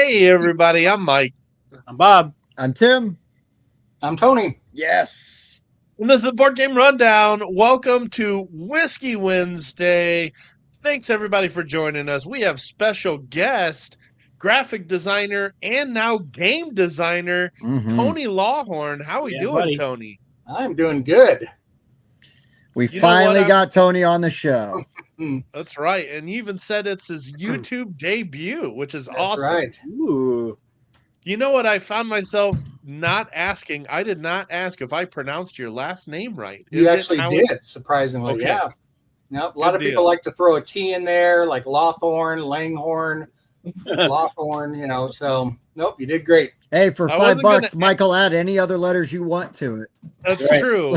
Hey, everybody, I'm Mike. I'm Bob. I'm Tim. I'm Tony. Yes. And this is the Board Game Rundown. Welcome to Whiskey Wednesday. Thanks, everybody, for joining us. We have special guest, graphic designer, and now game designer, Tony Lawhorne. How are we doing, buddy. Tony? I'm doing good. We finally got Tony on the show. That's right. And he even said it's his YouTube debut, which is awesome. Right. Ooh. You know what? I found myself not asking. I did not ask if I pronounced your last name right. You actually did, surprisingly. Okay. Yeah. Nope. A lot of people like to throw a T in there, like Lawthorne, Langhorne, Lawthorne, so nope, you did great. Hey, for $5, Michael, add any other letters you want to it. That's true.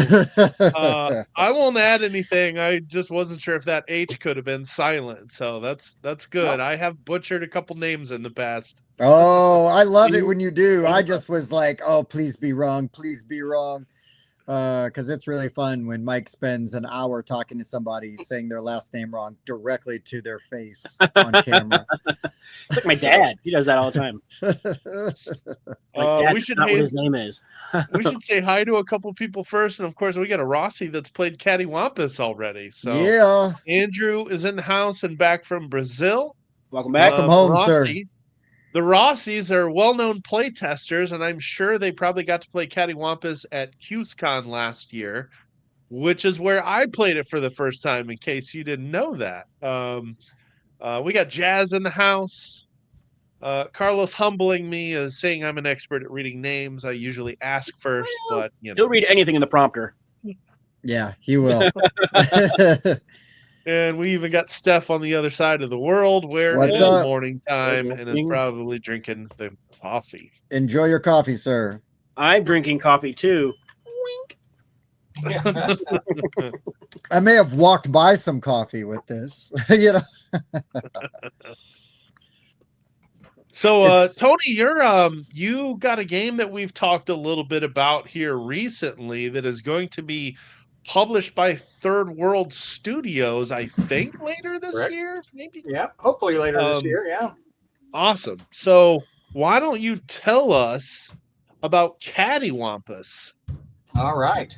I won't add anything. I just wasn't sure if that H could have been silent. So that's good. I have butchered a couple names in the past. Oh, I love it when you do. I just was like, oh, please be wrong. Please be wrong. Because it's really fun when Mike spends an hour talking to somebody saying their last name wrong directly to their face on camera. It's like my dad. He does that all the time. We should not what his name is. We should say hi to a couple people first. And of course, we got a Rossi that's played Cattywampus already. So yeah. Andrew is in the house and back from Brazil. Welcome back. Welcome home, Rossi, sir. The Rossis are well-known play testers, and I'm sure they probably got to play Cattywampus at QSCon last year, which is where I played it for the first time, in case you didn't know that. We got Jazz in the house. Carlos humbling me as saying I'm an expert at reading names. I usually ask first, but He'll read anything in the prompter. Yeah, he will. And we even got Steph on the other side of the world where What's it is up? morning time and is probably drinking the coffee. Enjoy your coffee, sir. I'm drinking coffee too. Wink. I may have walked by some coffee with this. So, Tony, you got a game that we've talked a little bit about here recently that is going to be published by Third World Studios, I think, later this year, maybe? Yeah, hopefully later this year, yeah. Awesome. So why don't you tell us about Cattywampus? All right.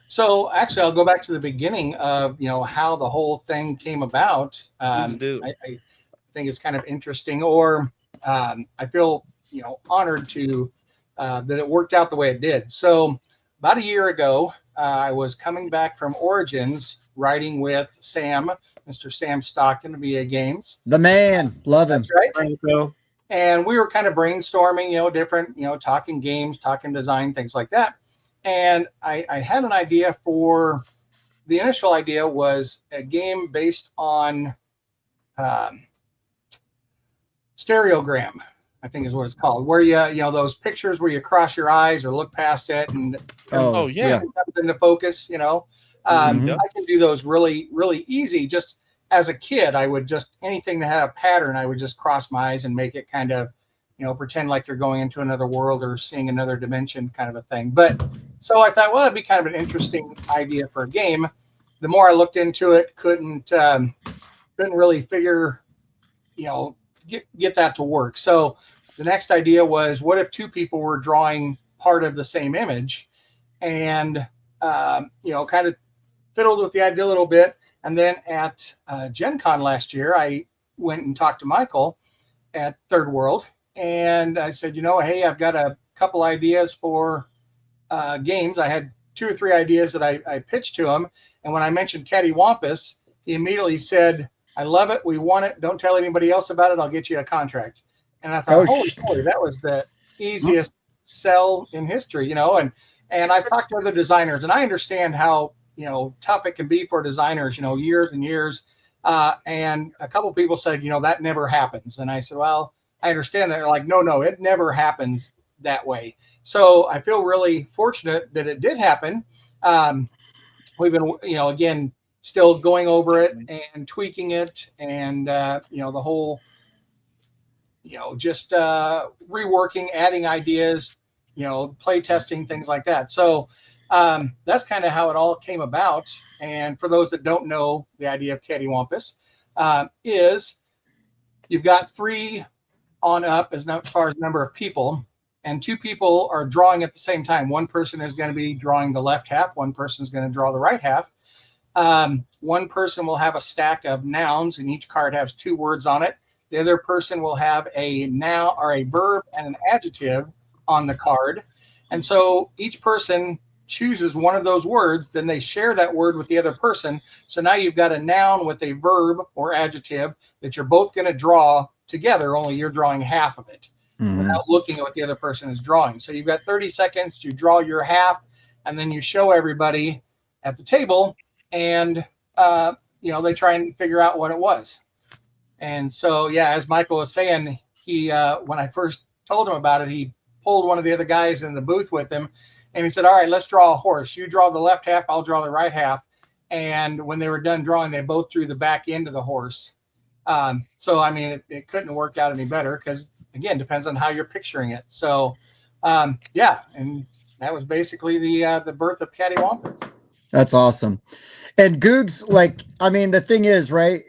So actually, I'll go back to the beginning of, how the whole thing came about. Please do. I think it's kind of interesting, or I feel, honored to that it worked out the way it did. So about a year ago, I was coming back from Origins, writing with Sam, Mr. Sam Stockton of VA Games. The man. Love him. That's right. And we were kind of brainstorming, different, talking games, talking design, things like that. And I had an idea for, the initial idea was a game based on stereogram, I think is what it's called, where those pictures where you cross your eyes or look past it and comes into focus. I can do those really, really easy. Just as a kid, I would just, anything that had a pattern, I would just cross my eyes and make it kind of, pretend like you're going into another world or seeing another dimension kind of a thing. But so I thought, well, it'd be kind of an interesting idea for a game. The more I looked into it, couldn't really figure, get that to work. So the next idea was, what if two people were drawing part of the same image? And, kind of fiddled with the idea a little bit. And then at Gen Con last year, I went and talked to Michael at Third World. And I said, hey, I've got a couple ideas for games. I had 2 or 3 ideas that I pitched to him. And when I mentioned Cattywampus, he immediately said, I love it. We want it. Don't tell anybody else about it. I'll get you a contract. And I thought, holy moly, that was the easiest sell in history, and I've talked to other designers, and I understand how, tough it can be for designers, years and years. And a couple of people said, that never happens. And I said, well, I understand that. They're like, no, it never happens that way. So I feel really fortunate that it did happen. We've been, again, still going over it and tweaking it, and the whole, just reworking, adding ideas, play testing, things like that. So that's kind of how it all came about. And for those that don't know, the idea of Cattywampus is you've got 3 on up as far as number of people, and 2 people are drawing at the same time. One person is going to be drawing the left half. One person is going to draw the right half. One person will have a stack of nouns, and each card has 2 words on it. The other person will have a noun or a verb and an adjective on the card. And so each person chooses one of those words, then they share that word with the other person. So now you've got a noun with a verb or adjective that you're both going to draw together, only you're drawing half of it without looking at what the other person is drawing. So you've got 30 seconds to draw your half, and then you show everybody at the table, and they try and figure out what it was. And so, yeah, as Michael was saying, he when I first told him about it, he pulled one of the other guys in the booth with him, and he said, all right, let's draw a horse. You draw the left half, I'll draw the right half. And when they were done drawing, they both drew the back end of the horse. So, I mean, it couldn't have worked out any better because, again, depends on how you're picturing it. So, yeah, and that was basically the birth of Cattywampus. That's awesome. And Googs, like, I mean, the thing is, right,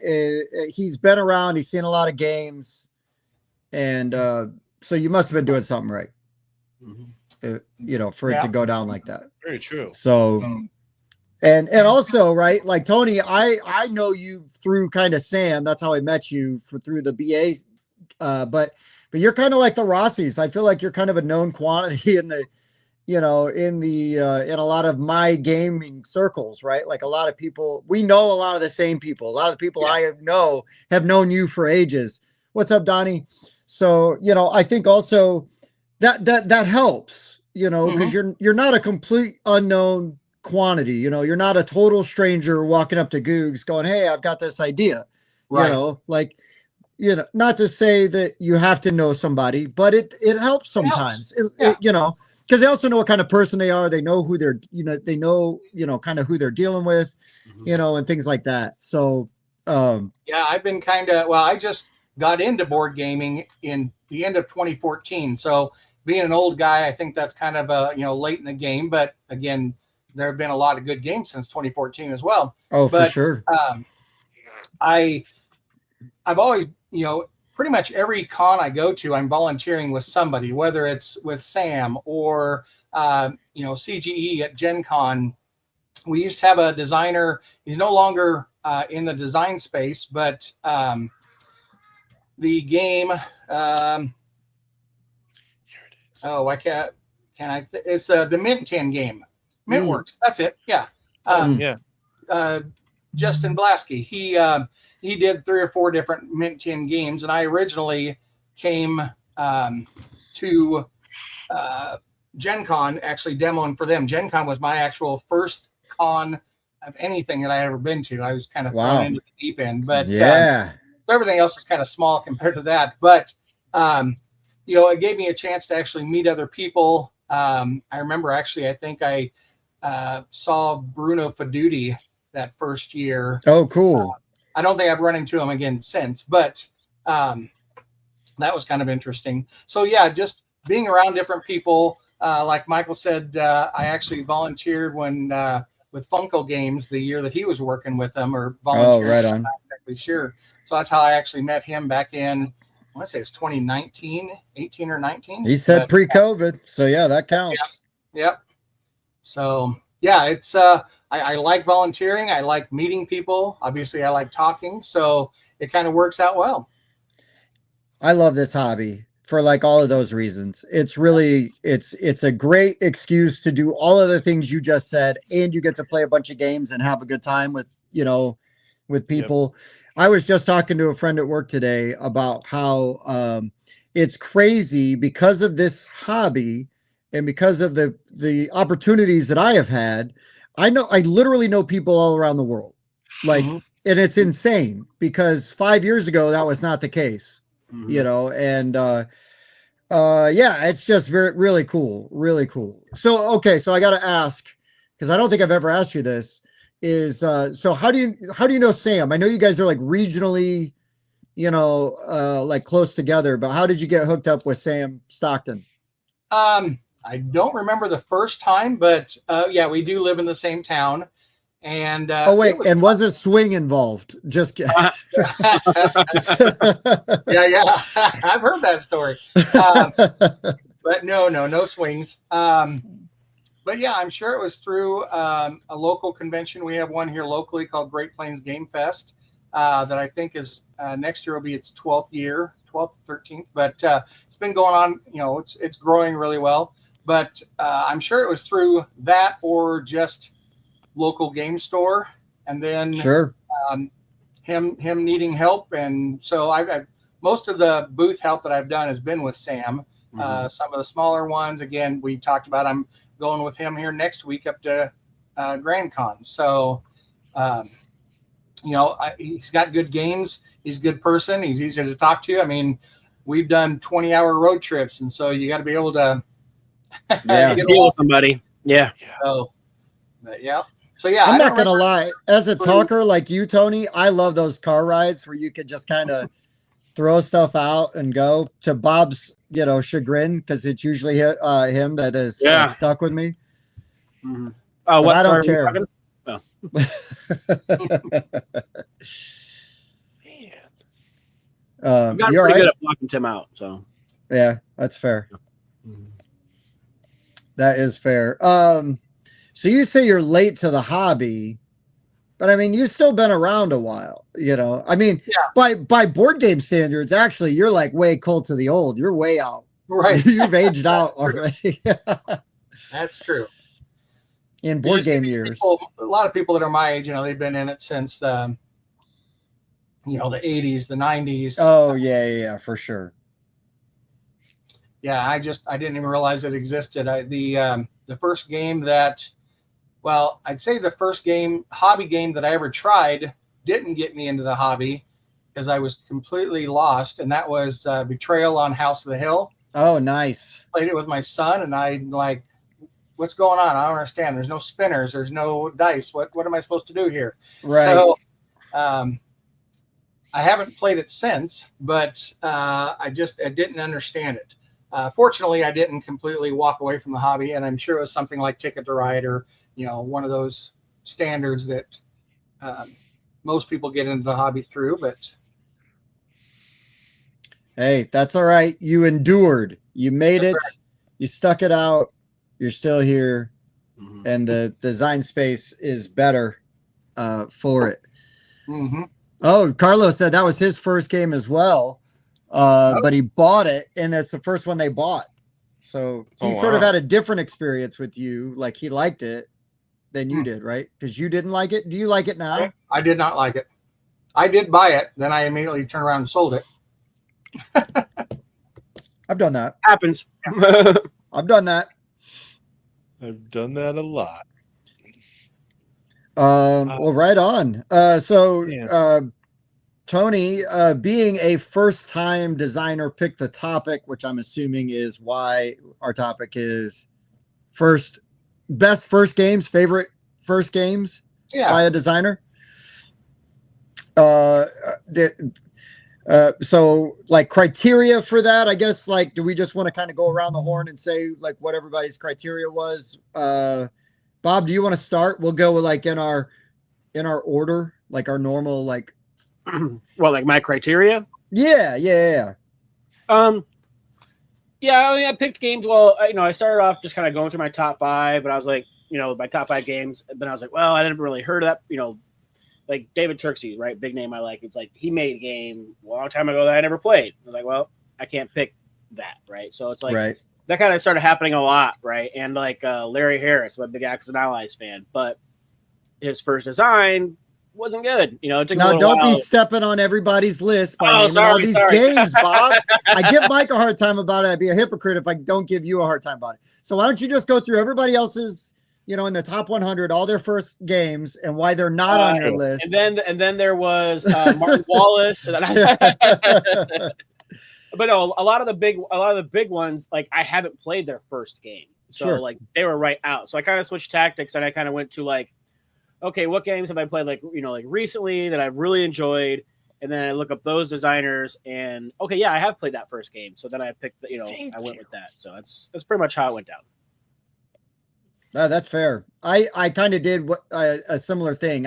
he's been around, he's seen a lot of games, and so you must have been doing something right, for it to go down like that. Very true. So and also, right, like Tony, I know you through kind of Sam. That's how I met you through the BAs. But you're kind of like the Rossies. I feel like you're kind of a known quantity in the, in a lot of my gaming circles, right? Like a lot of people, we know a lot of the same people. A lot of the people I have known you for ages. What's up, Donnie? So, I think also that helps, because you're not a complete unknown quantity. You're not a total stranger walking up to Googs going, hey, I've got this idea. Right. Not to say that you have to know somebody, but it helps sometimes. Because they also know what kind of person they are. They know who they're, they know, kind of who they're dealing with, and things like that. So, I've been I just got into board gaming in the end of 2014. So being an old guy, I think that's kind of late in the game, but again, there have been a lot of good games since 2014 as well. Oh, for sure. I've always, pretty much every con I go to, I'm volunteering with somebody, whether it's with Sam or, CGE at Gen Con. We used to have a designer. He's no longer in the design space, but the game, it's the Mint 10 game. Mintworks, that's it. Yeah. Justin Blasky, he did 3 or 4 different Mint 10 games, and I originally came to Gen Con, actually demoing for them. Gen Con was my actual first con of anything that I had ever been to. I was kind of thrown into the deep end, but everything else is kind of small compared to that. But it gave me a chance to actually meet other people. I remember actually, I think I saw Bruno Faduti that first year. Oh, cool. I don't think I've run into him again since, but that was kind of interesting. So yeah, just being around different people. Like Michael said, I actually volunteered when with Funko Games the year that he was working with them, or volunteered. Oh, right on. I'm not exactly sure. So that's how I actually met him back in, I want to say it's 2019, 18 or 19. He said pre-COVID, so yeah, that counts. Yep. So yeah, it's I like volunteering. I like meeting people. Obviously, I like talking. So it kind of works out well. I love this hobby for like all of those reasons. It's really, it's a great excuse to do all of the things you just said, and you get to play a bunch of games and have a good time with, with people. Yep. I was just talking to a friend at work today about how it's crazy because of this hobby and because of the opportunities that I have had. I literally know people all around the world, like, and it's insane because 5 years ago, that was not the case, and, it's just really cool. Really cool. So, okay. So I got to ask, cause I don't think I've ever asked you this is, so how do you know Sam? I know you guys are like regionally, like close together, but how did you get hooked up with Sam Stockton? I don't remember the first time, but we do live in the same town, And oh wait, was a swing involved? Just kidding. yeah, I've heard that story. But no swings. But yeah, I'm sure it was through a local convention. We have one here locally called Great Plains Game Fest that I think is next year will be its 12th year, 12th, 13th. But it's been going on. It's growing really well. But I'm sure it was through that or just local game store, and then sure him needing help. And so I've most of the booth help that I've done has been with Sam. Some of the smaller ones, again, we talked about. I'm going with him here next week up to Grand Con. So, he's got good games. He's a good person. He's easy to talk to. I mean, we've done 20-hour road trips, and so you got to be able to deal with somebody. Yeah. So, but yeah. So yeah, I'm not gonna lie. As a talker like you, Tony, I love those car rides where you could just kind of throw stuff out and go. To Bob's, chagrin, because it's usually him that is stuck with me. Mm-hmm. Oh, what? I don't care. Oh. Man, got pretty good at blocking Tim out. So yeah, that's fair. Mm-hmm. That is fair. So you say you're late to the hobby, but I mean, you've still been around a while, I mean, by board game standards, actually, you're like way cold to the old. You're way out. Right. You've aged out already. That's true. In board game years. A lot of people that are my age, they've been in it since the 80s, the 90s. Oh, yeah, for sure. Yeah, I didn't even realize it existed. The first game that, I'd say the first hobby game that I ever tried didn't get me into the hobby because I was completely lost, and that was Betrayal on House of the Hill. Oh, nice. Played it with my son, and I like, what's going on? I don't understand. There's no spinners. There's no dice. What am I supposed to do here? Right. So, I haven't played it since, but I didn't understand it. Fortunately, I didn't completely walk away from the hobby, and I'm sure it was something like Ticket to Ride or, one of those standards that most people get into the hobby through. But hey, that's all right. You endured. You made it. Right. You stuck it out. You're still here, and the design space is better for it. Mm-hmm. Oh, Carlos said that was his first game as well. But he bought it, and it's the first one they bought. So he sort of had a different experience with you. Like, he liked it than you did, right? Because you didn't like it. Do you like it now? I did not like it. I did buy it. Then I immediately turned around and sold it. I've done that. Happens. I've done that. I've done that a lot. Well, right on. Tony, being a first-time designer, picked the topic, which I'm assuming is why our topic is best first games, favorite first games by a designer. So like criteria for that, I guess, like, do we just want to kind of go around the horn and say like what everybody's criteria was? Bob, do you want to start? We'll go with like in our order, like our normal, like, well, like my criteria. Yeah. Yeah, I mean, I picked games. Well, I started off just kind of going through my top 5, but I was like, my top 5 games. Then I was like, well, I didn't really heard of that, like David Turksey, right? Big name I like. It's like he made a game a long time ago that I never played. I was like, well, I can't pick that, right? So it's like that kind of started happening a lot, right? And like Larry Harris, I'm a big Axis and Allies fan, but his first design wasn't good. It took now a don't while. Be stepping on everybody's list by naming all these games, Bob. I give Mike a hard time about it. I'd be a hypocrite if I don't give you a hard time about it. So why don't you just go through everybody else's, in the top 100, all their first games and why they're not on your list. And then there was Martin Wallace. But no, a lot of the big ones, like I haven't played their first game, so like they were right out. So I kind of switched tactics and I kind of went to like, okay, what games have I played like recently that I've really enjoyed? And then I look up those designers and okay, yeah, I have played that first game. So then I picked I went with that. So that's pretty much how it went down. That's fair. I kind of did a similar thing.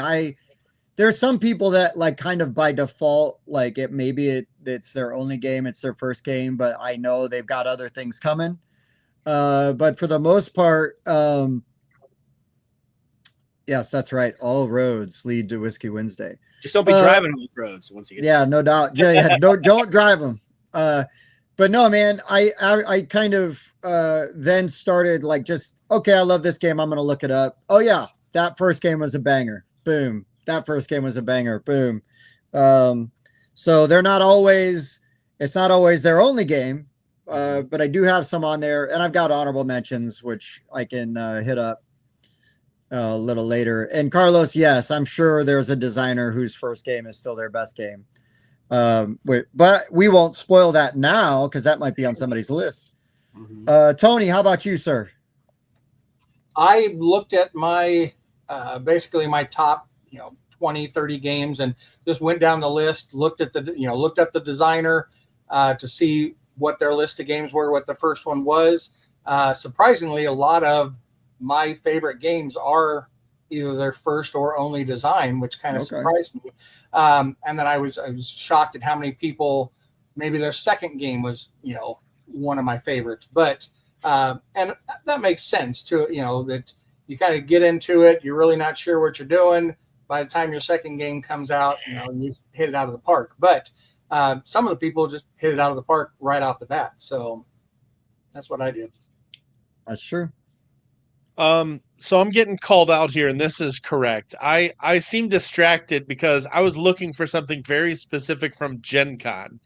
There's some people that like kind of by default, like it's their only game, it's their first game, but I know they've got other things coming. But for the most part, yes, that's right. All roads lead to Whiskey Wednesday. Just don't be driving on these roads once you get. Yeah, no doubt. Yeah, don't drive them. But no, man, I kind of then started like just okay. I love this game. I'm gonna look it up. Oh yeah, that first game was a banger. Boom. That first game was a banger. Boom. So they're not always. It's not always their only game. But I do have some on there, and I've got honorable mentions, which I can hit up a little later. And Carlos, yes, I'm sure there's a designer whose first game is still their best game. But we won't spoil that now because that might be on somebody's list. Tony, how about you, sir? I looked at my basically my top 20, 30 games and just went down the list, looked up the designer to see what their list of games were, what the first one was. Surprisingly, a lot of my favorite games are either their first or only design, which kind of surprised me. And then I was shocked at how many people, maybe their second game was, one of my favorites. But and that makes sense too, that you kind of get into it, you're really not sure what you're doing. By the time your second game comes out, you hit it out of the park. But some of the people just hit it out of the park right off the bat. So that's what I did. That's true. So I'm getting called out here, and this is correct. I seem distracted because I was looking for something very specific from Gen Con.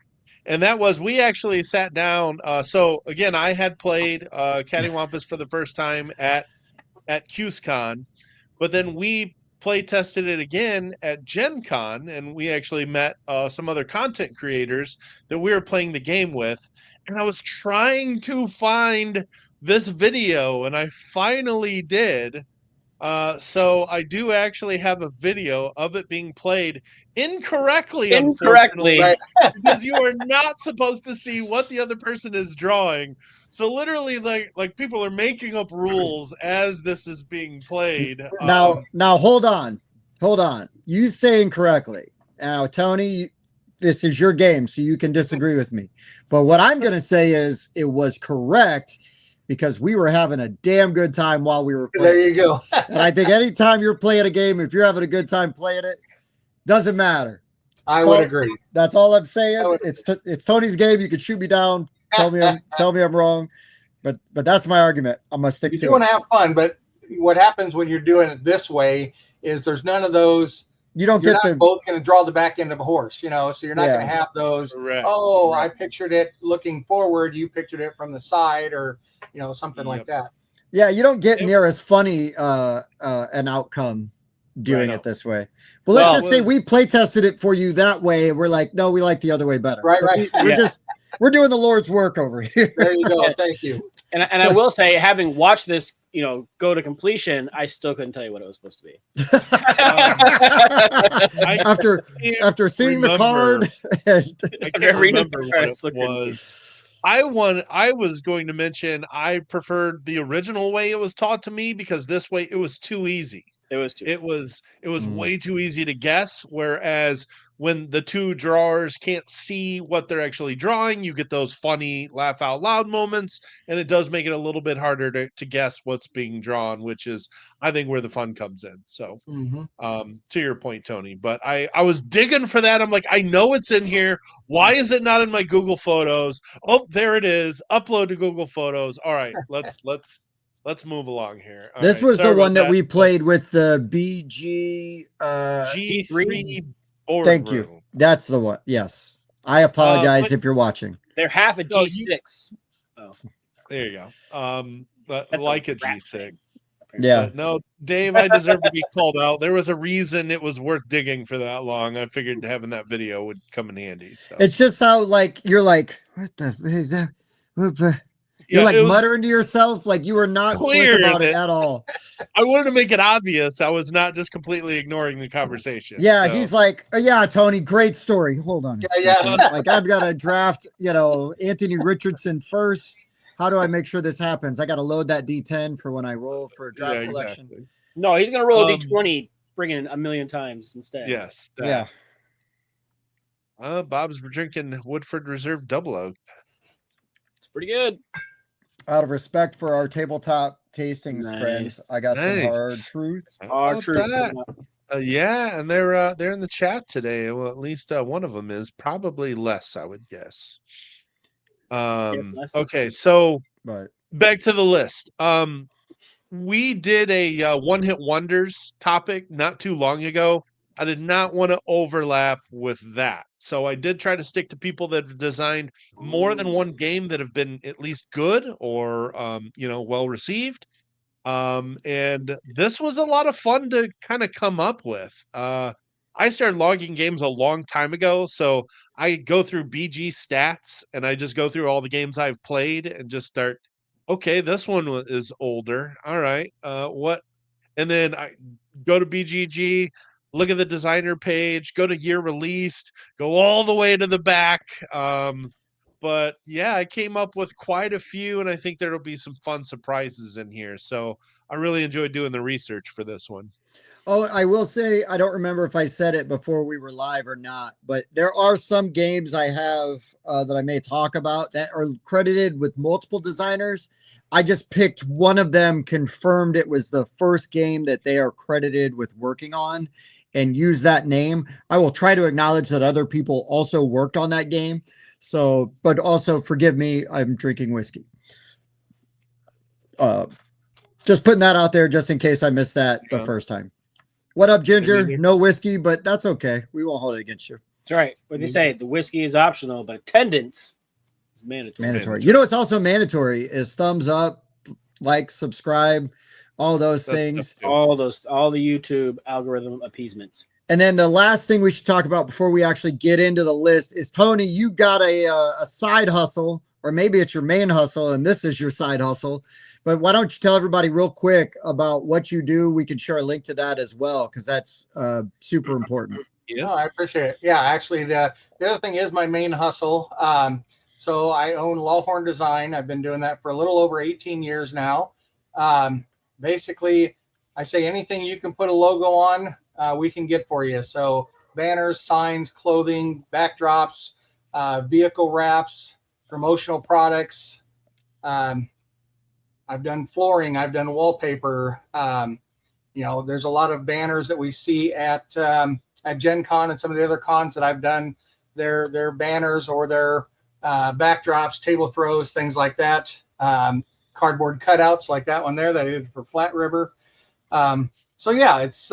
And that was, we actually sat down. So again, I had played Cattywampus for the first time at QSCon, but then we play tested it again at Gen Con, and we actually met some other content creators that we were playing the game with. And I was trying to find this video, and I finally did. So I do actually have a video of it being played incorrectly, because you are not supposed to see what the other person is drawing. So literally, like people are making up rules as this is being played. Now hold on. You say incorrectly. Now, Tony, this is your game, so you can disagree with me. But what I'm going to say is it was correct because we were having a damn good time while we were playing. There you go. And I think anytime you're playing a game, if you're having a good time playing it, doesn't matter. I would agree. That's all I'm saying. It's Tony's game. You can shoot me down. Tell me I'm wrong. But that's my argument. I'm gonna stick to it. You want to have fun, but what happens when you're doing it this way is there's none of those. You're not both going to draw the back end of a horse, so you're not going to have those. Correct. I pictured it looking forward. You pictured it from the side, or something like that. Yeah, you don't get near as funny an outcome doing it this way. But let's just say we play tested it for you that way, and we're like, no, we like the other way better. Right, so right. We're doing the Lord's work over here. There you go. Thank you. And I will say, having watched this, go to completion, I still couldn't tell you what it was supposed to be. After seeing the card, I can't remember what it was. I was going to mention I preferred the original way it was taught to me because this way it was too easy. It was way too easy to guess. Whereas when the two drawers can't see what they're actually drawing, you get those funny laugh out loud moments, and it does make it a little bit harder to guess what's being drawn, which is, I think, where the fun comes in. So, to your point, Tony, but I was digging for that. I'm like, I know it's in here. Why is it not in my Google Photos? Oh, there it is. Upload to Google Photos. All right, let's move along here. This was the one that we played with the BG G3. Thank you. That's the one. Yes. I apologize if you're watching. They're half a G6. There you go. Like a G6. Yeah. But no, Dave, I deserve to be called out. There was a reason it was worth digging for that long. I figured having that video would come in handy. So it's just how you're like, what the is that? You're muttering to yourself, like you were not slick about it at all. I wanted to make it obvious. I was not just completely ignoring the conversation. Yeah, so. He's like, Tony, great story. Hold on. Like I've got to draft, Anthony Richardson first. How do I make sure this happens? I got to load that D10 for when I roll for draft selection. No, he's gonna roll a d20, bringing a million times instead. Yes. Yeah. Bob's drinking Woodford Reserve Double Oak. It's pretty good. Out of respect for our tabletop tastings, friends, I got some hard truth. Hard truth. Yeah, and they're in the chat today. Well, at least one of them is, probably less, I would guess. Okay, so back to the list. We did a one-hit wonders topic not too long ago. I did not want to overlap with that. So I did try to stick to people that have designed more than one game that have been at least good or well received. And this was a lot of fun to kind of come up with. I started logging games a long time ago, so I go through BG stats and I just go through all the games I've played and just start, okay, this one is older. All right. What? And then I go to BGG, look at the designer page, go to year released, go all the way to the back. But yeah, I came up with quite a few, and I think there'll be some fun surprises in here. So I really enjoyed doing the research for this one. Oh, I will say, I don't remember if I said it before we were live or not, but there are some games I have that I may talk about that are credited with multiple designers. I just picked one of them, confirmed it was the first game that they are credited with working on, and use that name. I will try to acknowledge that other people also worked on that game. So, but also forgive me, I'm drinking whiskey. Just putting that out there just in case I missed that the first time. What up, Ginger? No whiskey, but that's okay. We won't hold it against you. That's right. What do you say? The whiskey is optional, but attendance is mandatory. You know what's also mandatory is thumbs up, like, subscribe, all those things. All the YouTube algorithm appeasements. And then the last thing we should talk about before we actually get into the list is, Tony, you got a side hustle, or maybe it's your main hustle, and this is your side hustle. But why don't you tell everybody real quick about what you do? We can share a link to that as well, because that's super important. Yeah, I appreciate it. Yeah, actually, the other thing is my main hustle. So I own Lawhorne Design. I've been doing that for a little over 18 years now. Basically, I say anything you can put a logo on, we can get for you. So banners, signs, clothing, backdrops, vehicle wraps, promotional products. I've done flooring. I've done wallpaper. There's a lot of banners that we see at Gen Con and some of the other cons that I've done their banners or their backdrops, table throws, things like that. Cardboard cutouts like that one there that I did for Flat River. So yeah, it's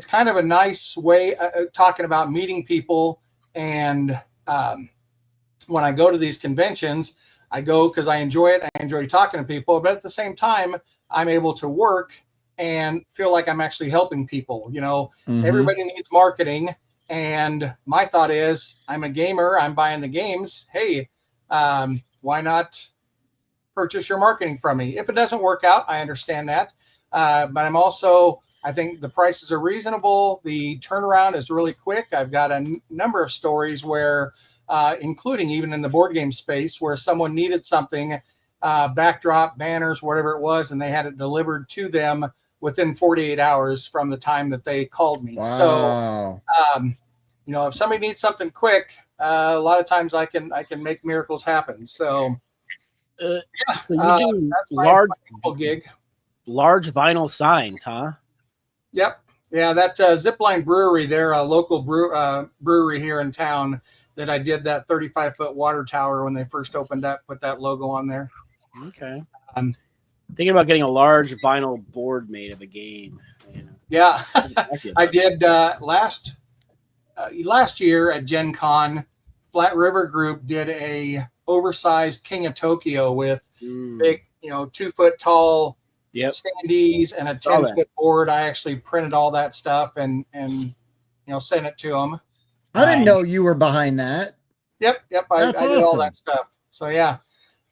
kind of a nice way talking about meeting people. And when I go to these conventions, I go because I enjoy it. I enjoy talking to people, but at the same time, I'm able to work and feel like I'm actually helping people. Everybody needs marketing. And my thought is, I'm a gamer. I'm buying the games. Hey, why not purchase your marketing from me? If it doesn't work out, I understand that. But I think the prices are reasonable. The turnaround is really quick. I've got a number of stories where, including even in the board game space, where someone needed something, backdrop, banners, whatever it was, and they had it delivered to them within 48 hours from the time that they called me. Wow. So, if somebody needs something quick, a lot of times I can make miracles happen. So, you do that's large gig. Large vinyl signs, huh? Yep. Yeah, that Zipline Brewery, they're a local brewery here in town that I did that 35-foot water tower when they first opened up, put that logo on there. Okay. Thinking about getting a large vinyl board made of a game. Yeah. I did last year at Gen Con. Flat River Group did a oversized King of Tokyo with big, 2-foot tall standees and a 10-foot board. I actually printed all that stuff and sent it to them. I didn't know you were behind that. Yep. I did all that stuff. So yeah.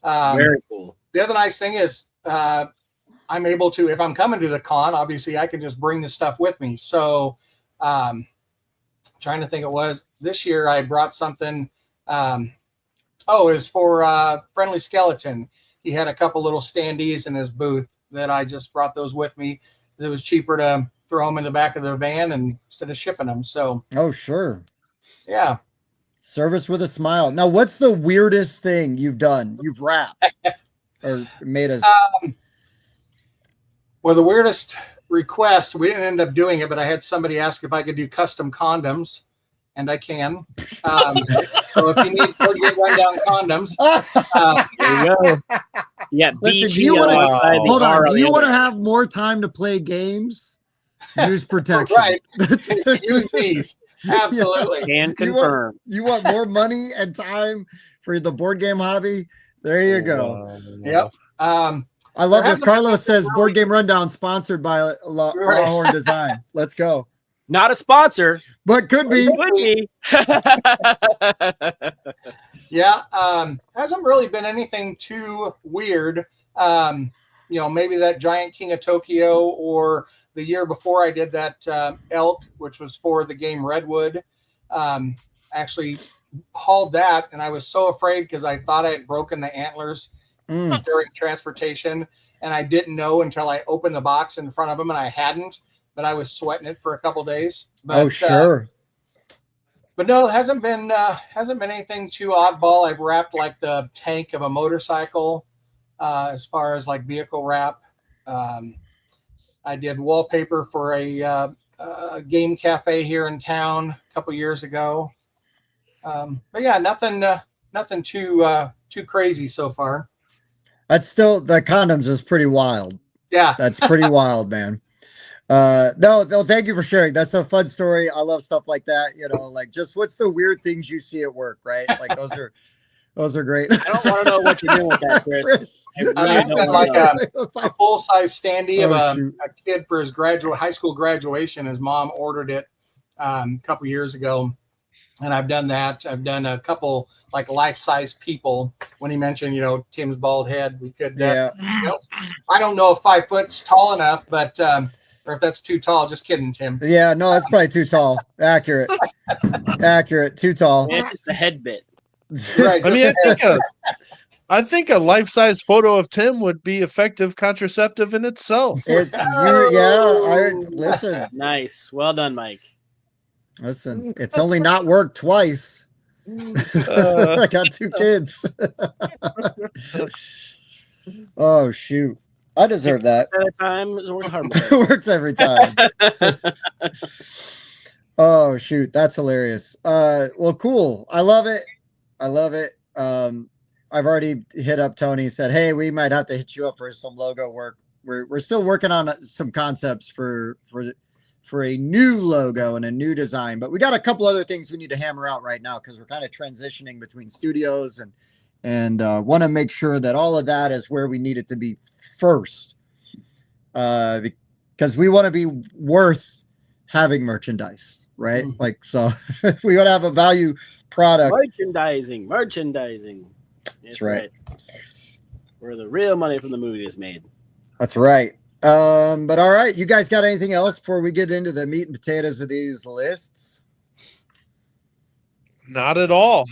Very cool. The other nice thing is I'm able to, if I'm coming to the con, obviously I can just bring the stuff with me. So trying to think, it was this year I brought something. It was for Friendly Skeleton. He had a couple little standees in his booth. that I just brought those with me. It was cheaper to throw them in the back of the van instead of shipping them. So, oh, sure. Yeah. Service with a smile. Now, what's the weirdest thing you've done? You've wrapped or made us. Well, the weirdest request, we didn't end up doing it, but I had somebody ask if I could do custom condoms, and I can. So if you need board game rundown condoms, there you go. Yeah. Listen, do you want to hold on? Do you want to have more time to play games? Use protection. Right. Use these. Absolutely. Can confirm. You want more money and time for the board game hobby? There you go. Yep. I love this. Carlos says Board Game Rundown sponsored by Lawhorne Design. Let's go. Not a sponsor, but could be. Could be. Yeah. Hasn't really been anything too weird. Maybe that Giant King of Tokyo, or the year before I did that elk, which was for the game Redwood. Actually hauled that, and I was so afraid because I thought I had broken the antlers during transportation, and I didn't know until I opened the box in front of them, and I hadn't, but I was sweating it for a couple days. But, sure. But no, it hasn't been anything too oddball. I've wrapped like the tank of a motorcycle, as far as like vehicle wrap. I did wallpaper for a game cafe here in town a couple years ago. But yeah, nothing too crazy so far. That's still, the condoms is pretty wild. Yeah. That's pretty wild, man. No, thank you for sharing. That's a fun story. I love stuff like that. Like just what's the weird things you see at work, right? Like those are great. I don't want to know what you're doing with that, Chris. I said like a full-size standee of a kid for his high school graduation. His mom ordered it a couple years ago. And I've done that. I've done a couple like life-size people. When he mentioned, Tim's bald head, we could. I don't know if 5 foot's tall enough, but or if that's too tall. Just kidding, Tim. Yeah, no, that's probably too tall. Accurate. Too tall. It's just the head bit. Right. I mean, I think a life-size photo of Tim would be effective contraceptive in itself. Listen. Nice. Well done, Mike. Listen, it's only not worked twice. I got 2 kids. Oh shoot. I deserve that. At a time, it works every time. Oh shoot, that's hilarious. Well, cool. I love it. I've already hit up Tony, said, hey, we might have to hit you up for some logo work. We're still working on some concepts for a new logo and a new design, but we got a couple other things we need to hammer out right now because we're kind of transitioning between studios and want to make sure that all of that is where we need it to be first, because we want to be worth having merchandise, right? Like, so we want to have a value product. Merchandising. That's right. Where the real money from the movie is made. That's right. But all right, you guys got anything else before we get into the meat and potatoes of these lists? Not at all.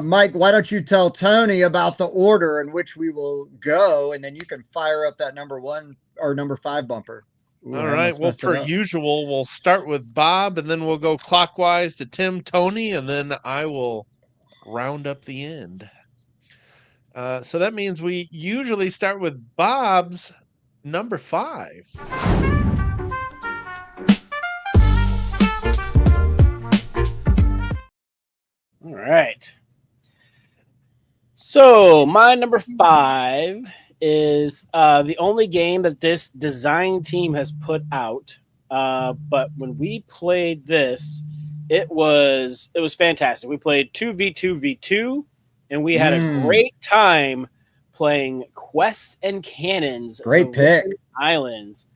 Mike, why don't you tell Tony about the order in which we will go, and then you can fire up that number 1 or number 5 bumper. Ooh, all right. Well, per usual, we'll start with Bob, and then we'll go clockwise to Tim, Tony, and then I will round up the end. So that means we usually start with Bob's number 5. All right. So my number 5 is the only game that this design team has put out. But when we played this, it was fantastic. We played 2v2v2, and we had a great time playing Quests and Cannons. Great pick. Islands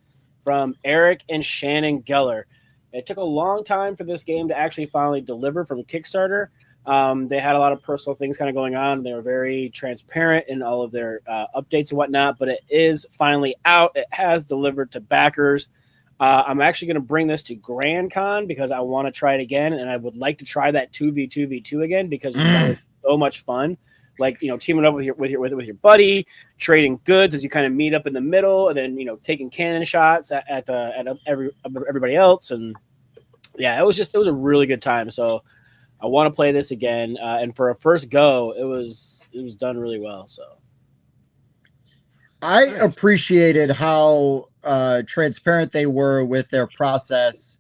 from Eric and Shannon Geller. It took a long time for this game to actually finally deliver from Kickstarter. They had a lot of personal things kind of going on. They were very transparent in all of their updates and whatnot, but it is finally out. It has delivered to backers. I'm actually going to bring this to Grand Con because I want to try it again, and I would like to try that 2v2v2 again because it was so much fun. like, teaming up with your buddy, trading goods as you kind of meet up in the middle, and then taking cannon shots at everybody else, and yeah, it was a really good time. So I want to play this again, and for a first go, it was done really well. So I appreciated how transparent they were with their process,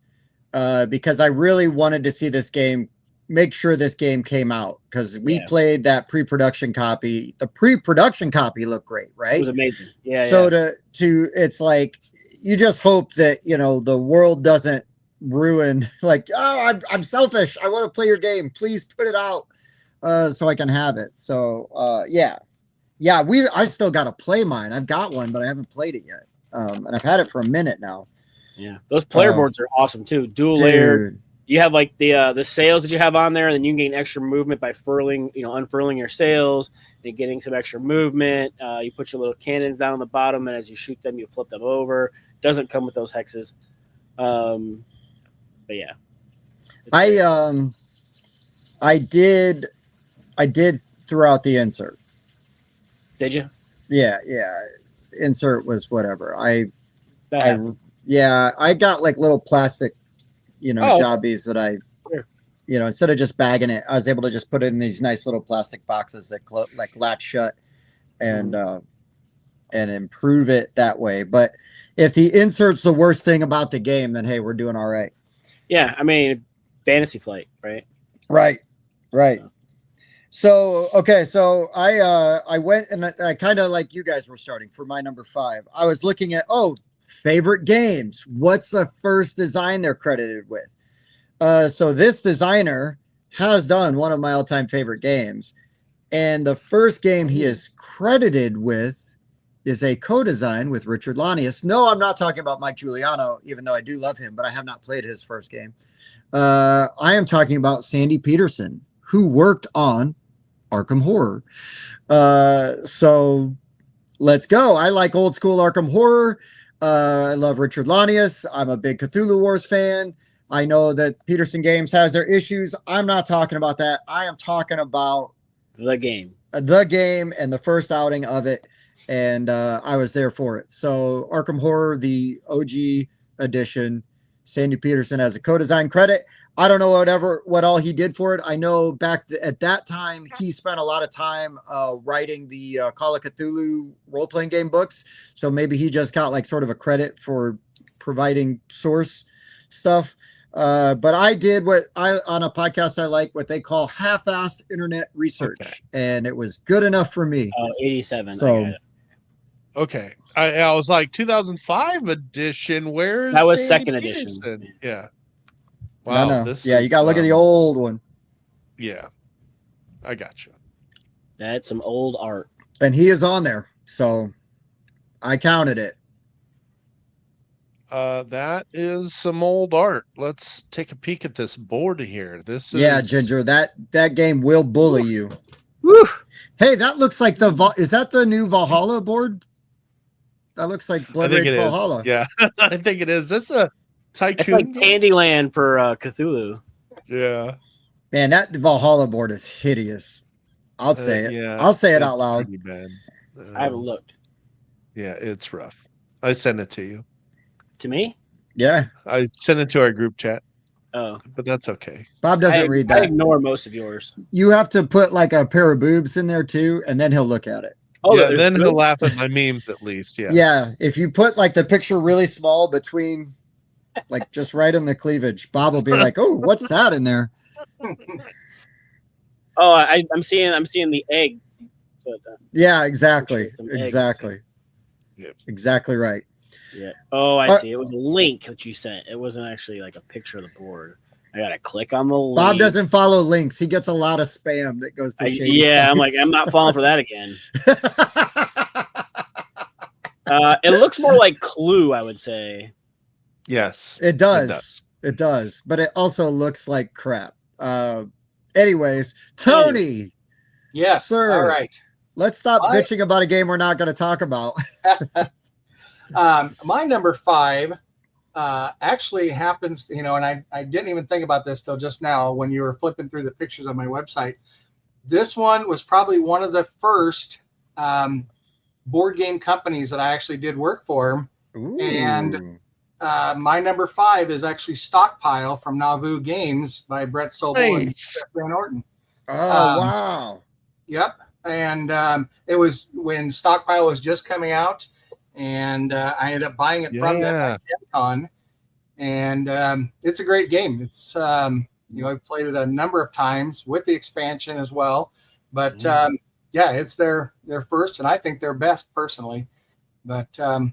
because I really wanted to see this game. Make sure this game came out, because we played that pre-production copy. The pre-production copy looked great, right? It was amazing. Yeah. So to it's like you just hope that the world doesn't ruin. Like, oh, I'm selfish. I want to play your game. Please put it out so I can have it. So yeah. I still got to play mine. I've got one, but I haven't played it yet. And I've had it for a minute now. Yeah, those player boards are awesome too. Dual layered. You have like the sails that you have on there, and then you can gain extra movement by unfurling your sails and getting some extra movement. You put your little cannons down on the bottom, and as you shoot them, you flip them over. Doesn't come with those hexes, but yeah. I did throughout the insert. Did you? Yeah. Insert was whatever. I got like little plastic jobbies that I, instead of just bagging it, I was able to just put it in these nice little plastic boxes that latch shut and improve it that way. But if the insert's the worst thing about the game, then hey, we're doing all right. Yeah, I mean, Fantasy Flight, right? Right. So okay, so I went and I kind of like you guys were starting for my number 5. I was looking at favorite games. What's the first design they're credited with? So this designer has done one of my all-time favorite games, and the first game he is credited with is a co-design with Richard Lanius. No, I'm not talking about Mike Giuliano, even though I do love him, but I have not played his first game. I am talking about Sandy Peterson, who worked on Arkham Horror. So let's go. I like old school Arkham Horror. I love Richard Lanius. I'm a big Cthulhu Wars fan. I know that Peterson Games has their issues. I'm not talking about that. I am talking about the game and the first outing of it. And I was there for it. So Arkham Horror, the OG edition, Sandy Peterson has a co-design credit. I don't know what all he did for it. I know at that time, he spent a lot of time writing the Call of Cthulhu role-playing game books. So maybe he just got like sort of a credit for providing source stuff. But I did on a podcast I like, what they call half-assed internet research. And it was good enough for me. 87. So, okay. I was like 2005 edition. Where's that was Sandy second Peterson? edition? Yeah. Wow. No. You got to look at the old one. Yeah. I got you. That's some old art. And he is on there. So I counted it. That is some old art. Let's take a peek at this board here. Yeah, Ginger, that game will bully you. Woo. Hey, that looks like is that the new Valhalla board? That looks like Blood Rage Valhalla. Yeah, I think it is. This a tycoon. It's like Candyland for Cthulhu. Yeah. Man, that Valhalla board is hideous. I'll say it. Yeah, I'll say it out loud. Bad. I haven't looked. Yeah, it's rough. I sent it to you. To me? Yeah. I sent it to our group chat. Oh. But that's okay. Bob doesn't read that. I ignore most of yours. You have to put like a pair of boobs in there too, and then he'll look at it. Oh, yeah, then he'll laugh at my memes at least. Yeah. Yeah. If you put like the picture really small between, like just right in the cleavage, Bob will be like, "Oh, what's that in there?" Oh, I'm seeing the eggs. Yeah, exactly. Exactly. Yep. Exactly right. Yeah. Oh, I see. It was a link that you sent. It wasn't actually like a picture of the board. I gotta click on the link. Bob doesn't follow links. He gets a lot of spam that goes to shady sites. I'm like, I'm not falling for that again. It looks more like Clue, I would say. Yes. It does. It does. But it also looks like crap. Anyways, Tony. Yes, sir. All right. Let's stop bitching about a game we're not going to talk about. My number 5 actually happens, and I didn't even think about this till just now when you were flipping through the pictures on my website. this one was probably one of the first board game companies that I actually did work for. Ooh. And my number 5 is actually Stockpile from Nauvoo Games by Brett Sobel and Jeff Van Orton. Oh, wow. Yep. And it was when Stockpile was just coming out, and I ended up buying it from them at Gen Con. And it's a great game. It's I've played it a number of times with the expansion as well. But it's their first, and I think their best personally. But that's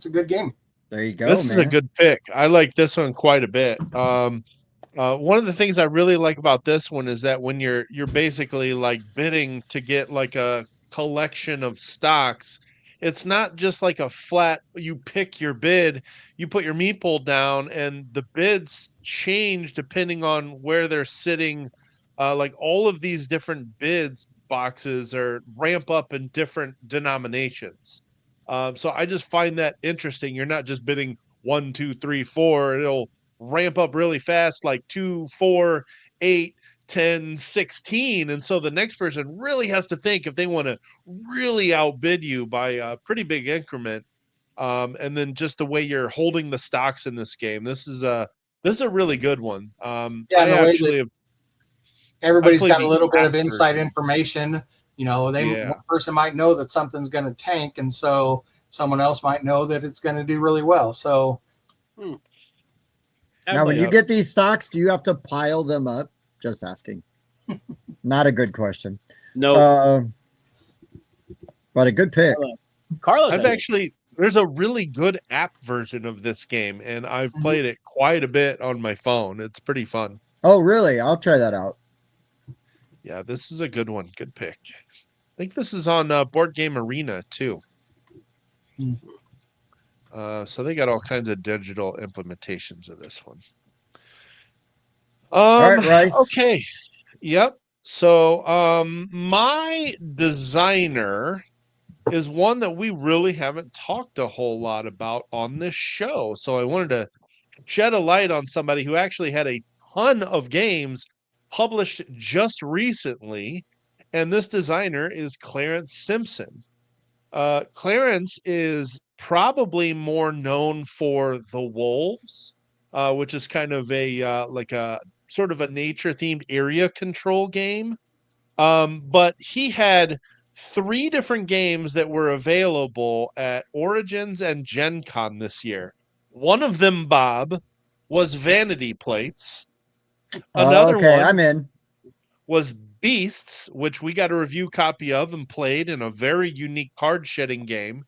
a good game. There you go. This is a good pick. I like this one quite a bit. One of the things I really like about this one is that when you're basically like bidding to get like a collection of stocks, it's not just like a flat, you pick your bid, you put your meeple down, and the bids change depending on where they're sitting. Like all of these different bids boxes are ramp up in different denominations. So I just find that interesting. You're not just bidding 1, 2, 3, 4. It'll ramp up really fast, like 2, 4, 8, 10, 16. And so the next person really has to think if they want to really outbid you by a pretty big increment. And then just the way you're holding the stocks in this game. This is a really good one. Everybody's got a little bit of inside information. One person might know that something's going to tank, and so someone else might know that it's going to do really well. So now, when you get these stocks, do you have to pile them up? Just asking. Not a good question. No, but a good pick. Carlos, there's a really good app version of this game, and I've played it quite a bit on my phone. It's pretty fun. Oh, really? I'll try that out. Yeah, this is a good one. Good pick. I think this is on Board Game Arena too. So they got all kinds of digital implementations of this one. All right, Rice. Okay. Yep. So my designer is one that we really haven't talked a whole lot about on this show. So I wanted to shed a light on somebody who actually had a ton of games published just recently, and this designer is Clarence Simpson. Clarence is probably more known for The Wolves, which is kind of a like a sort of a nature-themed area control game. But he had 3 different games that were available at Origins and Gen Con this year. One of them, Bob, was Vanity Plates. Another one I'm in. was Beasts, which we got a review copy of and played in a very unique card shedding game.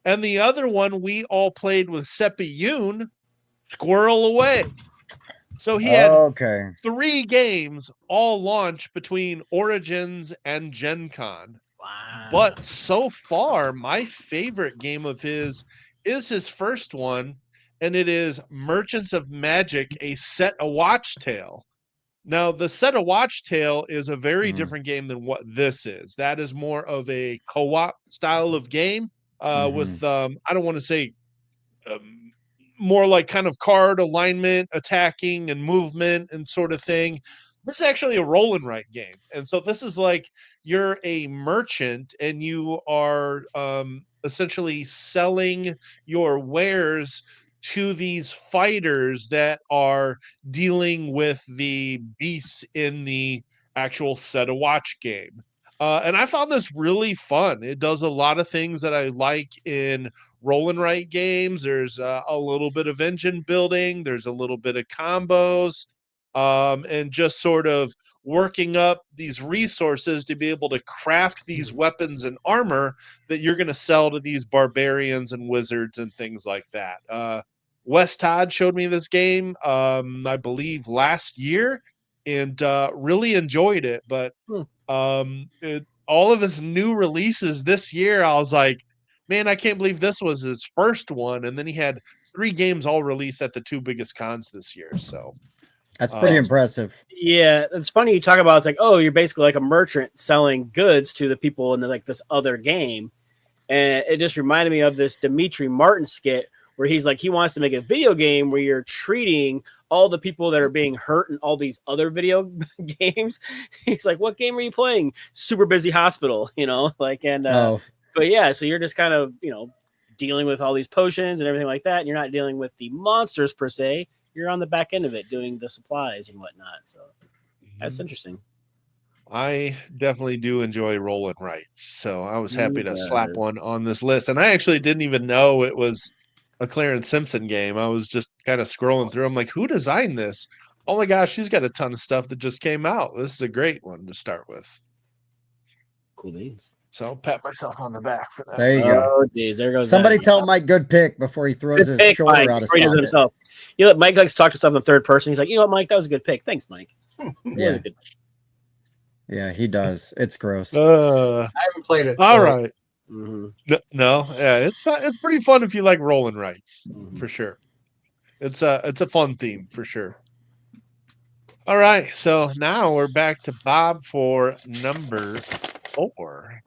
And the other one we all played with Seppi Yoon, Squirrel Away. So he had 3 games all launched between Origins and Gen Con. Wow. But so far, my favorite game of his is his first one, and it is Merchants of Magic, a Set a Watch Tale. Now, the Set a Watch Tale is a very different game than what this is. That is more of a co-op style of game with, I don't want to say more like kind of card alignment, attacking and movement and sort of thing. This is actually a roll and write game. And so this is like you're a merchant and you are essentially selling your wares to these fighters that are dealing with the beasts in the actual Set a Watch game. And I found this really fun. It does a lot of things that I like in roll and write games. There's a little bit of engine building. There's a little bit of combos, and just sort of working up these resources to be able to craft these weapons and armor that you're going to sell to these barbarians and wizards and things like that. Wes Todd showed me this game, I believe last year, and really enjoyed it. But all of his new releases this year, I was like, man, I can't believe this was his first one. And then he had 3 games all released at the 2 biggest cons this year. So that's pretty impressive. Yeah, it's funny you talk about. It's like, oh, you're basically like a merchant selling goods to the people in like this other game, and it just reminded me of this Dimitri Martin skit where he's like, he wants to make a video game where you're treating all the people that are being hurt in all these other video games. He's like, what game are you playing? Super Busy Hospital, but yeah, so you're just kind of, dealing with all these potions and everything like that. And you're not dealing with the monsters per se. You're on the back end of it doing the supplies and whatnot. So that's interesting. I definitely do enjoy roll and writes, so I was happy to slap one on this list. And I actually didn't even know it was a Clarence Simpson game. I was just kind of scrolling through. I'm like, who designed this? Oh my gosh, she's got a ton of stuff that just came out. This is a great one to start with. Cool beans. So I'll pat myself on the back for that. There you go. Oh, geez, there goes. Somebody tell Mike good pick before he throws his shoulder out of socket. Himself. Mike likes to talk to himself in third person. He's like, you know what, Mike, that was a good pick. Thanks, Mike. Yeah. Yeah, he does. It's gross. I haven't played it. All right. Mm-hmm. No, yeah, it's pretty fun if you like rolling rights, for sure. It's a fun theme for sure. All right, so now we're back to Bob for number 4.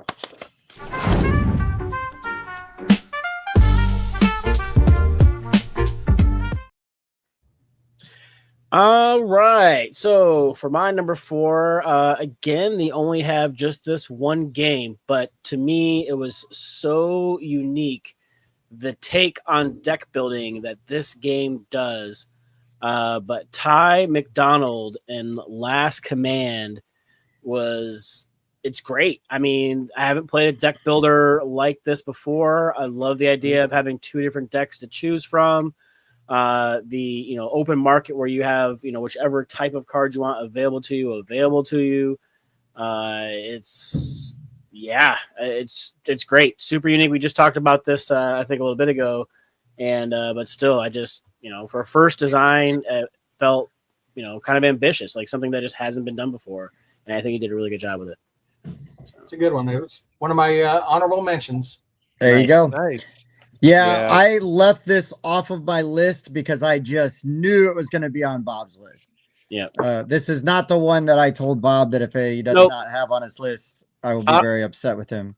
All right. So for my number 4, again, they only have just this one game, but to me, it was so unique. The take on deck building that this game does. But Ty McDonald in Last Command it's great. I mean, I haven't played a deck builder like this before. I love the idea of having 2 different decks to choose from. The open market where you have whichever type of cards you want available to you. It's great, super unique. We just talked about this I think a little bit ago, and but still, I just for a first design, it felt kind of ambitious, like something that just hasn't been done before, and I think he did a really good job with it. It's a good one. It was one of my honorable mentions. There you go. Nice. Yeah, I left this off of my list because I just knew it was going to be on Bob's list. Yeah. This is not the one that I told Bob that if he does not have on his list, I will be very upset with him.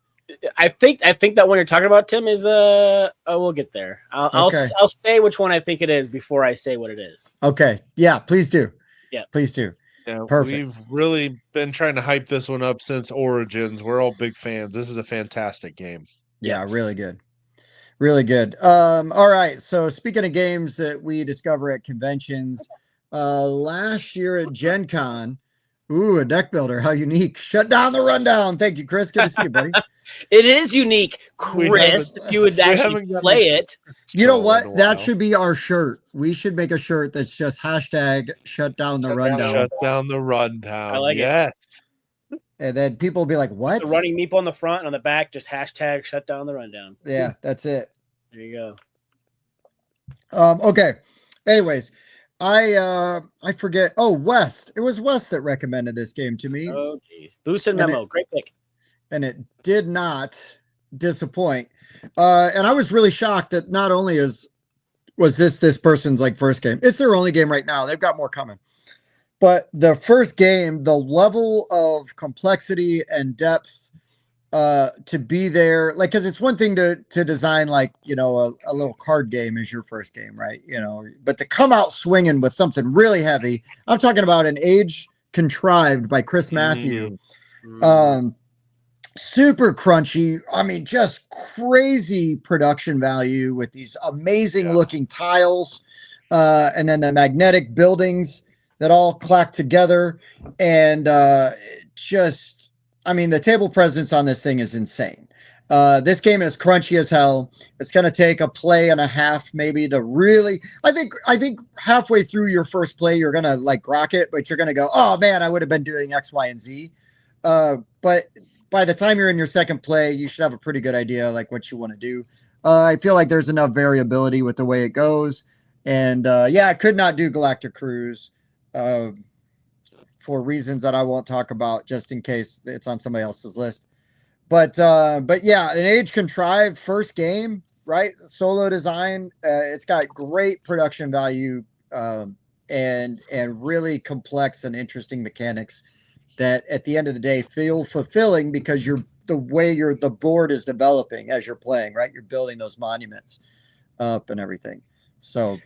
I think that one you're talking about, Tim, is we'll get there. I'll say which one I think it is before I say what it is. Okay. Yeah, please do. Yeah. Please do. Yeah, perfect. We've really been trying to hype this one up since Origins. We're all big fans. This is a fantastic game. Yeah, really good. Really good. All right. So speaking of games that we discover at conventions, last year at Gen Con, a deck builder. How unique. Shut down the rundown. Thank you, Chris. Good to see you, buddy. It is unique, Chris. If you would actually play it. You know what? That should be our shirt. We should make a shirt that's just hashtag shut down the rundown. Shut down the rundown. I like it. And then people will be like, what? The running meeple on the front and on the back, just hashtag shut down the rundown. Yeah, that's it. There you go. Okay. Anyways, I forget. Oh, West. It was West that recommended this game to me. Oh, geez. Boost and Memo. Great pick. And it did not disappoint. And I was really shocked that not only was this person's first game, it's their only game right now. They've got more coming. But the first game, the level of complexity and depth to be there, because it's one thing to design a little card game as your first game, right? But to come out swinging with something really heavy, I'm talking about an Age Contrived by Chris Matthew. Super crunchy. I mean, just crazy production value with these amazing looking tiles, and then the magnetic buildings that all clack together. And the table presence on this thing is insane. This game is crunchy as hell. It's going to take a play and a half maybe to really, I think halfway through your first play, you're going to rock it, but you're going to go, oh man, I would have been doing X, Y, and Z. But by the time you're in your second play, you should have a pretty good idea what you want to do. I feel like there's enough variability with the way it goes. And I could not do Galactic Cruise for reasons that I won't talk about, just in case it's on somebody else's list. But yeah, an Age Contrived first game, right? Solo design. It's got great production value and really complex and interesting mechanics that at the end of the day feel fulfilling because the board is developing as you're playing, right? You're building those monuments up and everything. So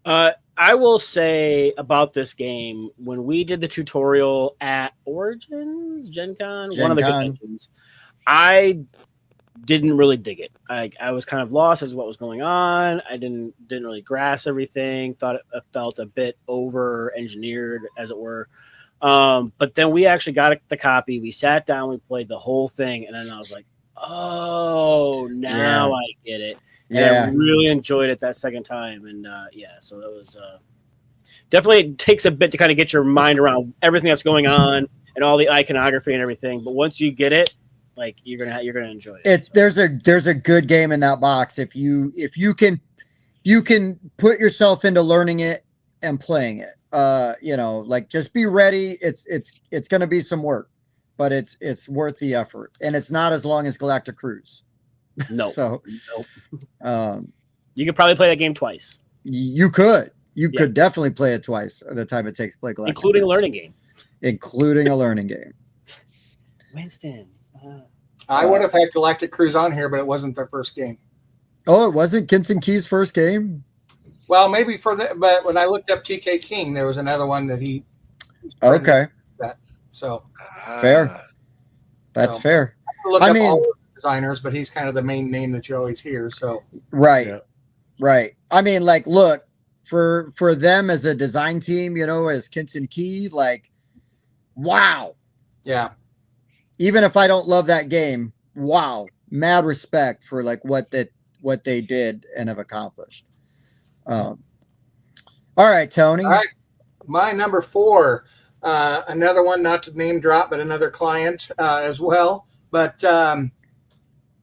I I will say about this game, when we did the tutorial at Origins, Gen Con, one of the conventions, I didn't really dig it. I was kind of lost as to what was going on. I didn't really grasp everything. Thought it felt a bit over engineered, as it were. But then we actually got the copy. We sat down, we played the whole thing, and then I was like, "Oh, now I get it." And I really enjoyed it that second time. And so that was definitely, it takes a bit to kind of get your mind around everything that's going on and all the iconography and everything. But once you get it, like you're gonna enjoy it. There's a good game in that box if you can put yourself into learning it and playing it. Like just be ready. It's gonna be some work, but it's worth the effort, and it's not as long as Galactic Cruise. No. So you could probably play that game twice. You could definitely play it twice the time it takes to play Galactic including Cruise. a learning game. Including a learning game. Winston. I would have had Galactic Cruise on here, but it wasn't their first game. Oh, it wasn't Kinson Key's first game? Well, maybe but when I looked up TK King, there was another one that he. Okay. So fair. That's fair. Look up all the designers, but he's kind of the main name that you always hear. So right. I mean, like, look, for them as a design team, as Kinson Key, like, wow. Yeah. Even if I don't love that game, wow, mad respect for like what they did and have accomplished. All right, Tony. All right, my number 4, another one, not to name drop, but another client as well. But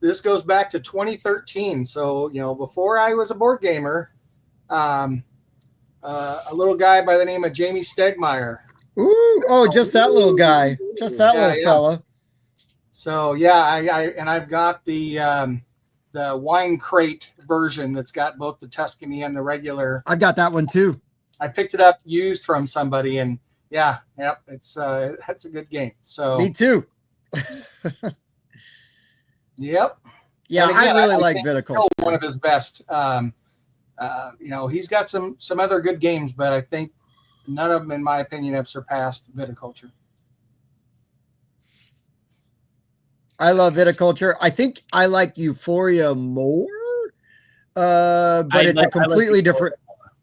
this goes back to 2013. So before I was a board gamer, a little guy by the name of Jamie Stegmeyer. Ooh, just that little guy, just that little fella. So I've got the wine crate version that's got both the Tuscany and the regular. I've got that one too. I picked it up used from somebody, and it's that's a good game. So me too. Yep. Yeah, again, I really like Viticulture. One of his best. He's got some other good games, but I think none of them, in my opinion, have surpassed Viticulture. I love Viticulture. I think I like Euphoria more, but it's a completely different.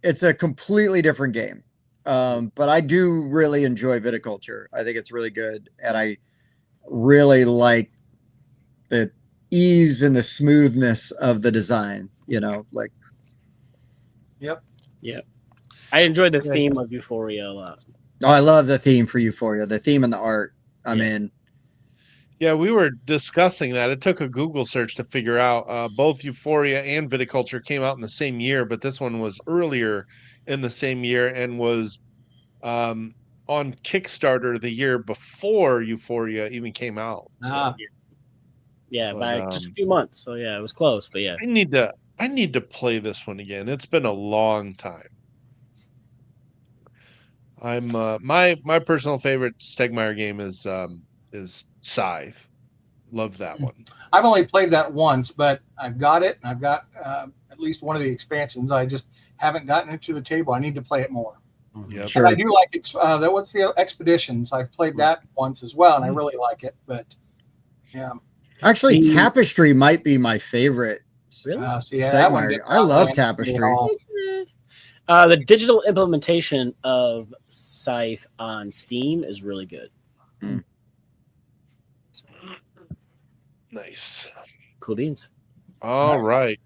It's a completely different game. But I do really enjoy Viticulture. I think it's really good, and I really like the ease and the smoothness of the design. Like. Yep. I enjoyed the theme of Euphoria a lot. Oh, I love the theme for Euphoria. The theme and the art. I mean. Yeah, we were discussing that. It took a Google search to figure out. Both Euphoria and Viticulture came out in the same year, but this one was earlier in the same year and was on Kickstarter the year before Euphoria even came out. So, by just a few months. So it was close. But yeah, I need to play this one again. It's been a long time. I'm my personal favorite Stegmeyer game is Scythe. Love that one. I've only played that once, but I've got it, and I've got at least one of the expansions. I just haven't gotten it to the table. I need to play it more. Yeah, sure. I do like what's the Expeditions? I've played that once as well, and I really like it. But actually, Tapestry might be my favorite. Really? I love Tapestry. The digital implementation of Scythe on Steam is really good. Nice. Cool beans. All right.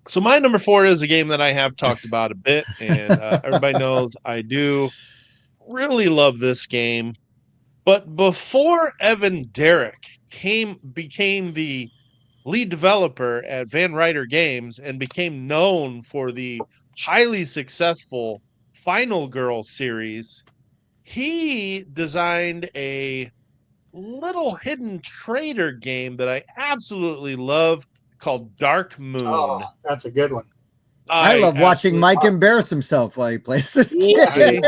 So my number 4 is a game that I have talked about a bit, and everybody knows I do really love this game. But before Evan Derrick became the lead developer at Van Ryder Games and became known for the highly successful Final Girl series, he designed a little hidden trader game that I absolutely love called Dark Moon. Oh, that's a good one. I love watching Mike embarrass himself while he plays this game.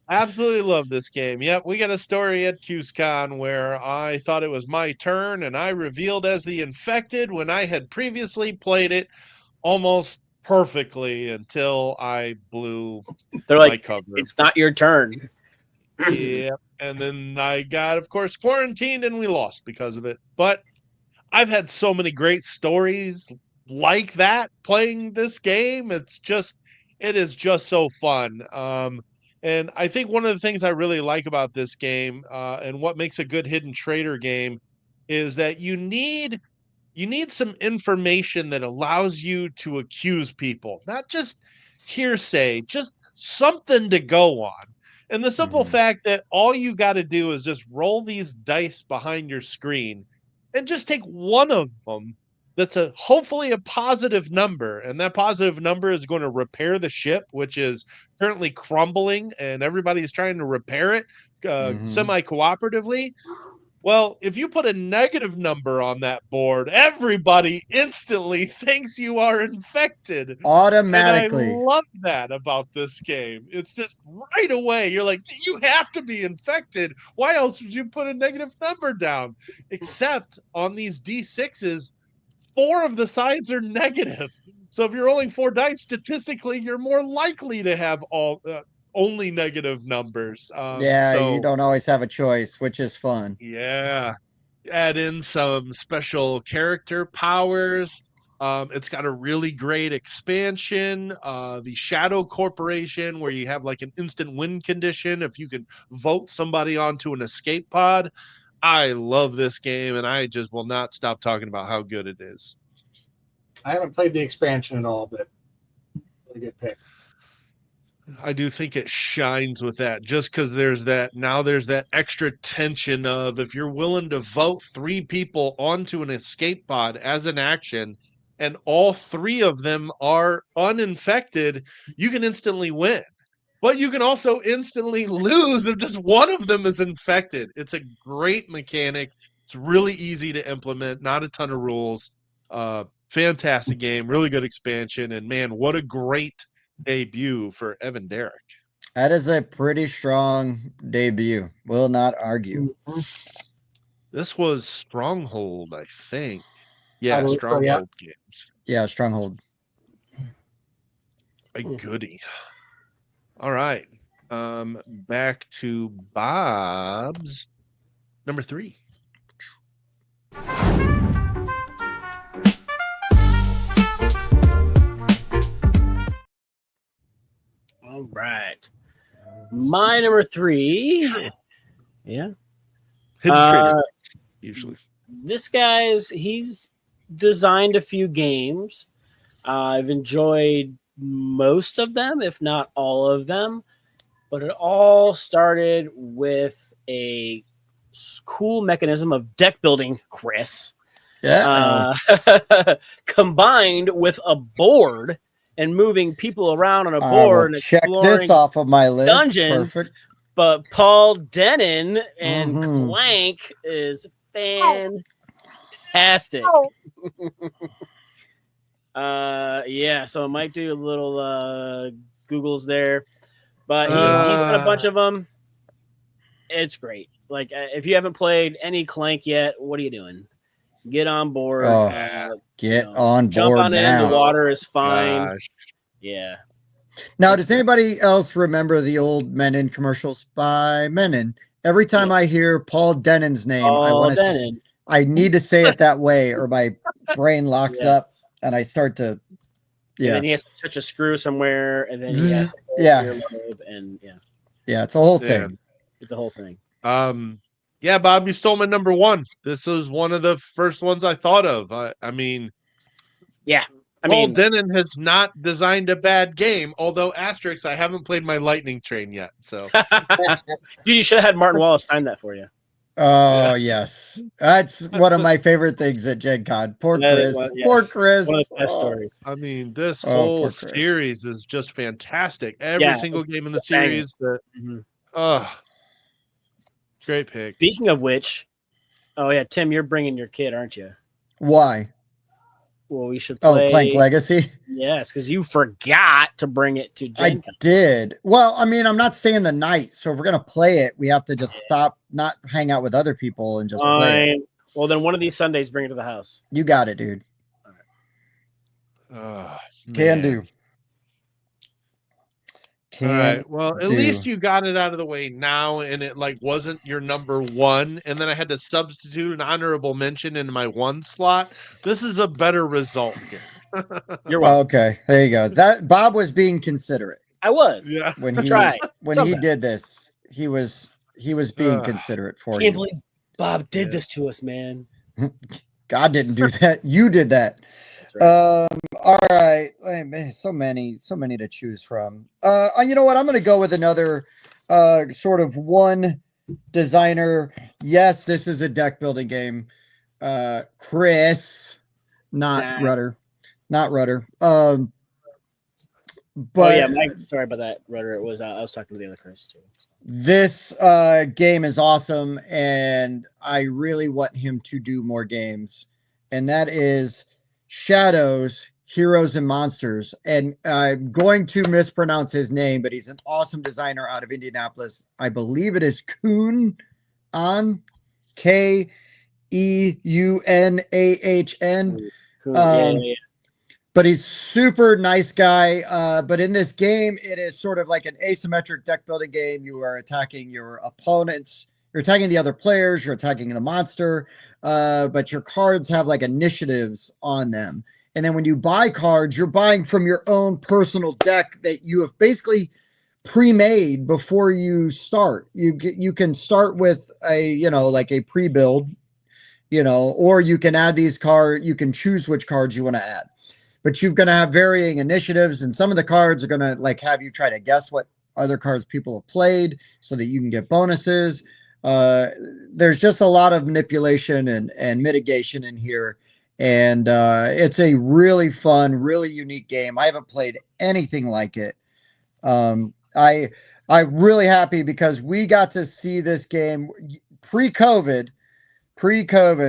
I absolutely love this game. Yep, we got a story at QSCon where I thought it was my turn, and I revealed as the infected when I had previously played it almost perfectly until I blew They're my like, cover. it's not your turn. Yeah, and then I got, of course, quarantined, and we lost because of it. But I've had so many great stories like that playing this game. It is just so fun. And I think one of the things I really like about this game, and what makes a good hidden traitor game, is that you need some information that allows you to accuse people, not just hearsay, just something to go on. And the simple fact that all you got to do is just roll these dice behind your screen and just take one of them that's hopefully a positive number, and that positive number is going to repair the ship, which is currently crumbling, and everybody's trying to repair it semi-cooperatively. Well, if you put a negative number on that board, everybody instantly thinks you are infected. Automatically. And I love that about this game. It's just right away. You're like, you have to be infected. Why else would you put a negative number down? Except on these D6s, 4 of the sides are negative. So if you're rolling 4 dice, statistically, you're more likely to have only negative numbers. You don't always have a choice, which is fun. Yeah. Add in some special character powers. It's got a really great expansion. The Shadow Corporation, where you have like an instant win condition if you can vote somebody onto an escape pod. I love this game, and I just will not stop talking about how good it is. I haven't played the expansion at all, but really good pick. I do think it shines with that, just because there's that extra tension of, if you're willing to vote 3 people onto an escape pod as an action and all 3 of them are uninfected, you can instantly win. But you can also instantly lose if just one of them is infected. It's a great mechanic. It's really easy to implement, not a ton of rules. Fantastic game, really good expansion, and man, what a great debut for Evan Derrick. That is a pretty strong debut. Will not argue. This was Stronghold, I think. Yeah, Stronghold games. Yeah, Stronghold. A goodie. All right. Back to Bob's number 3. All right. My number 3. Yeah. Hidden Trader, usually. This he's designed a few games. I've enjoyed most of them, if not all of them. But it all started with a cool mechanism of deck building, Chris. Yeah. Combined with a board and moving people around on a board and check this off of my list. Dungeons. Perfect. But Paul Denon and Clank is fantastic. So I might do a little Googles there. But he's got a bunch of them. It's great. Like, if you haven't played any Clank yet, what are you doing? Get on board. On board. Jump on now. in. The water is fine. Gosh. Yeah. Now, does anybody else remember the old Menon commercials by Menon? Every time I hear Paul Denon's name, I need to say it that way, or my brain locks up and I start to. Yeah. And then he has to touch a screw somewhere, and then he has to it's a whole thing. It's a whole thing. Yeah, Bob, you stole my number 1. This was one of the first ones I thought of. I mean, Paul Denon has not designed a bad game, although asterisk, I haven't played my Lightning Train yet. So you should have had Martin Wallace sign that for you. Oh, yes. That's one of my favorite things at Gen Con. Poor Chris. Poor Chris. One of the best stories. I mean, this whole series is just fantastic. Every single game in the series. Great pick. Speaking of which, Tim, you're bringing your kid, aren't you? Why? Well, we should play. Clank Legacy? Yes, because you forgot to bring it to Gen Con. I did. Well, I mean, I'm not staying the night, so if we're going to play it, we have to just stop, not hang out with other people and just play it. Well, then one of these Sundays, bring it to the house. You got it, dude. Can do. All right. Well, at least you got it out of the way now, and it like wasn't your number one. And then I had to substitute an honorable mention into my one slot. This is a better result here. You're welcome. Okay, there you go. That Bob was being considerate. I was. Yeah. When he did this, he was being considerate for you. Can't believe Bob did this to us, man. God didn't do that. You did that. Right. All right. So many to choose from. You know what? I'm going to go with another sort of one designer. Yes, this is a deck building game. Chris, not Rudder. But yeah, Mike, sorry about that, Rudder. It was I was talking to the other Chris too. This game is awesome, and I really want him to do more games. And that is Shadows, Heroes, and Monsters. And I'm going to mispronounce his name, but he's an awesome designer out of Indianapolis. I believe it is Kuhn on Keunahn. Yeah. But he's super nice guy. But in this game, it is sort of like an asymmetric deck building game. You are attacking your opponents. You're attacking the other players. You're attacking the monster. But your cards have like initiatives on them. And then when you buy cards, you're buying from your own personal deck that you have basically pre-made before you start. You can start with like a pre-build, or you can add these cards. You can choose which cards you want to add. But you're going to have varying initiatives, and some of the cards are going to like have you try to guess what other cards people have played so that you can get bonuses. There's just a lot of manipulation and mitigation in here. And it's a really fun, really unique game. I haven't played anything like it. I'm really happy because we got to see this game pre-COVID,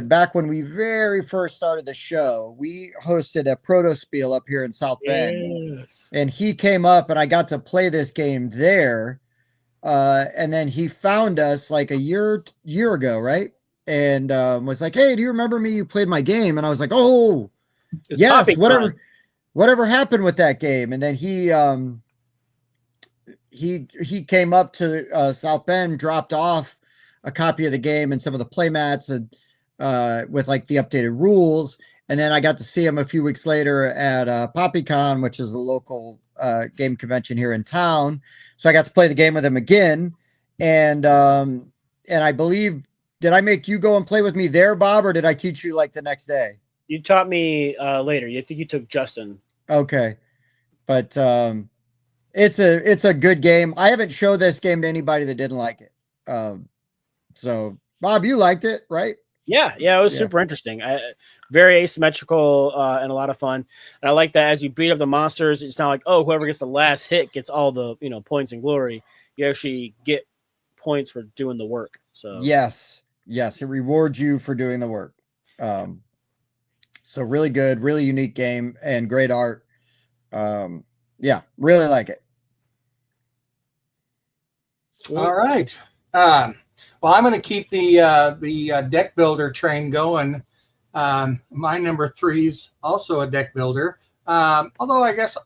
back when we very first started the show. We hosted a proto spiel up here in South Bend, and he came up and I got to play this game there. And then he found us like a year ago, right? And was like, "Hey, do you remember me? You played my game." And I was like, "Oh, yes, whatever happened with that game?" And then he came up to South Bend, dropped off a copy of the game and some of the play mats and with like the updated rules. And then I got to see him a few weeks later at PoppyCon, which is a local game convention here in town. So I got to play the game with him again. And I believe, did I make you go and play with me there, Bob, or did I teach you like the next day? You taught me later. I think you took Justin. Okay. But it's a good game. I haven't showed this game to anybody that didn't like it. So Bob, you liked it, right? Yeah, it was super interesting. Very asymmetrical and a lot of fun. And I like that as you beat up the monsters, it's not like, oh, whoever gets the last hit gets all the points and glory. You actually get points for doing the work. So yes, it rewards you for doing the work. So really good, really unique game and great art. Yeah, really like it. All right. Well, I'm going to keep the deck builder train going. My number 3's also a deck builder. Although I guess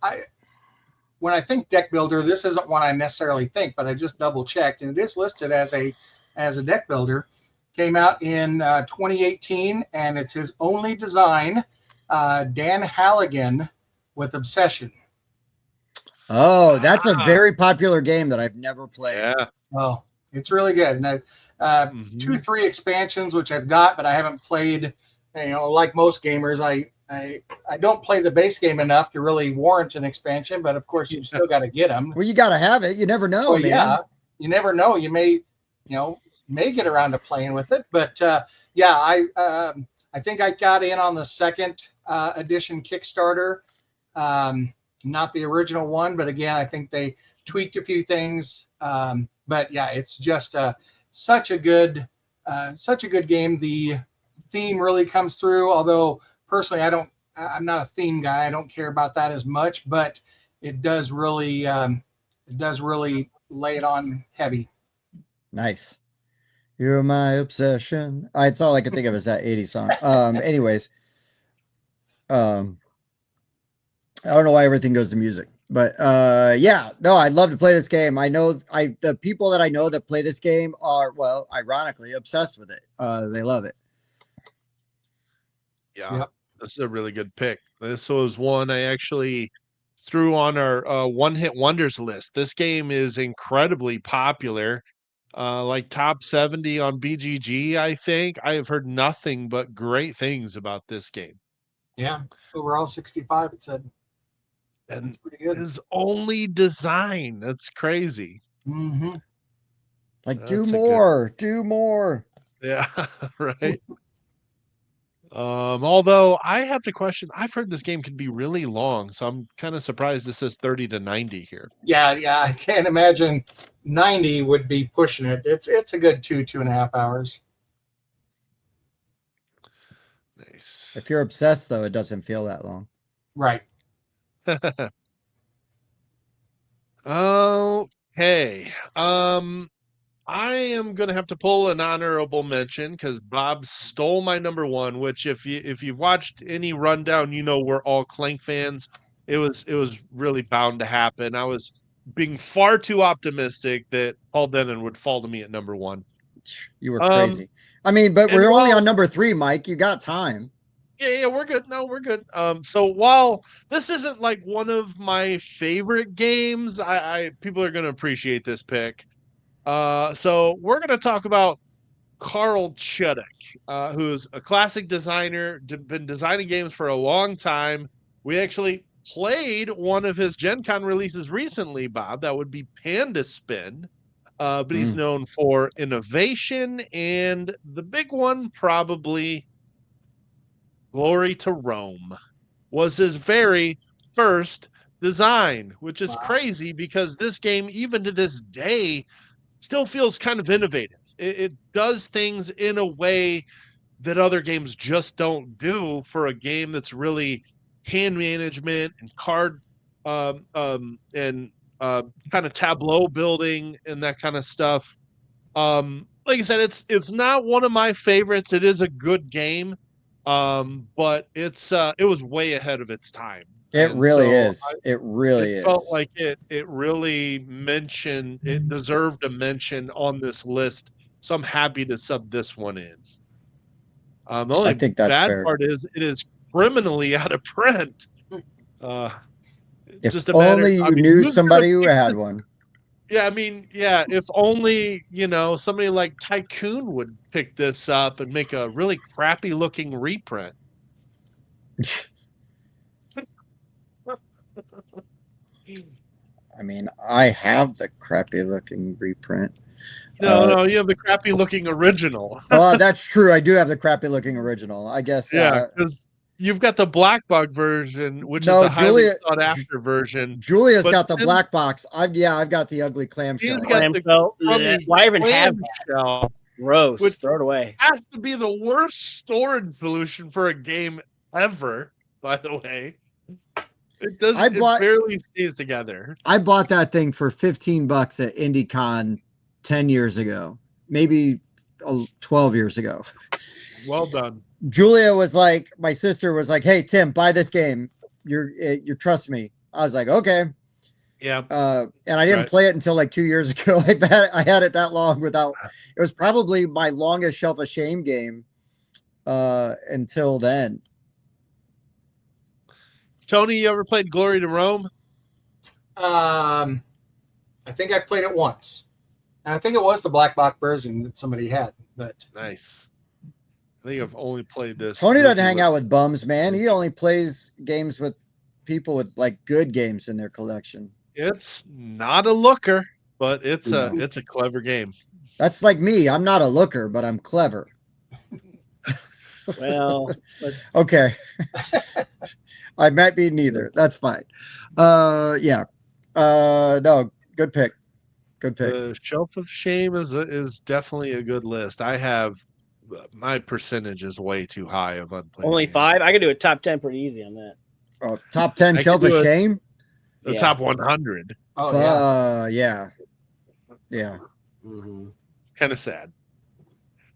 when I think deck builder, this isn't one I necessarily think, but I just double checked, and it is listed as a deck builder. Came out in 2018, and it's his only design. Dan Halligan with Obsession. Oh, that's a very popular game that I've never played. Yeah. Oh, it's really good. And 2-3 expansions, which I've got, but I haven't played. Like most gamers, I don't play the base game enough to really warrant an expansion. But of course, you've still got to get them. Well, you got to have it. You never know, man. Yeah, you never know. You may get around to playing with it. But I think I got in on the second edition Kickstarter. Not the original one, but again, I think they tweaked a few things. But yeah, it's just such a good game. The theme really comes through. Although personally, I'm not a theme guy. I don't care about that as much, but it does really lay it on heavy. Nice. You're my obsession. It's all I can think of is that 80s song. Anyways, I don't know why everything goes to music, but yeah, no, I'd love to play this game. I know the people that I know that play this game are, well, ironically obsessed with it. They love it. Yeah, yep. This is a really good pick. This was one I actually threw on our one-hit wonders list. This game is incredibly popular, like top 70 on BGG, I think. I have heard nothing but great things about this game. Yeah, overall 65, it said. And his only design. That's crazy. Mm-hmm. Like, do more. Yeah, right. Although I have to question, I've heard this game can be really long, so I'm kind of surprised this says 30 to 90 here. Yeah, I can't imagine 90 would be pushing it. It's a good 2.5 hours. Nice. If you're obsessed, though, it doesn't feel that long. Right. Okay. I am gonna have to pull an honorable mention because Bob stole my number one. Which, if you've watched any rundown, you know we're all Clank fans. It was really bound to happen. I was being far too optimistic that Paul Denon would fall to me at number one. You were crazy. I mean, but we're only on number 3, Mike. You got time. Yeah, we're good. No, we're good. So while this isn't like one of my favorite games, I people are gonna appreciate this pick. So we're going to talk about Carl Chuddik, who's a classic designer, been designing games for a long time. We actually played one of his Gen Con releases recently, Bob. That would be Panda Spin. But he's known for innovation, and the big one, probably Glory to Rome, was his very first design, which is crazy because this game, even to this day, still feels kind of innovative. It does things in a way that other games just don't do for a game that's really hand management and card and kind of tableau building and that kind of stuff. Like I said, it's not one of my favorites. It is a good game, but it was way ahead of its time. It really is. It really is. It felt like it really it deserved a mention on this list. So I'm happy to sub this one in. The only bad part is it is criminally out of print. If only you knew somebody who had one. Yeah, I mean, yeah, if only, somebody like Tycoon would pick this up and make a really crappy looking reprint. I mean, I have the crappy looking reprint. No, you have the crappy looking original. Well, that's true. I do have the crappy looking original. I guess. Yeah, because you've got the black bug version, which is the highly sought after version. Julia's got the black box. I've got the ugly clamshell. Why even have that? Gross. Which throw it away. Has to be the worst storage solution for a game ever, by the way. It doesn't. It barely stays together. I bought that thing for $15 at IndieCon 10 years ago, maybe 12 years ago. Well done. Julia was like, my sister was like, "Hey Tim, buy this game. You trust me." I was like, "Okay." Yeah. And I didn't play it until like 2 years ago. I had it that long without. It was probably my longest Shelf of Shame game until then. Tony, you ever played Glory to Rome? I think I played it once, and I think it was the black box version that somebody had. But nice. I think I've only played this. Tony doesn't hang out with bums, man. He only plays games with people with like good games in their collection. It's not a looker, but it's a clever game. That's like me. I'm not a looker, but I'm clever. Well, okay. I might be neither. That's fine. Yeah. No, good pick. Good pick. The Shelf of Shame is definitely a good list. I have my percentage is way too high of unplayed. Only games. 5. I could do a top 10 pretty easy on that. Oh, top 10 Shelf of Shame. The top 100. Oh yeah. Yeah. Mm-hmm. Kind of sad.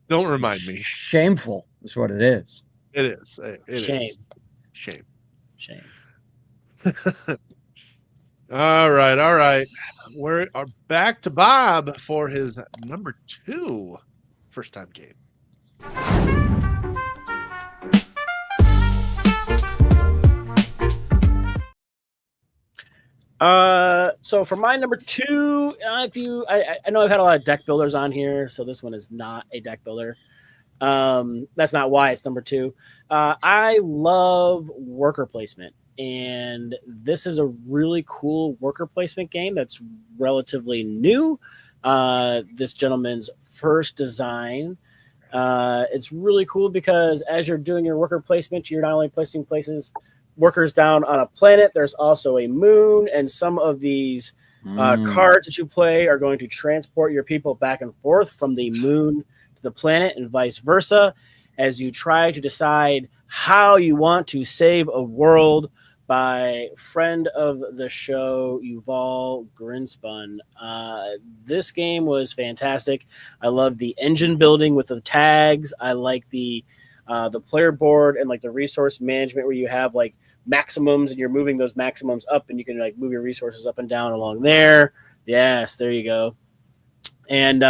Don't remind me. Shameful is what it is. It is. It Shame. is. Shame. All right. We're back to Bob for his number 2 first-time game. So for my number 2, I know I've had a lot of deck builders on here, so this one is not a deck builder. That's not why it's number 2. I love worker placement, and this is a really cool worker placement game that's relatively new. This gentleman's first design. It's really cool because as you're doing your worker placement, you're not only placing workers down on a planet, there's also a moon, and some of these cards that you play are going to transport your people back and forth from the moon to the planet and vice versa as you try to decide how you want to save a world by friend of the show, Yuval Grinspun. This game was fantastic. I love the engine building with the tags. I like the player board and like the resource management where you have like maximums and you're moving those maximums up and you can like move your resources up and down along there. Yes, there you go. And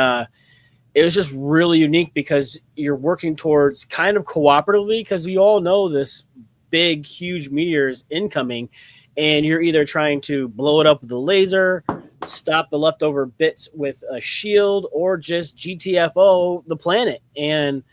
it was just really unique because you're working towards kind of cooperatively because we all know this big, huge meteor is incoming and you're either trying to blow it up with a laser, stop the leftover bits with a shield, or just GTFO the planet. And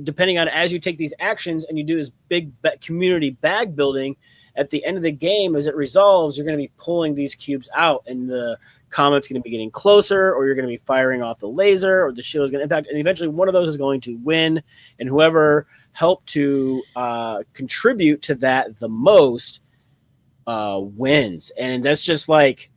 depending on as you take these actions and you do this big community bag building, at the end of the game, as it resolves, you're going to be pulling these cubes out, and the comet's going to be getting closer, or you're going to be firing off the laser, or the shield is going to impact, and eventually one of those is going to win, and whoever helped to contribute to that the most wins. And that's just like,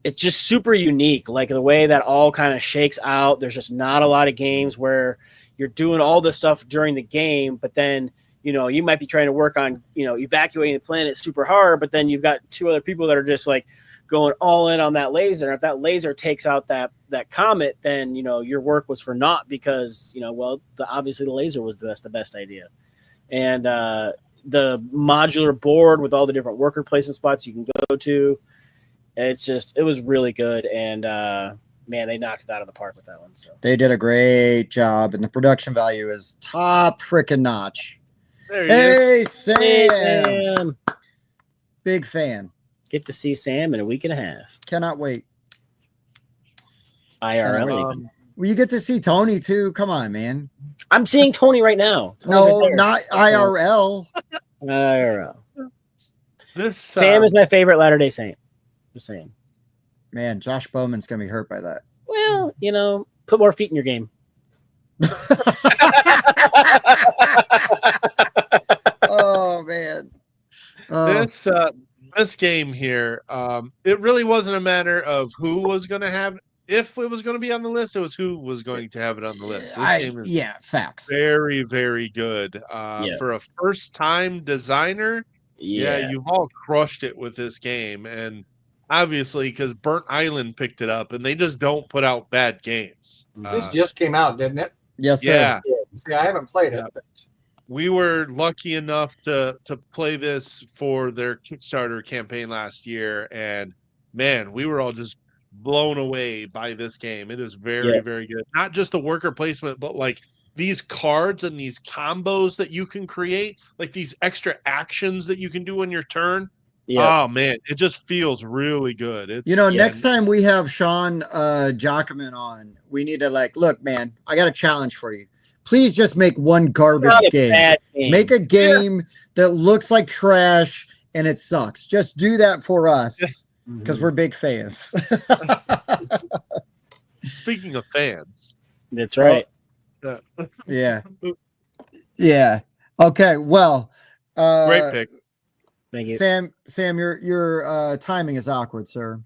it's just super unique, like the way that all kind of shakes out. There's just not a lot of games where you're doing all this stuff during the game, but then, you know, you might be trying to work on, you know, evacuating the planet super hard, but then you've got 2 other people that are just like going all in on that laser. And if that laser takes out that comet, then, you know, your work was for naught because, you know, well, obviously the laser was the best idea. And the modular board with all the different worker placement spots you can go to, it was really good. And, man, they knocked it out of the park with that one. So they did a great job, and the production value is top freaking notch. There he is. Sam. Hey, Sam. Big fan. Get to see Sam in a week and a half. Cannot wait. IRL even. Well, you get to see Tony too. Come on, man. I'm seeing Tony right now. No, not IRL. IRL. This Sam is my favorite Latter-day Saint. Just saying. Man, Josh Bowman's gonna be hurt by that. Well, you know, put more feet in your game. Oh man. This game here, it really wasn't a matter of who was going to have, if it was going to be on the list, it was who was going to have it on the list. This game is facts. very, very good. For a first-time designer, you've all crushed it with this game. And obviously, because Burnt Island picked it up, and they just don't put out bad games. This just came out, didn't it? Yes, sir. Yeah. See, I haven't played it. But... We were lucky enough to play this for their Kickstarter campaign last year, and man, we were all just blown away by this game. It is very, very good. Not just the worker placement, but like these cards and these combos that you can create, like these extra actions that you can do on your turn. Yeah. Oh man, it just feels really good. It's, next time we have Sean Jockerman on, we need to look, man, I got a challenge for you. Please just make one garbage game. Make a game that looks like trash and it sucks. Just do that for us because we're big fans. Speaking of fans. That's right. Yeah. Yeah. Okay. Well, great pick. Thank you. Sam, your timing is awkward, sir.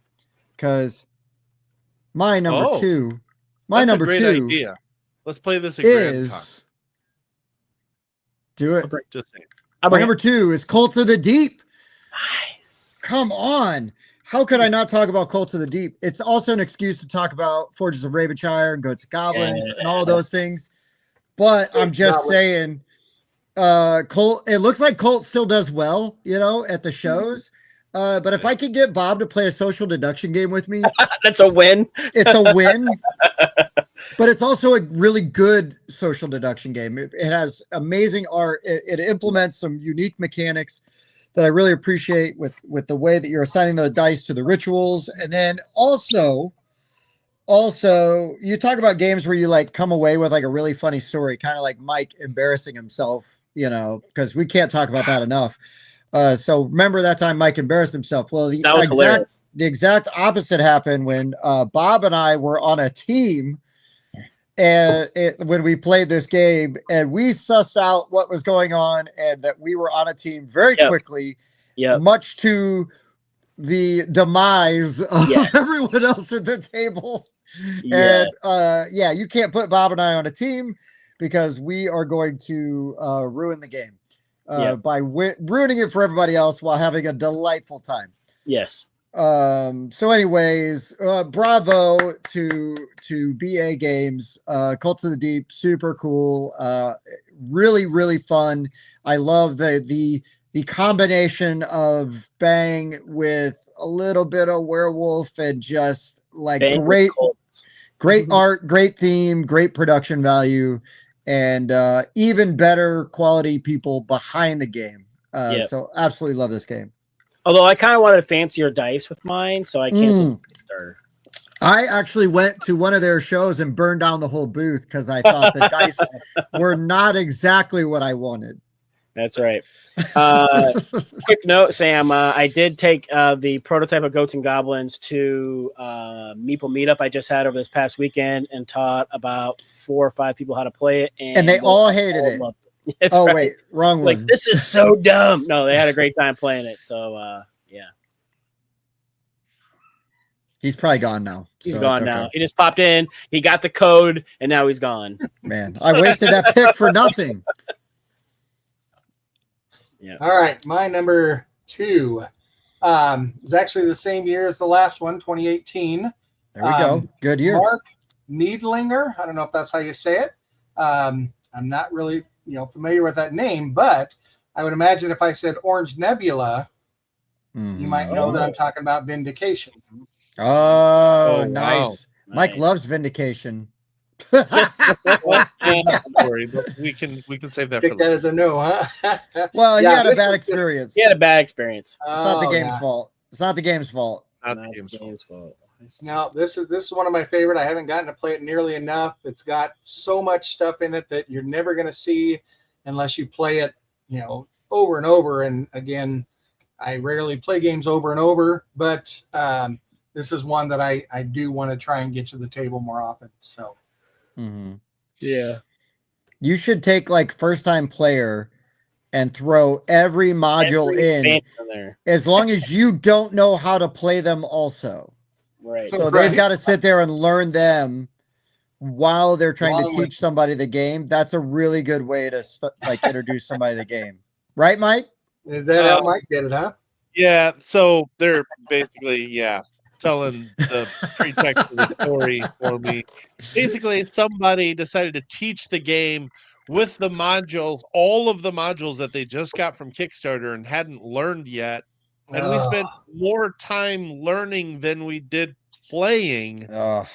Because my number two, idea. Let's play this again. Do it. Just saying. My number 2 is Cult of the Deep. Nice. Come on. How could I not talk about Cult of the Deep? It's also an excuse to talk about Forges of Ravenshire and Goats and Goblins and all those things. But I'm just saying, Colt, it looks like Colt still does well, at the shows. But if I could get Bob to play a social deduction game with me, that's a win. It's a win. But it's also a really good social deduction game. It has amazing art. It implements some unique mechanics that I really appreciate with the way that you're assigning the dice to the rituals. And then also you talk about games where you like come away with like a really funny story, kind of like Mike embarrassing himself, because we can't talk about that enough. So remember that time Mike embarrassed himself. Well, the exact opposite happened when Bob and I were on a team, and when we played this game, and we sussed out what was going on, and that we were on a team very quickly, much to the demise of everyone else at the table. And you can't put Bob and I on a team because we are going to ruin the game by ruining it for everybody else while having a delightful time. Yes. So anyways, bravo to BA Games, Cults of the Deep, super cool, really, really fun. I love the combination of Bang with a little bit of werewolf and just like great art, great theme, great production value, and even better quality people behind the game. So absolutely love this game. Although I kind of wanted fancier dice with mine, so I canceled Kickstarter. I actually went to one of their shows and burned down the whole booth because I thought the dice were not exactly what I wanted. That's right. Quick note, Sam. I did take the prototype of Goats and Goblins to Meeple Meetup I just had over this past weekend and taught about 4 or 5 people how to play it. And they all hated it. Wait, wrong one. Like, this is so dumb. No, they had a great time playing it. So, He's probably gone now. He's gone now. He just popped in. He got the code, and now he's gone. Man, I wasted that pick for nothing. Yeah. All right, my number 2 is actually the same year as the last one, 2018. There we go. Good year. Mark Needlinger. I don't know if that's how you say it. I'm not really familiar with that name, but I would imagine if I said Orange Nebula, you might know that I'm talking about Vindication. Oh, nice. Wow. Mike loves Vindication. Sorry, but we can save that. Take that as a no, huh? Well, he had a bad experience. He had a bad experience. It's not the game's fault. It's not the game's fault. Not the game's fault. No, this is one of my favorite. I haven't gotten to play it nearly enough. It's got so much stuff in it that you're never going to see unless you play it, over and over. And again, I rarely play games over and over, but this is one that I do want to try and get to the table more often. So, yeah, you should take like first time player and throw every module in there, as long as you don't know how to play them also. Right. So they've got to sit there and learn them while they're trying to teach somebody the game. That's a really good way to introduce somebody to the game. Right, Mike? Is that how Mike did it, huh? Yeah. So they're basically, telling the pretext of the story for me. Basically, somebody decided to teach the game with the modules, all of the modules that they just got from Kickstarter and hadn't learned yet. And we spent more time learning than we did playing.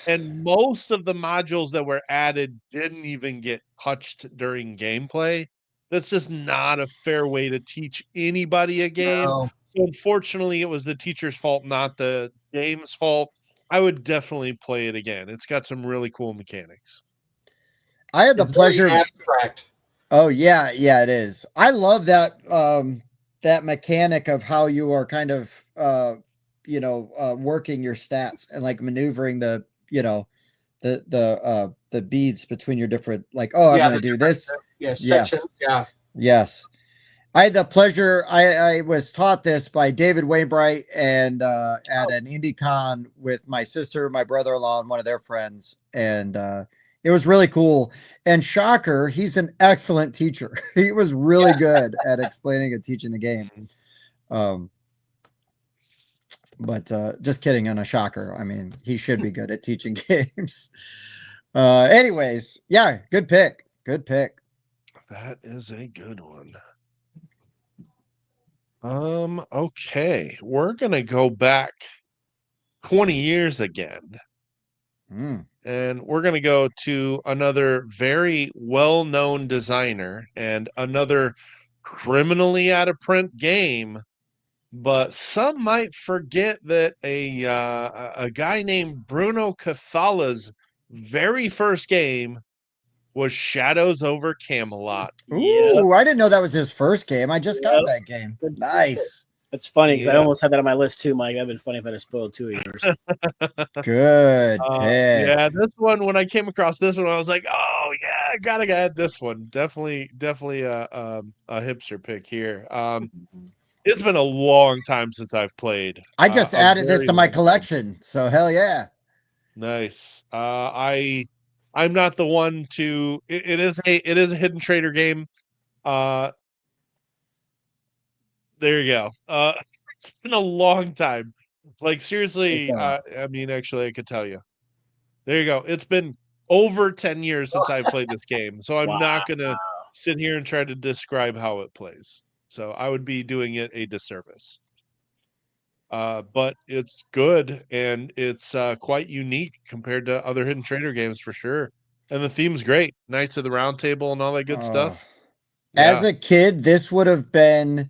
And most of the modules that were added didn't even get touched during gameplay. That's just not a fair way to teach anybody a game. No. So unfortunately, it was the teacher's fault, not the game's fault. I would definitely play it again. It's got some really cool mechanics. I had the pleasure. Abstract. Oh yeah, it is. I love that that mechanic of how you are kind of working your stats and like maneuvering the the beads between your different I'm going to do this. Sections. Yeah. Yes. I had the pleasure. I was taught this by David Wainbright and at an IndieCon with my sister, my brother-in-law, and one of their friends, and it was really cool. And shocker, he's an excellent teacher. He was really good at explaining and teaching the game. But just kidding on a shocker. I mean, he should be good at teaching games. Anyways, good pick. Good pick. That is a good one. Okay. We're gonna go back 20 years again. And we're gonna go to another very well-known designer and another criminally out of print game. But some might forget that a guy named Bruno Cathala's very first game was Shadows over Camelot. Ooh, I didn't know that was his first game. I just got that game. Nice. That's funny because I almost had that on my list too, Mike. That'd been funny if I'd have spoiled 2 of yours. Good pick. Yeah, this one, when I came across this one, I was like, oh yeah, I gotta add this one. Definitely a hipster pick here. It's been a long time since I've played. I just added this to my collection, so hell yeah. Nice. I'm not the one to. It is a hidden trader game. There you go. It's been a long time. Like seriously, I mean, actually, I could tell you. There you go. It's been over 10 years since I played this game, so I'm not gonna sit here and try to describe how it plays. So I would be doing it a disservice. But it's good and it's quite unique compared to other hidden trader games for sure. And the theme's great. Knights of the Round Table and all that good stuff. As a kid, this would have been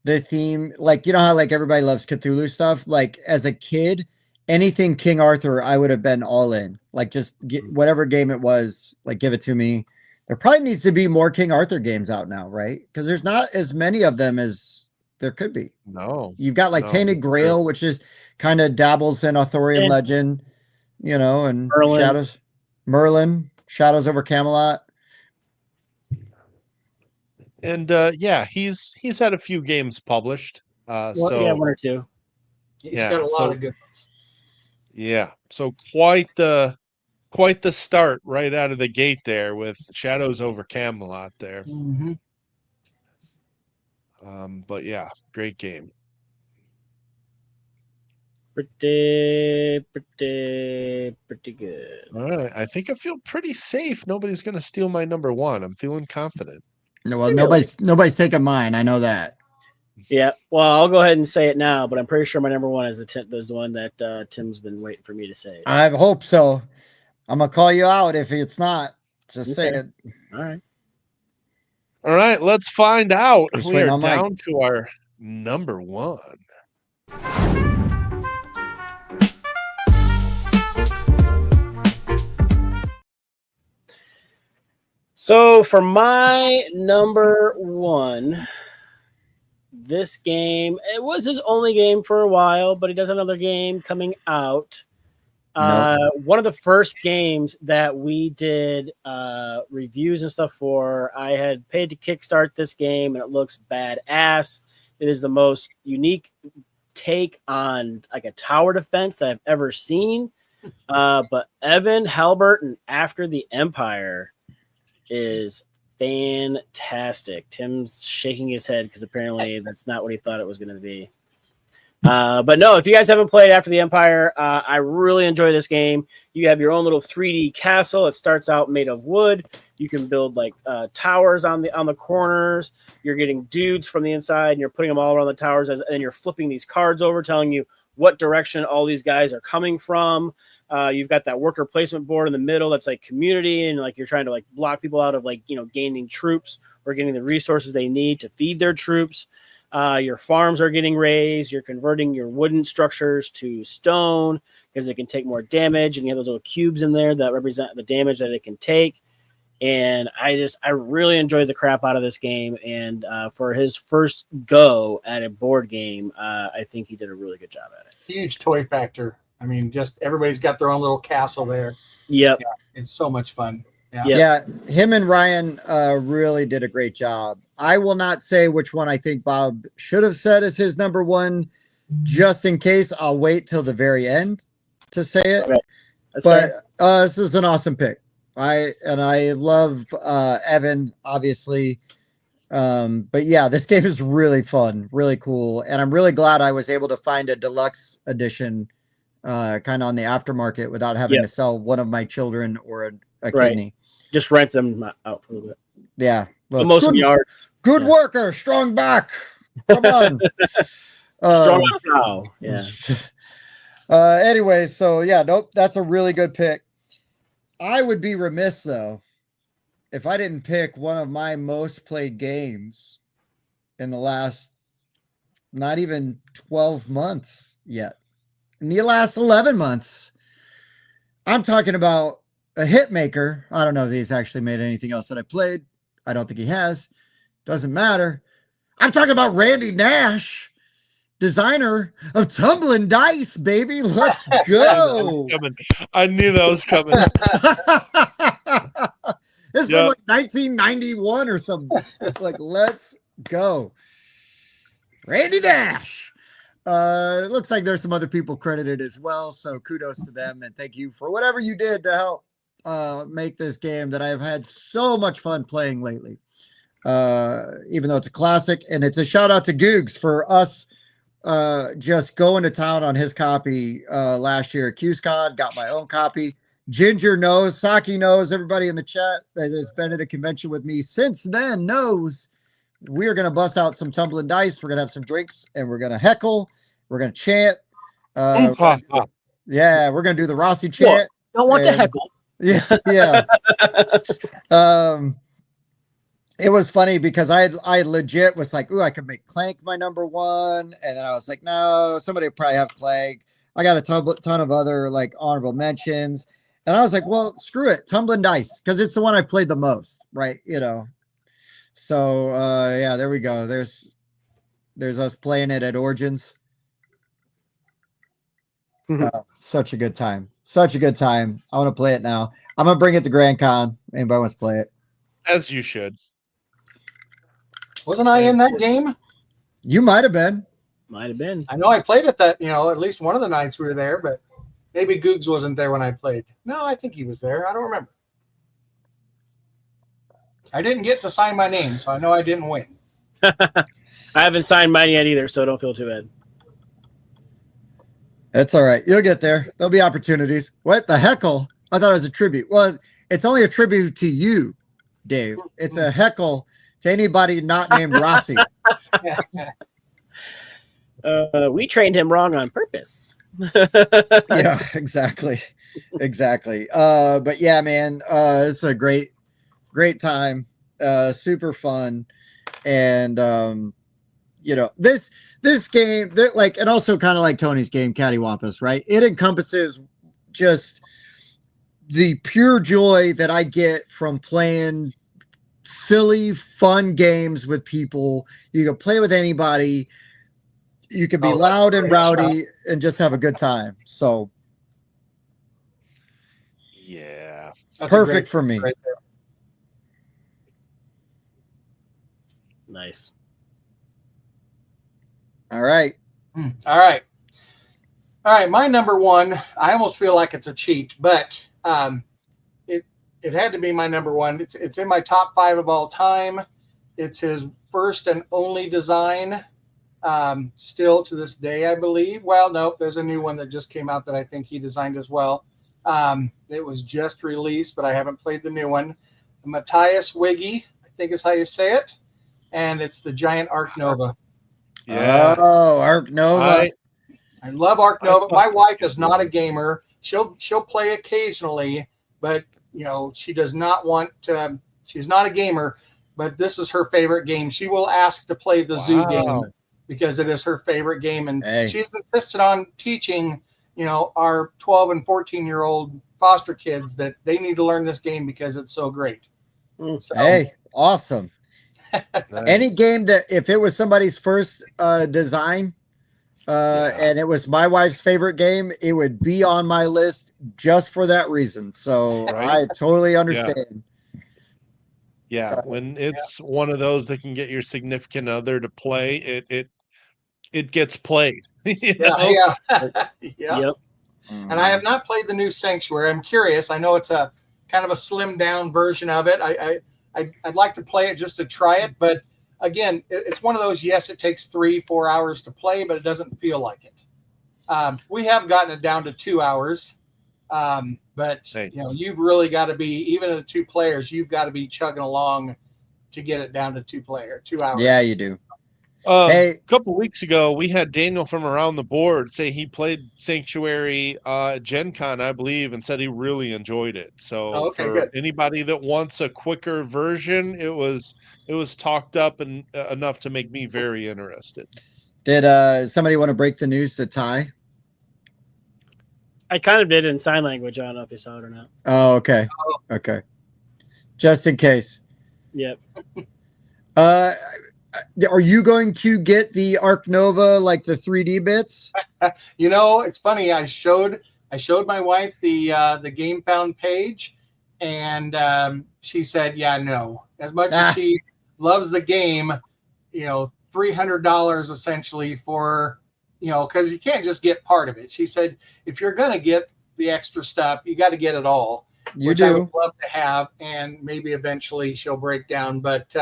the theme. Like, you know how like everybody loves Cthulhu stuff? Like as a kid, anything King Arthur, I would have been all in. Like just get whatever game it was, like give it to me. There probably needs to be more King Arthur games out now, right? Because there's not as many of them as there could be. No. You've got like Tainted Grail, which is kind of dabbles in Arthurian legend, you know, and Merlin, Shadows over Camelot. And yeah, he's had a few games published. Well, yeah, 1 or 2. He's got a lot of good ones. Yeah. So quite the start right out of the gate there with Shadows over Camelot there. Mm-hmm. But yeah, great game. Pretty good. All right. I think I feel pretty safe. Nobody's going to steal my number one. I'm feeling confident. No, well, nobody's taking mine. I know that. Yeah. Well, I'll go ahead and say it now, but I'm pretty sure my number one is the one that Tim's been waiting for me to say. I hope so. I'm gonna call you out if it's not. Just say it. All right. All right. Let's find out. Just we are down to our number one. So for my number one, this game, it was his only game for a while, but he does another game coming out. One of the first games that we did reviews and stuff for, I had paid to kickstart this game, and it looks badass. It is the most unique take on like a tower defense that I've ever seen. But Evan Halbert and After the Empire is fantastic. Tim's shaking his head because apparently that's not what he thought it was going to be. But no, if you guys haven't played After the Empire, I really enjoy this game. You have your own little 3D castle. It starts out made of wood. You can build like towers on the corners. You're getting dudes from the inside, and you're putting them all around the towers, and then you're flipping these cards over, telling you what direction all these guys are coming from. You've got that worker placement board in the middle that's like community, and like you're trying to like block people out of like, you know, gaining troops or getting the resources they need to feed their troops. Your farms are getting raised. You're converting your wooden structures to stone because it can take more damage, and you have those little cubes in there that represent the damage that it can take. And I really enjoyed the crap out of this game. And for his first go at a board game, I think he did a really good job at it. Huge toy factor. I mean, just everybody's got their own little castle there. Yep. Yeah, it's so much fun. Yeah. Him and Ryan really did a great job. I will not say which one I think Bob should have said as his number one, just in case. I'll wait till the very end to say it. Okay. But this is an awesome pick. I love Evan, obviously. But yeah, this game is really fun, really cool. And I'm really glad I was able to find a deluxe edition kind of on the aftermarket without having to sell one of my children or a kidney. Just rent them out for a little bit. Yeah. Look, most of the yards. Good worker, strong back. Come on. Strong now. Yeah. Anyway, so yeah, nope, that's a really good pick. I would be remiss though if I didn't pick one of my most played games in the last not even 12 months yet. In the last 11 months. I'm talking about a hit maker. I don't know if he's actually made anything else that I played. I don't think he has. Doesn't matter. I'm talking about Randy Nash, designer of Tumbling Dice, baby. Let's go. I knew that was coming. This was like 1991 or something. Like, let's go. Randy Nash. It looks like there's some other people credited as well. So kudos to them. And thank you for whatever you did to help make this game that I've had so much fun playing lately. Even though it's a classic, and it's a shout out to Googs for us just going to town on his copy last year at QSCon. Got my own copy. Ginger knows, Saki knows, everybody in the chat that has been at a convention with me since then knows we're going to bust out some tumbling dice. We're going to have some drinks and we're going to heckle. We're going to chant. Yeah, we're going to do the Rossi chant. Don't want to heckle. Yeah. Yes. It was funny because I legit was like, ooh, I could make Clank my number one. And then I was like, no, somebody would probably have Clank. I got a ton of other like honorable mentions. And I was like, well, screw it. Tumbling Dice. Because it's the one I played the most, right? You know. So yeah, there we go. There's us playing it at Origins. Such a good time. Such a good time. I want to play it now. I'm gonna bring it to Grand Con. Anybody wants to play it? As you should. Wasn't I in that game? You might have been. Might have been. I know I played at that, at least one of the nights we were there, but maybe Googs wasn't there when I played. No, I think he was there. I don't remember. I didn't get to sign my name, so I know I didn't win. I haven't signed mine yet either, so don't feel too bad. That's all right. You'll get there. There'll be opportunities. What the heckle? I thought it was a tribute. Well, it's only a tribute to you, Dave. It's a heckle to anybody not named Rossi. We trained him wrong on purpose. Yeah, exactly. Exactly. But yeah, man, it's a great time. Super fun. And this game that like, and also kind of like Tony's game, Cattywampus, right? It encompasses just the pure joy that I get from playing silly, fun games with people. You can play with anybody. You can be loud and rowdy and just have a good time. So, yeah, perfect for me. Right there. Nice. All right. All right. My number one. I almost feel like it's a cheat, but it had to be my number one. It's in my top 5 of all time. It's his first and only design. Still to this day, I believe. Well, nope, there's a new one that just came out that I think he designed as well. It was just released, but I haven't played the new one. Matthias Wiggy, I think is how you say it. And it's the giant Arc Nova. Yeah. Oh, Arc Nova. I love Arc Nova. My wife is not a gamer. She'll play occasionally, but she does not want to. She's not a gamer, but this is her favorite game. She will ask to play the zoo game because it is her favorite game, and she's insisted on teaching our 12 and 14-year-old foster kids that they need to learn this game because it's so great. So, hey, awesome. Nice. Any game that if it was somebody's first design and it was my wife's favorite game, it would be on my list just for that reason. So I totally understand. Yeah, when it's one of those that can get your significant other to play, it gets played. Yeah. Yep. And I have not played the new Sanctuary. I'm curious. I know it's a kind of a slimmed down version of it. I'd like to play it just to try it, but again, it's one of those. Yes, it takes 3-4 hours to play, but it doesn't feel like it. We have gotten it down to 2 hours, but nice. You've really got to be, even at 2 players, you've got to be chugging along to get it down to 2 hours. Yeah, you do. A couple weeks ago, we had Daniel from around the board say he played Sanctuary at Gen Con, I believe, and said he really enjoyed it. So for anybody that wants a quicker version, it was talked up and enough to make me very interested. Did somebody want to break the news to Ty? I kind of did in sign language. I don't know if you saw it or not. Oh, okay. Okay. Just in case. Yep. Are you going to get the Arc Nova, like the 3D bits? It's funny. I showed my wife the Game Found page, and she said, "Yeah, no." As much as she loves the game, $300 essentially for, because you can't just get part of it. She said, if you're gonna get the extra stuff, you got to get it all. Which I would love to have, and maybe eventually she'll break down, but.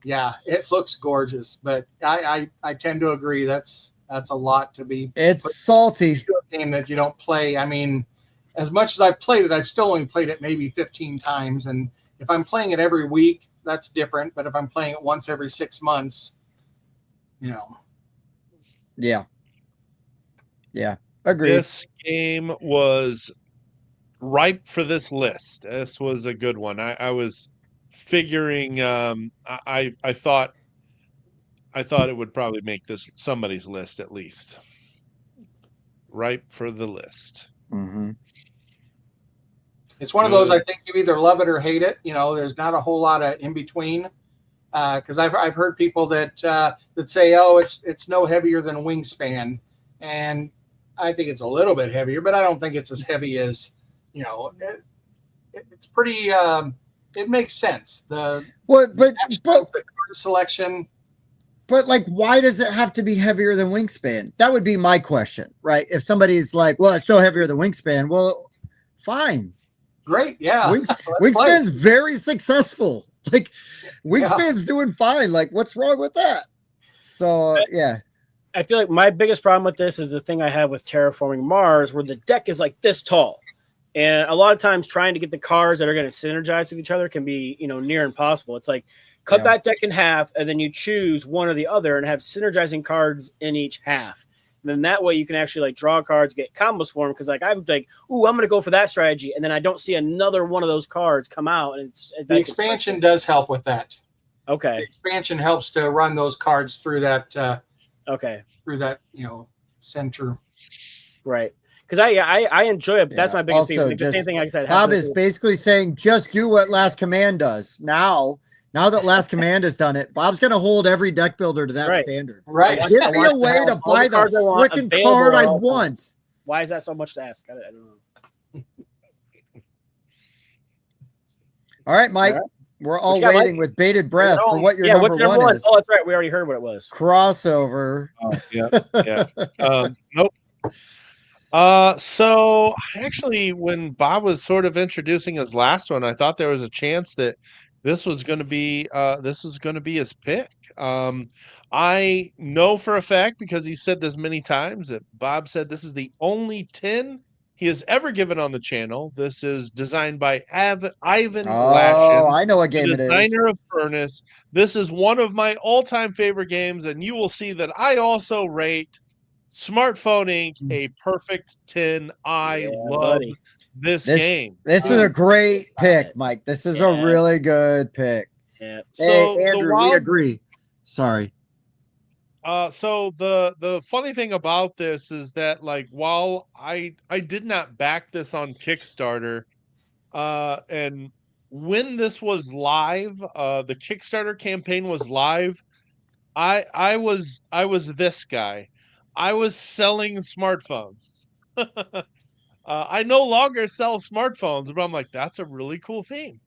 Yeah, it looks gorgeous, but I tend to agree that's a lot to be. It's salty. A game that you don't play. I mean, as much as I've played it, I've still only played it maybe 15 times, and if I'm playing it every week, that's different. But if I'm playing it once every 6 months, Yeah. Yeah, agreed. This game was ripe for this list. This was a good one. I was figuring I thought it would probably make this somebody's list at least. Ripe for the list. Mm-hmm. It's one of those, I think you either love it or hate it. There's not a whole lot of in between. Because I've heard people that say, oh, it's no heavier than Wingspan, and I think it's a little bit heavier, but I don't think it's as heavy as it's pretty. It makes sense. The card selection. But like, why does it have to be heavier than Wingspan? That would be my question, right? If somebody's like, well, it's still heavier than Wingspan, well, fine. Great, yeah. Wingspan's very successful. Like, Wingspan's doing fine. Like, what's wrong with that? So, yeah. I feel like my biggest problem with this is the thing I have with Terraforming Mars, where the deck is like this tall. And a lot of times trying to get the cards that are going to synergize with each other can be, near impossible. It's like cut that deck in half and then you choose one or the other and have synergizing cards in each half. And then that way you can actually like draw cards, get combos for them. Cause like I'm like, ooh, I'm going to go for that strategy. And then I don't see another one of those cards come out. And the expansion does help with that. Okay. The expansion helps to run those cards through that. Through that, center. Right. Because I enjoy it, but that's my biggest thing. Like the same thing I said. Bob is basically saying, just do what Last Command does. Now that Last Command has done it, Bob's going to hold every deck builder to that standard. Right. Give me a way to buy the freaking card I want. Why is that so much to ask? I don't know. All right, Mike. We're all waiting with bated breath for what your number one is. Oh, that's right. We already heard what it was. Crossover. Oh, yeah. Nope. So actually, when Bob was sort of introducing his last one, I thought there was a chance that this was going to be his pick. I know for a fact, because he said this many times, that Bob said this is the only 10 he has ever given on the channel. This is designed by Ivan Lashin. Oh, I know what game it is. Designer of Furnace. This is one of my all-time favorite games, and you will see that I also rate Smartphone Inc. a perfect 10. I love this game. This is a great pick, Mike. This is a really good pick. Yeah. So Andrew, we agree. Sorry. So the funny thing about this is that, like, while I did not back this on Kickstarter, and when this was live, the Kickstarter campaign was live, I was this guy. I was selling smartphones. I no longer sell smartphones, but I'm like, that's a really cool theme.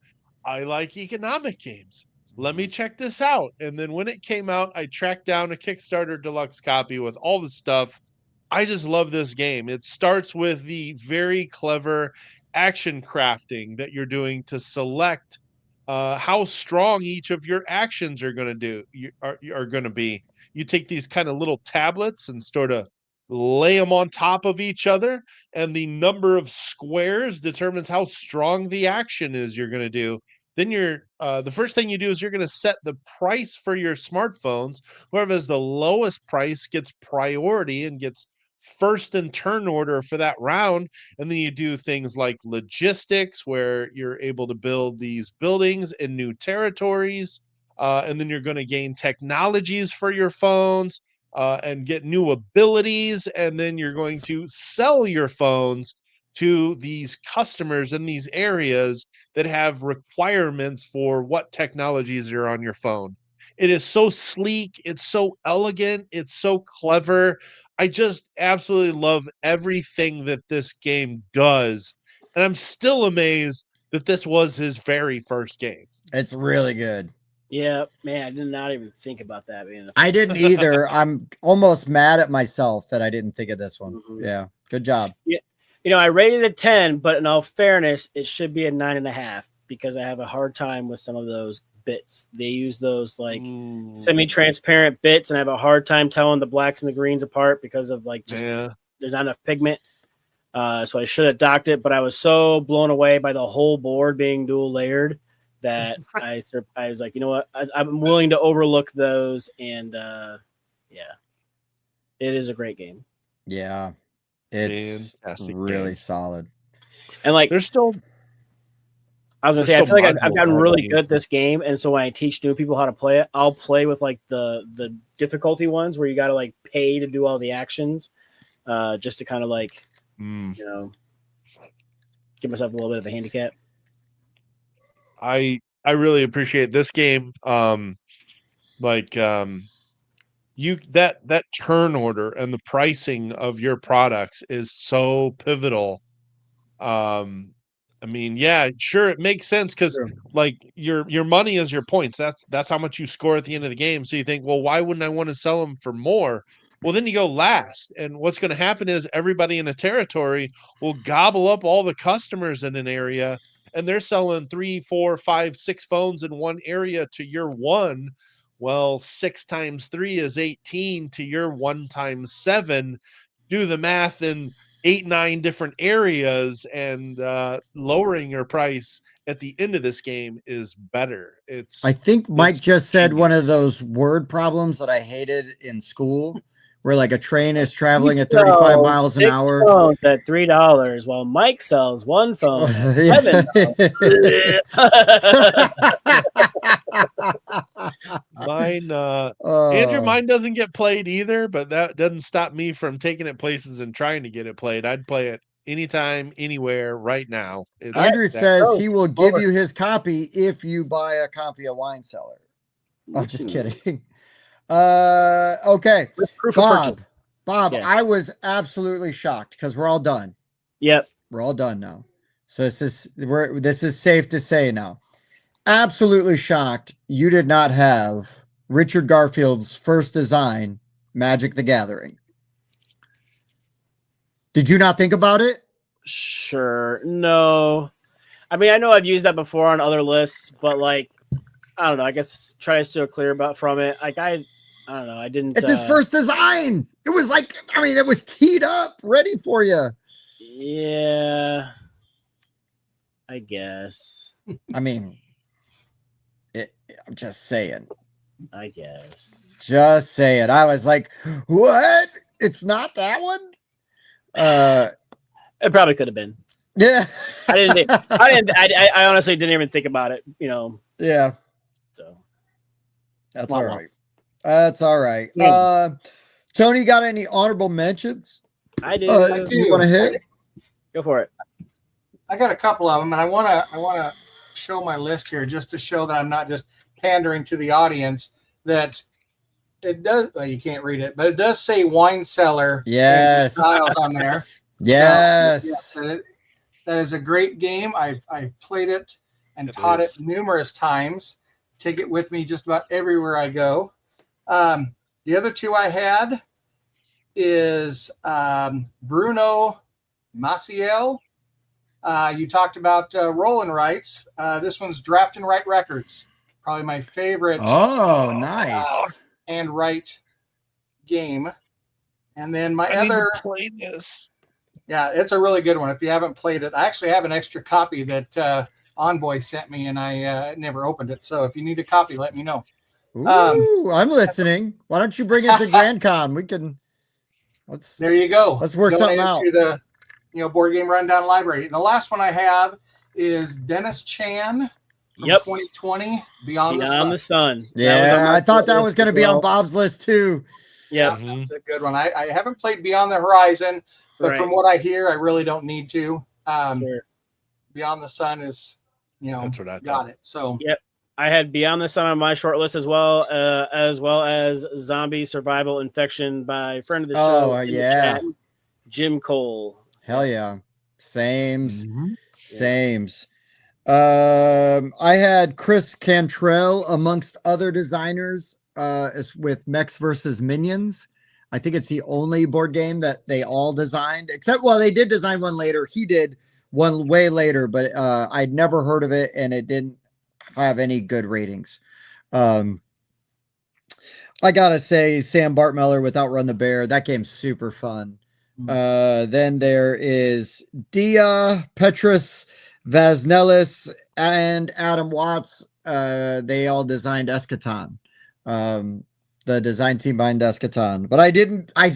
I like economic games. Let me check this out. And then when it came out, I tracked down a Kickstarter deluxe copy with all the stuff. I just love this game. It starts with the very clever action crafting that you're doing to select how strong each of your actions are going to be. You take these kind of little tablets and sort of lay them on top of each other, and the number of squares determines how strong the action is you're going to do. then the first thing you do is you're going to set the price for your smartphones. Whoever has the lowest price gets priority and gets first in turn order for that round. And then you do things like logistics, where you're able to build these buildings in new territories. And then you're going to gain technologies for your phones and get new abilities. And then you're going to sell your phones to these customers in these areas that have requirements for what technologies are on your phone. It is so sleek. It's so elegant. It's so clever. I just absolutely love everything that this game does. And I'm still amazed that this was his very first game. It's really good. Yeah, man, I did not even think about that. Man. I didn't either. I'm almost mad at myself that I didn't think of this one. Mm-hmm. Yeah, good job. Yeah, I rated it 10, but in all fairness, it should be a 9.5 because I have a hard time with some of those bits. They use those like semi-transparent bits, and I have a hard time telling the blacks and the greens apart because of like just there's not enough pigment. So I should have docked it, but I was so blown away by the whole board being dual layered that I was like, you know what, I'm willing to overlook those, and it is a great game. Yeah, it's really solid. And like, there's still. I was gonna say, I feel like I've gotten really good at this game, and so when I teach new people how to play it, I'll play with like the difficulty ones where you got to like pay to do all the actions, just to kind of like give myself a little bit of a handicap. I really appreciate this game. That turn order and the pricing of your products is so pivotal. I mean, yeah, sure, it makes sense because like your money is your points. That's how much you score at the end of the game. So you think, well, why wouldn't I want to sell them for more? Well, then you go last, and what's going to happen is everybody in a territory will gobble up all the customers in an area, and they're selling 3, 4, 5, 6 phones in one area to your one. Well, 6 times 3 is 18 to your 1 times 7. Do the math in 8, 9 different areas, and lowering your price at the end of this game is better. I think Mike just said one of those word problems that I hated in school, where like a train is traveling at 35 miles an hour. Phones at $3, while Mike sells one phone at $7. Mine, Andrew, mine doesn't get played either, but that doesn't stop me from taking it places and trying to get it played. I'd play it anytime, anywhere, right now. Andrew says he will give you his copy if you buy a copy of Wine Cellar. I'm just kidding. Okay, Bob, yeah. I was absolutely shocked because we're all done. Yep, we're all done now. So this is safe to say now. Absolutely shocked you did not have Richard Garfield's first design, Magic the Gathering. Did you not think about it? Sure, no. I mean, I know I've used that before on other lists, but like, I don't know. I guess try to steer clear from it. Like I don't know. I didn't. It's his first design. It was like, I mean, it was teed up, ready for you. Yeah, I guess. I mean, I'm just saying. I guess. Just saying. I was like, what? It's not that one? It probably could have been. Yeah. I honestly didn't even think about it, Yeah. So that's all right. That's all right. Yeah. Tony, got any honorable mentions? I do. You want to hit? Go for it. I got a couple of them, and I want to show my list here just to show that I'm not just pandering to the audience. That it does. Well, you can't read it, but it does say Wine Cellar. Yes. Styles on there. Yes. So, yeah, that is a great game. I've played it and taught it numerous times. Take it with me just about everywhere I go. The other two I had is Bruno Maciel. You talked about roll and rights. This one's Draft and Write Records. Probably my favorite. Oh, nice. And write game. And then my I other. Need to play this. Yeah, it's a really good one. If you haven't played it, I actually have an extra copy that Envoy sent me, and I never opened it. So if you need a copy, let me know. Ooh, I'm listening. Why don't you bring it to Grand Con? We can. There you go. Let's work something out. The Board Game Rundown Library. And the last one I have is Dennis Chan from 2020, Beyond the Sun. Yeah, I thought that was going to be on Bob's list too. Yeah, that's a good one. I haven't played Beyond the Horizon, but from what I hear, I really don't need to. Beyond the Sun is, that's what I got it. So I had Beyond the Sun on my short list as well as Zombie Survival Infection by friend of the show. Oh yeah, Jim Cole. Hell yeah, sames. I had Chris Cantrell amongst other designers with Mechs versus Minions. I think it's the only board game that they all designed, except, well, they did design one later. He did one way later, but I'd never heard of it, and it didn't have any good ratings. I gotta say, Sam Bartmeller with Outrun the Bear, that game's super fun. Then there is Dia, Petrus Vasnelis, and Adam Watts. They all designed Eschaton. The design team behind Eschaton. But I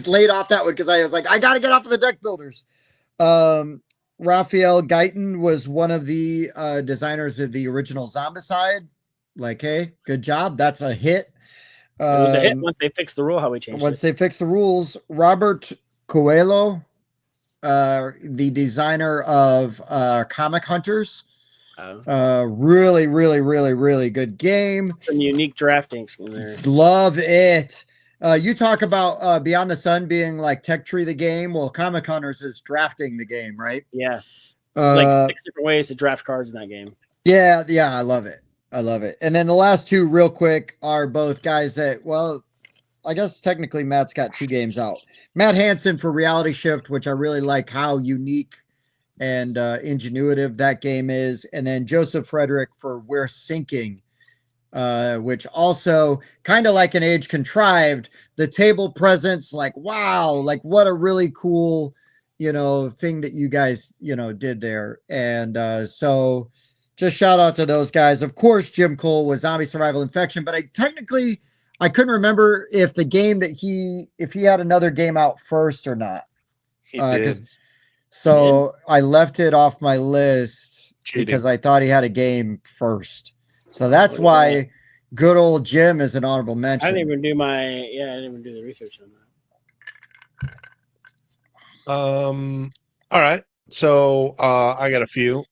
laid off that one because I was like, I got to get off of the deck builders. Raphael Guyton was one of the designers of the original Zombicide. Like, hey, good job. That's a hit. It was a hit once they fixed the rule, how we changed Once they fixed the rules. Robert Coelho, the designer of Comic Hunters. Really, really, really, really good game. Some unique drafting scheme there. Love it. You talk about Beyond the Sun being like Tech Tree the game. Well, Comic Hunters is drafting the game, right? Yeah. Like 6 different ways to draft cards in that game. Yeah, I love it. And then the last two real quick are both guys that, well, I guess technically Matt's got 2 games out. Matt Hansen for Reality Shift, which I really like how unique and ingenuitive that game is. And then Joseph Frederick for We're Sinking, which also kind of like an Age Contrived, the table presence, like, wow, like what a really cool, thing that you guys, did there. And so just shout out to those guys. Of course, Jim Cole was Zombie Survival Infection, but I couldn't remember if the game that if he had another game out first or not. He did. So I left it off my list because I thought he had a game first. So that's why good old Jim is an honorable mention. I didn't even do the research on that. All right. So I got a few.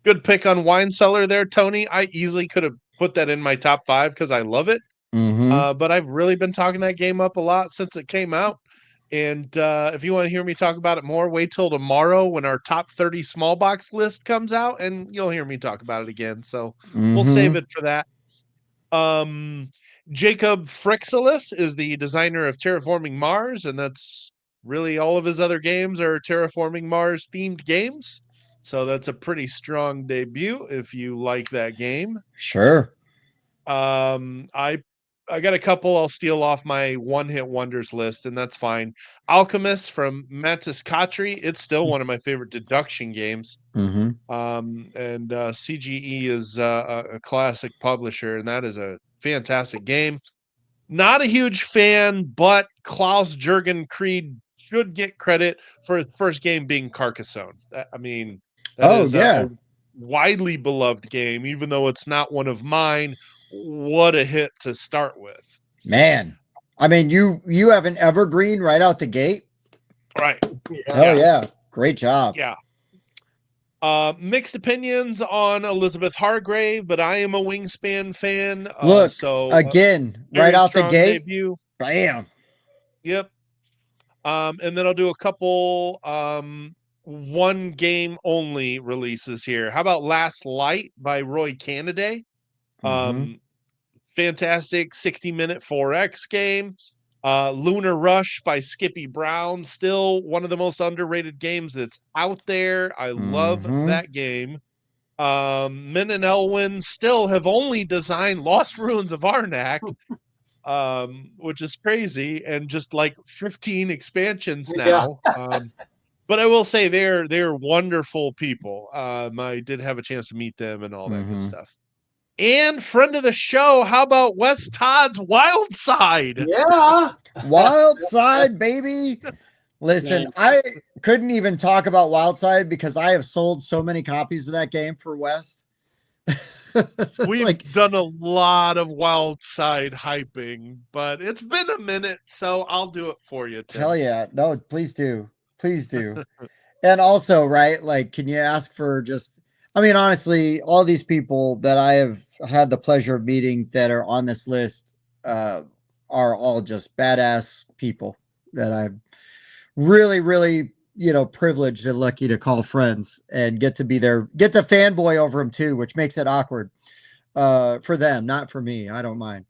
Good pick on Wine Cellar there, Tony. I easily could have put that in my top 5 because I love it. But I've really been talking that game up a lot since it came out. And if you want to hear me talk about it more, wait till tomorrow when our top 30 small box list comes out, and you'll hear me talk about it again. So we'll save it for that. Jacob Frixilis is the designer of Terraforming Mars, and that's really all of his other games are Terraforming Mars themed games. So that's a pretty strong debut if you like that game. Sure. I got a couple I'll steal off my one-hit wonders list, and that's fine. Alchemist from Matis Khatri. It's still one of my favorite deduction games. And CGE is a classic publisher, and that is a fantastic game. Not a huge fan, but Klaus Jürgen Kried should get credit for his first game being Carcassonne. I mean, that is a widely beloved game, even though it's not one of mine. What a hit to start with. Man, I mean, you have an evergreen right out the gate. Right. Yeah. Great job. Yeah. Mixed opinions on Elizabeth Hargrave, but I am a Wingspan fan. Look, again, right out the gate. Debut. Bam. Yep. And then I'll do a couple one game only releases here. How about Last Light by Roy Cannaday? Fantastic 60-minute 4X game. Lunar Rush by Skippy Brown, still one of the most underrated games that's out there. I love that game. Min and Elwyn still have only designed Lost Ruins of Arnak, which is crazy, and just like 15 expansions now. But I will say they're wonderful people. I did have a chance to meet them and all that good stuff. And friend of the show, how about Wes Todd's Wild Side? Yeah. Wild Side, baby. Listen, I couldn't even talk about Wild Side because I have sold so many copies of that game for Wes. We've done a lot of Wild Side hyping, but it's been a minute, so I'll do it for you, Tim. Hell yeah. No, please do. Please do. And also, right, like, can you ask for just, I mean, honestly, all these people that I have had the pleasure of meeting that are on this list are all just badass people that I've really, privileged and lucky to call friends and get to fanboy over them too, which makes it awkward for them, not for me. I don't mind.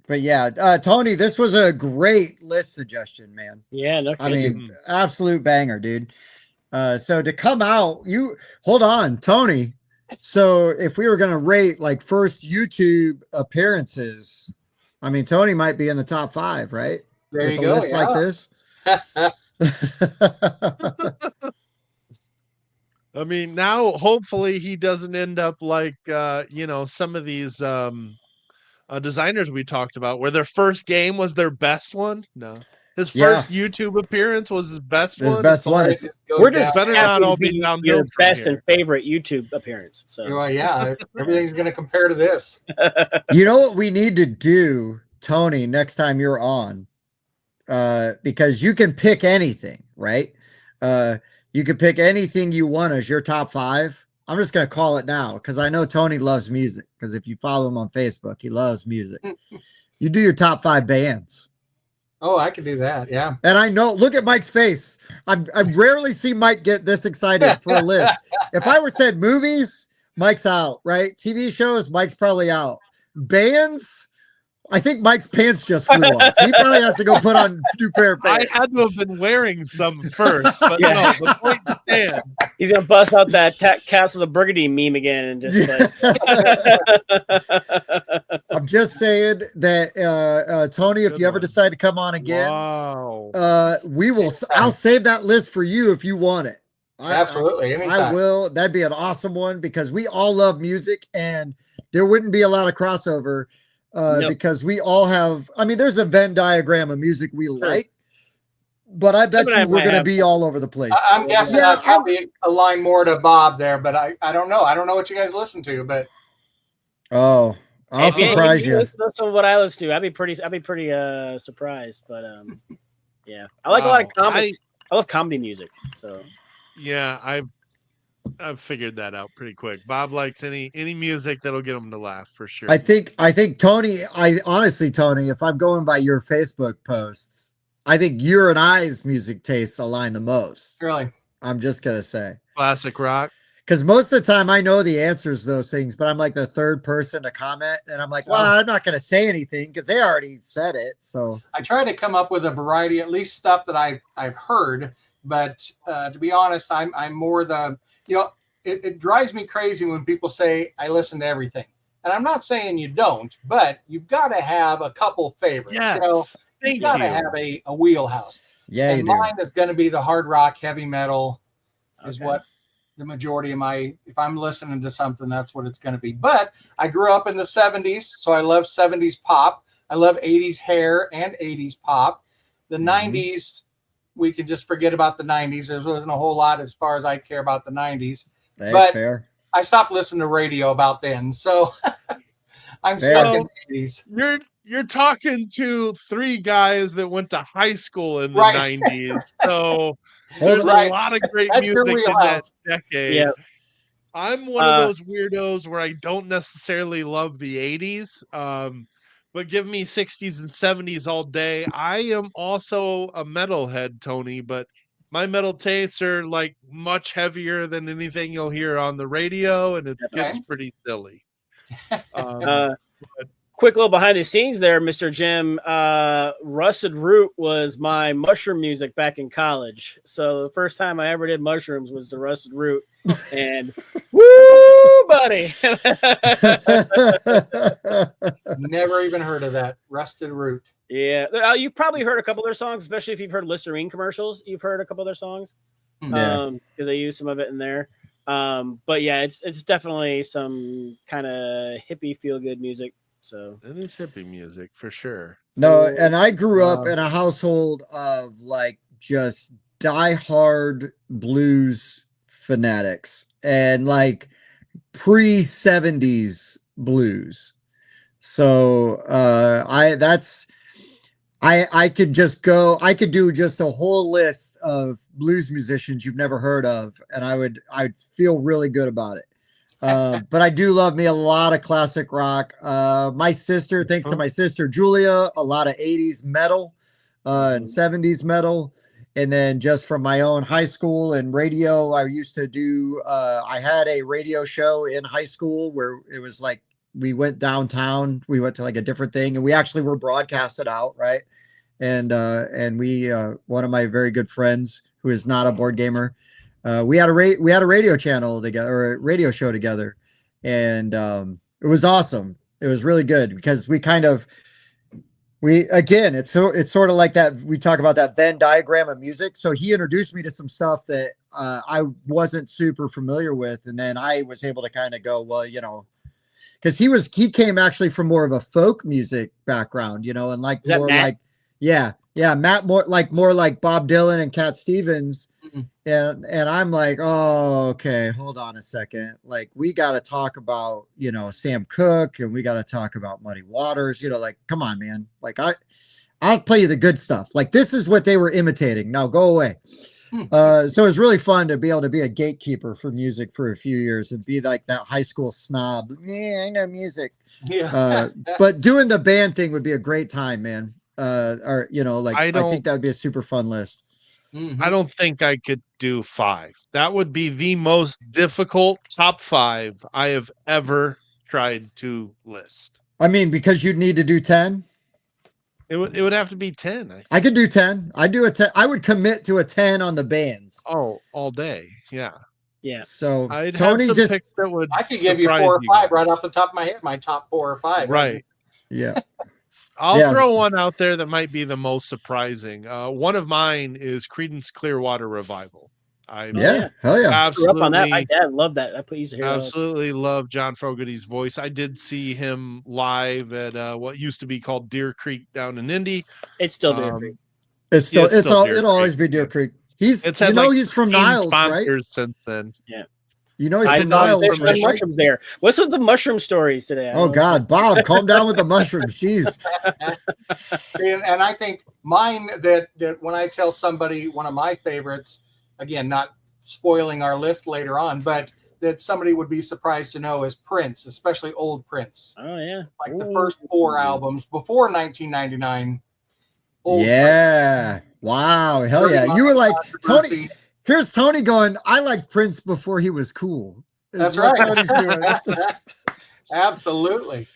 But yeah, Tony, this was a great list suggestion, man. Yeah, no I mean, absolute banger, dude. So to come out, hold on, Tony. So if we were going to rate like first YouTube appearances, I mean, Tony might be in the top 5, right? There with you a go. list like this. I mean, now hopefully he doesn't end up like some of these designers we talked about where their first game was their best one. No. His first YouTube appearance was his best one. We're just better not all be downhill your from best here. and favorite YouTube appearance. So well, yeah, everything's going to compare to this. You know what we need to do, Tony, next time you're on, because you can pick anything, right? You can pick anything you want as your top 5. I'm just going to call it now because I know Tony loves music, because if you follow him on Facebook, he loves music. You do your top 5 bands. Oh, I can do that. Yeah. And I know, look at Mike's face. I rarely see Mike get this excited for a list. If I were said movies, Mike's out, right? TV shows, Mike's probably out. Bands, I think Mike's pants just flew off. He probably has to go put on a new pair of pants. I had to have been wearing some first, but no, the point stands. He's gonna bust out that Castles of Burgundy meme again and just I'm just saying that Tony, if you ever decide to come on again, we will. I'll save that list for you if you want it. Absolutely, anytime. I will. That'd be an awesome one because we all love music and there wouldn't be a lot of crossover. Because we all have, I mean, there's a Venn diagram of music we like, but I bet you we're going to be all over the place. I'm guessing I'd probably align more to Bob there, but I don't know. I don't know what you guys listen to, but. Oh, I'll surprise you. That's what I listen to. I'd be pretty surprised, but yeah, I like a lot of comedy. I love comedy music, so. Yeah, I've figured that out pretty quick. Bob likes any music that'll get him to laugh for sure. I think Tony, honestly, Tony, if I'm going by your Facebook posts, I think your and I's music tastes align the most. Really? I'm just going to say. Classic rock. Because most of the time I know the answers to those things, but I'm like the third person to comment. And I'm like, well, I'm not going to say anything because they already said it. So I try to come up with a variety, at least stuff that I've heard. But to be honest, I'm more the... it drives me crazy when people say I listen to everything. And I'm not saying you don't, but you've got to have a couple favorites. Yes. You've got to have a wheelhouse. Yeah, and mine is going to be the hard rock, heavy metal is what the majority of if I'm listening to something, that's what it's going to be. But I grew up in the 70s, so I love 70s pop. I love 80s hair and 80s pop. The 90s, we can just forget about the 90s. There wasn't a whole lot as far as I care about the 90s. But fair. I stopped listening to radio about then. So I'm stuck in the 80s. You're talking to 3 guys that went to high school in the 90s. So there's a lot of great music in that decade. Yeah. I'm one of those weirdos where I don't necessarily love the 80s. But give me 60s and 70s all day. I am also a metalhead, Tony, but my metal tastes are like much heavier than anything you'll hear on the radio, and it gets pretty silly. Quick little behind the scenes there, Mr. Jim. Rusted Root was my mushroom music back in college. So the first time I ever did mushrooms was the Rusted Root. And woo, buddy. Never even heard of that. Rusted Root. Yeah, you've probably heard a couple of their songs, especially if you've heard Listerine commercials. You've heard a couple of their songs, because they use some of it in there. But yeah, it's definitely some kind of hippie feel good music. So it is hippie music for sure. No, and I grew up in a household of like just diehard blues fanatics and like pre-70s blues. So I could do just a whole list of blues musicians you've never heard of, and I'd feel really good about it. But I do love me a lot of classic rock. My sister, thanks to my sister Julia, a lot of 80s metal and 70s metal. And then just from my own high school and radio, I used to do I had a radio show in high school where it was like we went downtown, we went to like a different thing, and we actually were broadcasted out, right? And we one of my very good friends who is not a board gamer, we had a radio channel together, or a radio show together, and it was awesome. It was really good because it's sort of like that. We talk about that Venn diagram of music. So he introduced me to some stuff that I wasn't super familiar with, and then I was able to kind of go, well, because he came actually from more of a folk music background, and like more like Matt more like Bob Dylan and Cat Stevens. And I'm like, oh, okay, hold on a second. Like, we got to talk about, Sam Cooke, and we got to talk about Muddy Waters, like, come on, man. Like, I'll play you the good stuff. Like, this is what they were imitating. Now go away. So it's really fun to be able to be a gatekeeper for music for a few years and be like that high school snob. Yeah, I know music. Yeah. But doing the band thing would be a great time, man. I think that would be a super fun list. I don't think I could do 5. That would be the most difficult top 5 I have ever tried to list. I mean, because you'd need to do 10. It would have to be 10. I could do 10. I do a 10. I would commit to a 10 on the bands. Oh, all day. Yeah. Yeah. So I'd Tony have some picks that would I could give you 4 or 5 right off the top of my head. My top 4 or 5. Right. Yeah. I'll throw one out there that might be the most surprising. One of mine is Creedence Clearwater Revival. Hell yeah. Absolutely. Grew up on that. My dad loved that. I used to hear absolutely love John Fogerty's voice. I did see him live at what used to be called Deer Creek down in Indy. It's still Deer Creek. It'll always be Deer Creek. He's from Niles, right? Since then. Yeah. He's from Niles. There's mushrooms there. What's with the mushroom stories today? Oh God, Bob, calm down with the mushrooms. Jeez. And I think mine that when I tell somebody one of my favorites, again, not spoiling our list later on, but that somebody would be surprised to know is Prince, especially old Prince. Oh yeah, like the first 4 albums before 1999. Yeah. Prince. Wow. Hell yeah. You were like Tony. Here's Tony going, I liked Prince before he was cool. That's right. Tony's doing. Absolutely.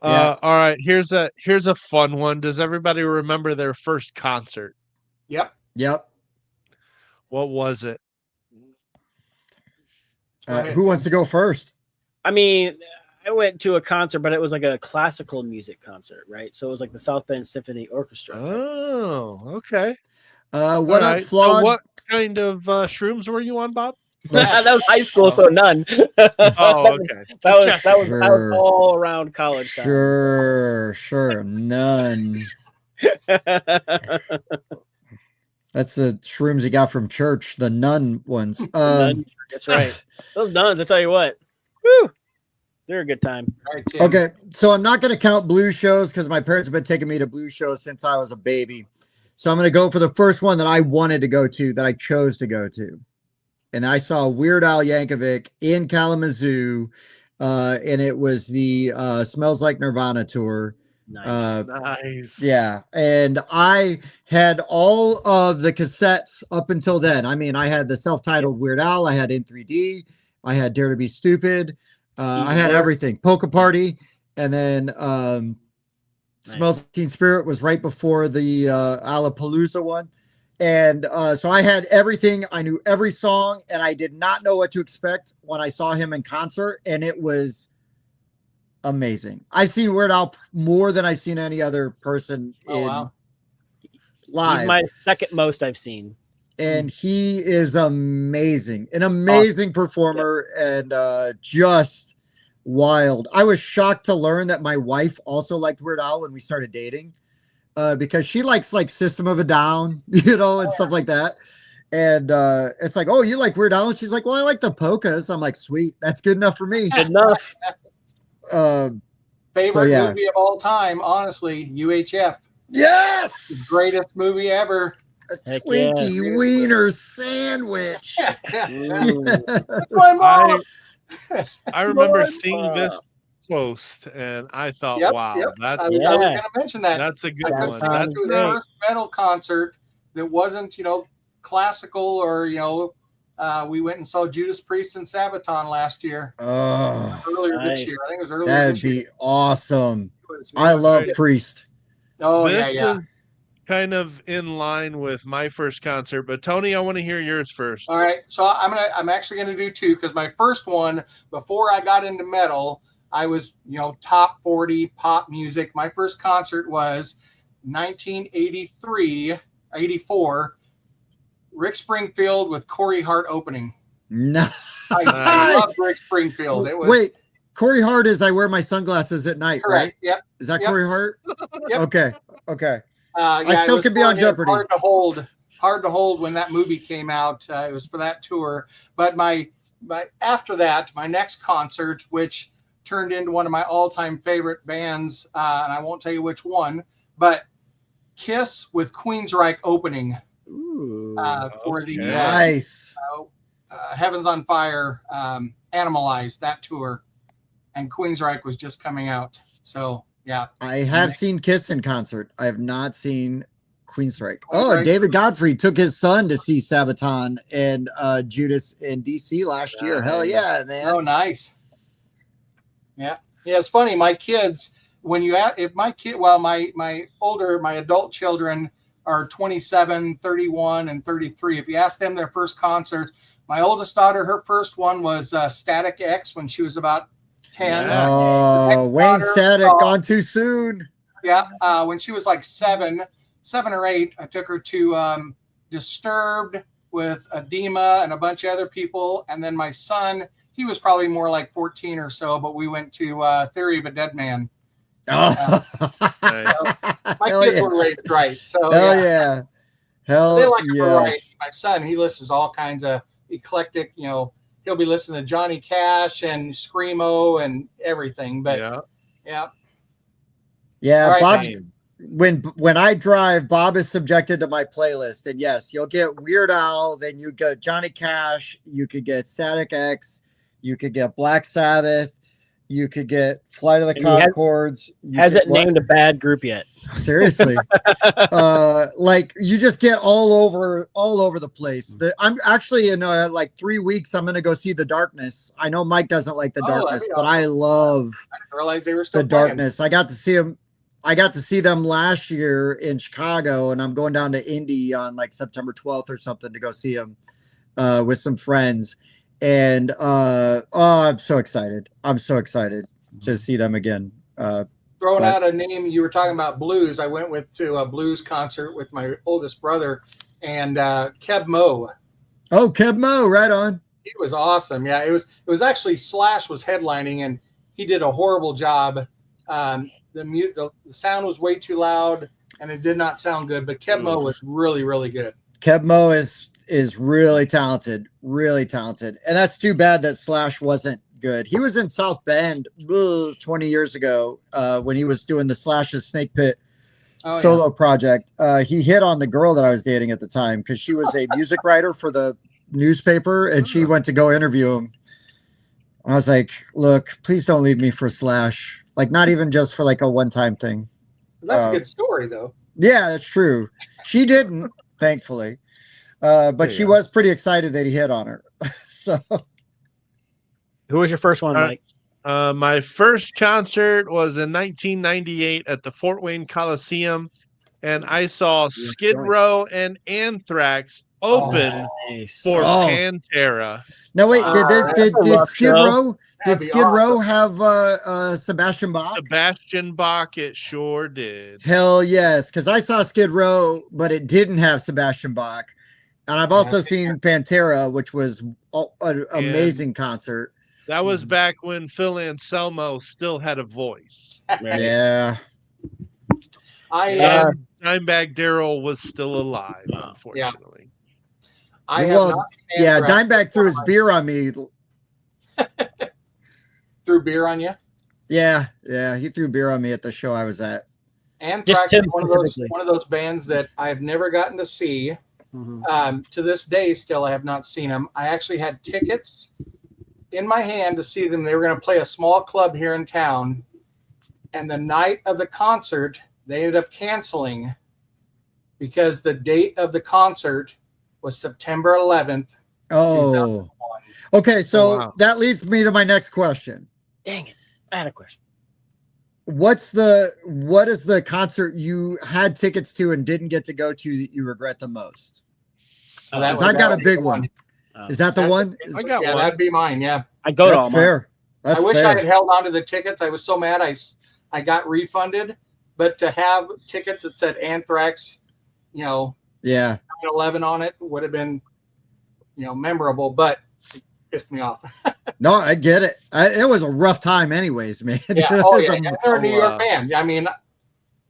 All right. Here's a fun one. Does everybody remember their first concert? Yep. What was it? Who wants to go first? I mean, I went to a concert, but it was like a classical music concert, right? So it was like the South Bend Symphony Orchestra. Oh, okay. What up, Flawed? So what kind of shrooms were you on, Bob? That was high school, so none. Oh, okay. That was all around college time. Sure, none. That's the shrooms you got from church, the nun ones. That's right. Those nuns, I tell you what. Woo! They're a good time. Okay, so I'm not going to count blues shows because my parents have been taking me to blues shows since I was a baby. So I'm going to go for the first one that I wanted to go to, that I chose to go to. And I saw Weird Al Yankovic in Kalamazoo, and it was the Smells Like Nirvana tour. Nice. Yeah. And I had all of the cassettes up until then. I mean, I had the self-titled Weird Al, I had In 3D, I had Dare to Be Stupid, I had everything. Polka Party, and then Smells Like Teen Spirit was right before the Alapalooza one. And so I had everything. I knew every song, and I did not know what to expect when I saw him in concert. And it was amazing. I've seen Weird Al more than I've seen any other person live. He's my second most I've seen. And he is amazing, an amazing performer, and just wild. I was shocked to learn that my wife also liked Weird Al when we started dating, because she likes like System of a Down, and stuff like that. And it's like, oh, you like Weird Al? And she's like, well, I like the polkas. I'm like, sweet, that's good enough for me. Good enough. Favorite movie of all time, honestly, UHF. Yes, the greatest movie ever. A Twinkie wiener sandwich. That's my mom. I remember seeing this post, and I thought, wow, that's. I was going to mention that. That's a good one. That's the first metal concert that wasn't, classical or we went and saw Judas Priest and Sabaton last year. Earlier this year, I think it was earlier. That'd be awesome. I love Priest. Oh, this is kind of in line with my first concert, but Tony, I want to hear yours first. All right, so I'm actually gonna do two, because my first one, before I got into metal, I was top 40 pop music. My first concert was 1984, Rick Springfield with Corey Hart opening. Nice. I love Rick Springfield. It was. Wait, Corey Hart is I wear my sunglasses at night, correct. Right? Yep. Is that Corey Hart? Yep. Okay. I still can be on Jeopardy. Hard to hold when that movie came out. It was for that tour. But my after that, my next concert, which turned into one of my all-time favorite bands, and I won't tell you which one, but Kiss with Queensryche opening for the nice Heaven's on Fire, Animalized, that tour, and Queensryche was just coming out. So yeah, I have seen Kiss in concert. I have not seen Queensryche. Oh, David Godfrey took his son to see Sabaton and Judas in DC last year. Hell yeah, man! Oh, nice. Yeah, it's funny. My kids, my adult children are 27, 31, and 33. If you ask them their first concert, my oldest daughter, her first one was Static X when she was about 10. Oh, Wayne Static, gone too soon. Yeah, when she was like 7 or 8, I took her to Disturbed with Edema and a bunch of other people. And then my son, he was probably more like 14 or so, but we went to Theory of a Dead Man. My kids were raised right. So Hell yeah. They like variety. My son, he listens to all kinds of eclectic, he'll be listening to Johnny Cash and Screamo and everything. But yeah. Right, Bob, when I drive, Bob is subjected to my playlist, and yes, you'll get Weird Al, then you get Johnny Cash, you could get Static X, you could get Black Sabbath, you could get Flight of the Conchords. Hasn't named a bad group yet. Seriously. Like you just get all over the place. I'm actually in like 3 weeks, I'm going to go see The Darkness. I know Mike doesn't like The Darkness, but I love I didn't realize they were still The Darkness. I got to see them last year in Chicago, and I'm going down to Indy on like September 12th or something to go see them with some friends. And I'm so excited. I'm so excited to see them again. Throwing out a name, you were talking about blues. I went to a blues concert with my oldest brother and Keb Mo. Oh, Keb Mo, right on. He was awesome. Yeah, it was actually Slash was headlining, and he did a horrible job. The sound was way too loud, and it did not sound good. But Keb Mo was really, really good. Keb Mo is really talented, and that's too bad that Slash wasn't good. He was in South Bend 20 years ago when he was doing the Slash's Snake Pit solo project. He hit on the girl that I was dating at the time because she was a music writer for the newspaper, and she went to go interview him. And I was like, look, please don't leave me for Slash. Like, not even just for like a one-time thing. That's a good story, though. Yeah, that's true. She didn't, thankfully. But she was pretty excited that he hit on her. So, who was your first one, Mike? My first concert was in 1998 at the Fort Wayne Coliseum. and I saw Skid Row and Anthrax open for Pantera. No, wait, did Skid Row? Did Skid Row have Sebastian Bach? Sebastian Bach, it sure did. Hell yes, because I saw Skid Row, but it didn't have Sebastian Bach. And I've also seen Pantera, which was an amazing concert. That was back when Phil Anselmo still had a voice. Yeah. Dimebag Darrell was still alive, unfortunately. Dimebag threw his beer on me. Threw beer on you? Yeah, he threw beer on me at the show I was at. Anthrax is one of those bands that I've never gotten to see. Mm-hmm. To this day, still I have not seen them. I actually had tickets in my hand to see them. They were going to play a small club here in town, and the night of the concert, they ended up canceling because the date of the concert was September 11th. Oh, okay. So that leads me to my next question. Dang it. I had a question. What is the concert you had tickets to and didn't get to go to that you regret the most? I've got a big one. Is that the one? I got one. That'd be mine. Yeah. I go to all fair. I wish I had held on to the tickets. I was so mad. I got refunded, but to have tickets that said Anthrax, 9/11 on it would have been, memorable, but it pissed me off. No, I get it. It was a rough time anyways, man. Yeah. They're a New York band. I mean,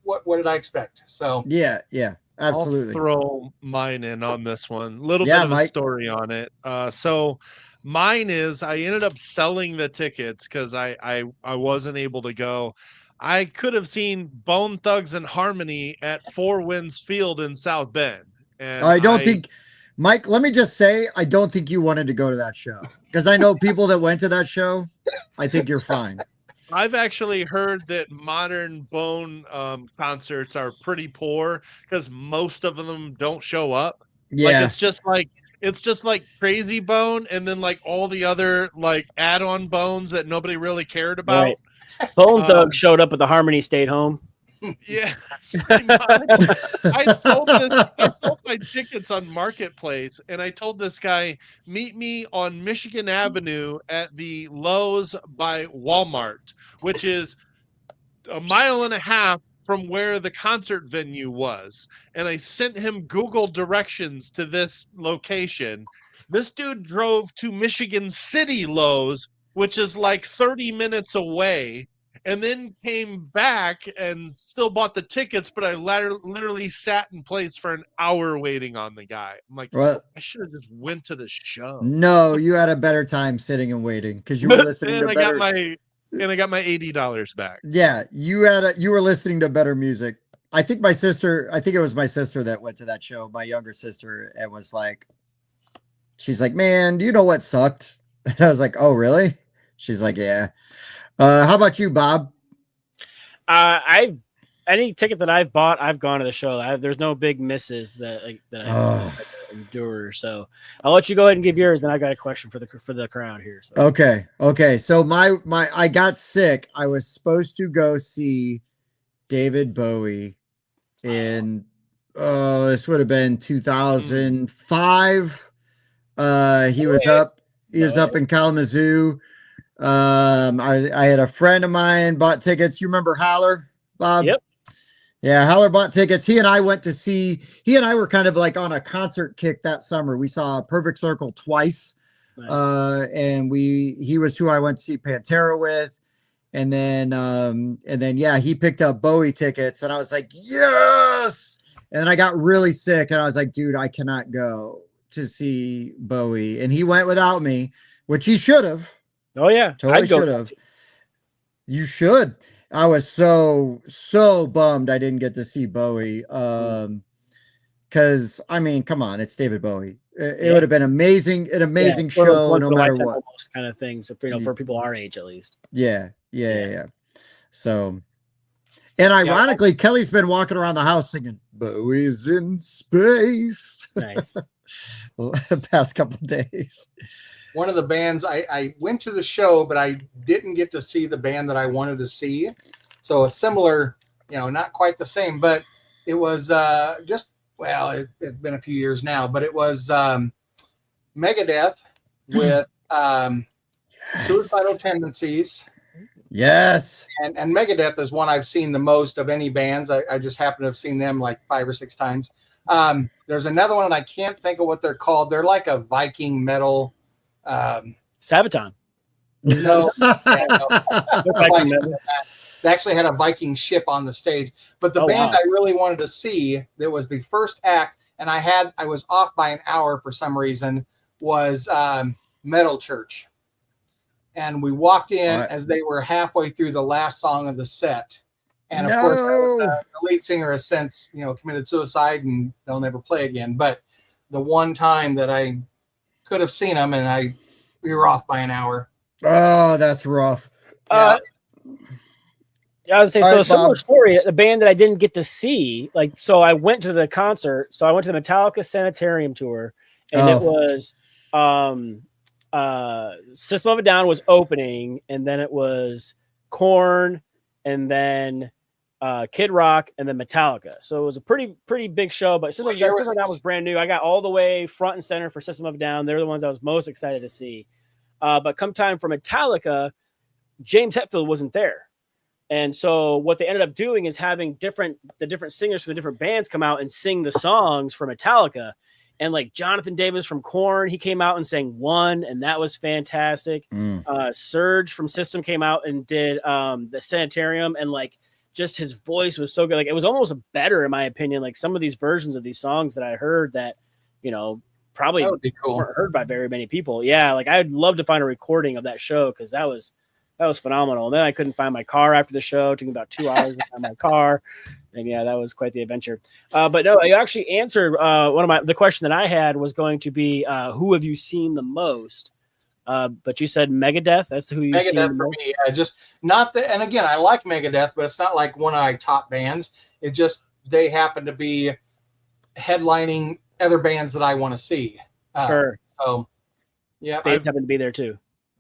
what did I expect? So yeah, absolutely. I'll throw mine in on this one. A little bit of a story on it. So mine is I ended up selling the tickets because I wasn't able to go. I could have seen Bone Thugs and Harmony at Four Winds Field in South Bend. And I don't think, Mike, let me just say, I don't think you wanted to go to that show because I know people that went to that show. I think you're fine. I've actually heard that modern Bone concerts are pretty poor because most of them don't show up. Yeah. It's just like Crazy Bone and then like all the other like add-on bones that nobody really cared about. Right. Bone Thug showed up at the Harmony stayed home. Yeah. I sold my tickets on Marketplace and I told this guy, meet me on Michigan Avenue at the Lowe's by Walmart, which is a mile and a half from where the concert venue was. And I sent him Google directions to this location. This dude drove to Michigan City Lowe's, which is like 30 minutes away, and then came back and still bought the tickets, but I literally sat in place for an hour waiting on the guy. I'm like, I should have just went to the show. No, you had a better time sitting and waiting because you were listening to better. I got my $80 back. Yeah, you were listening to better music. I think it was my sister that went to that show, my younger sister, and was like, she's like, man, do you know what sucked? And I was like, oh, really? She's like, yeah. How about you, Bob? Any ticket that I've bought, I've gone to the show. There's no big misses that I endure. So I'll let you go ahead and give yours. Then I got a question for the crowd here. So. Okay. So I got sick. I was supposed to go see David Bowie in this would have been 2005. He was up in Kalamazoo. I had a friend of mine bought tickets. You remember Haller, Bob? Yep. Yeah, Haller bought tickets. He and I were kind of like on a concert kick that summer. We saw Perfect Circle twice. Nice. And he was who I went to see Pantera with. And then he picked up Bowie tickets and I was like, yes. And then I got really sick and I was like, dude, I cannot go to see Bowie. And he went without me, which he should have. Oh yeah. Totally should have. You should. I was so bummed I didn't get to see Bowie. Cause I mean, come on, it's David Bowie. It would have been an amazing show no matter what. Kind of things, for people our age at least. Yeah. So, and ironically, Kelly's been walking around the house singing "Bowie's in Space." Nice. The past couple of days. One of the bands I went to the show, but I didn't get to see the band that I wanted to see. So a similar, not quite the same, but It was it's been a few years now, but it was Megadeth with Suicidal Tendencies. Yes. And Megadeth is one I've seen the most of any bands. I just happen to have seen them like 5 or 6 times. There's another one, and I can't think of what they're called. They're like a Viking metal. Sabaton. No. They actually had a Viking ship on the stage. But the band I really wanted to see, that was the first act, and I was off by an hour for some reason, was Metal Church. And we walked in as they were halfway through the last song of the set. And of course, the lead singer has since, committed suicide and they'll never play again. But the one time that I could have seen them, and we were off by an hour. Oh, that's rough. Yeah. I would say so. Similar story. The band that I didn't get to see, so I went to the concert. So I went to the Metallica Sanitarium tour, and it was System of a Down was opening, and then it was Korn, and then Kid Rock, and then Metallica. So it was a pretty big show. But System of a Down was brand new. I got all the way front and center for System of a Down. They're the ones I was most excited to see. But come time for Metallica, James Hetfield wasn't there. And so what they ended up doing is having the different singers from the different bands come out and sing the songs for Metallica. And like Jonathan Davis from Korn, he came out and sang One, and that was fantastic. Serge from System came out and did the Sanitarium, and like just his voice was so good. Like it was almost better, in my opinion. Like some of these versions of these songs that I heard that, probably weren't heard by very many people. Yeah, like I'd love to find a recording of that show, because that was phenomenal. And then I couldn't find my car after the show. It took me about 2 hours to find my car. And yeah, that was quite the adventure. But no, you actually answered the question that I had was going to be, who have you seen the most? But you said Megadeth. That's who you've seen the most. Me. Just not the, and again, I like Megadeth, but it's not like one of my top bands. It just, they happen to be headlining other bands that I want to see. Sure. So yeah. Dave happened to be there too.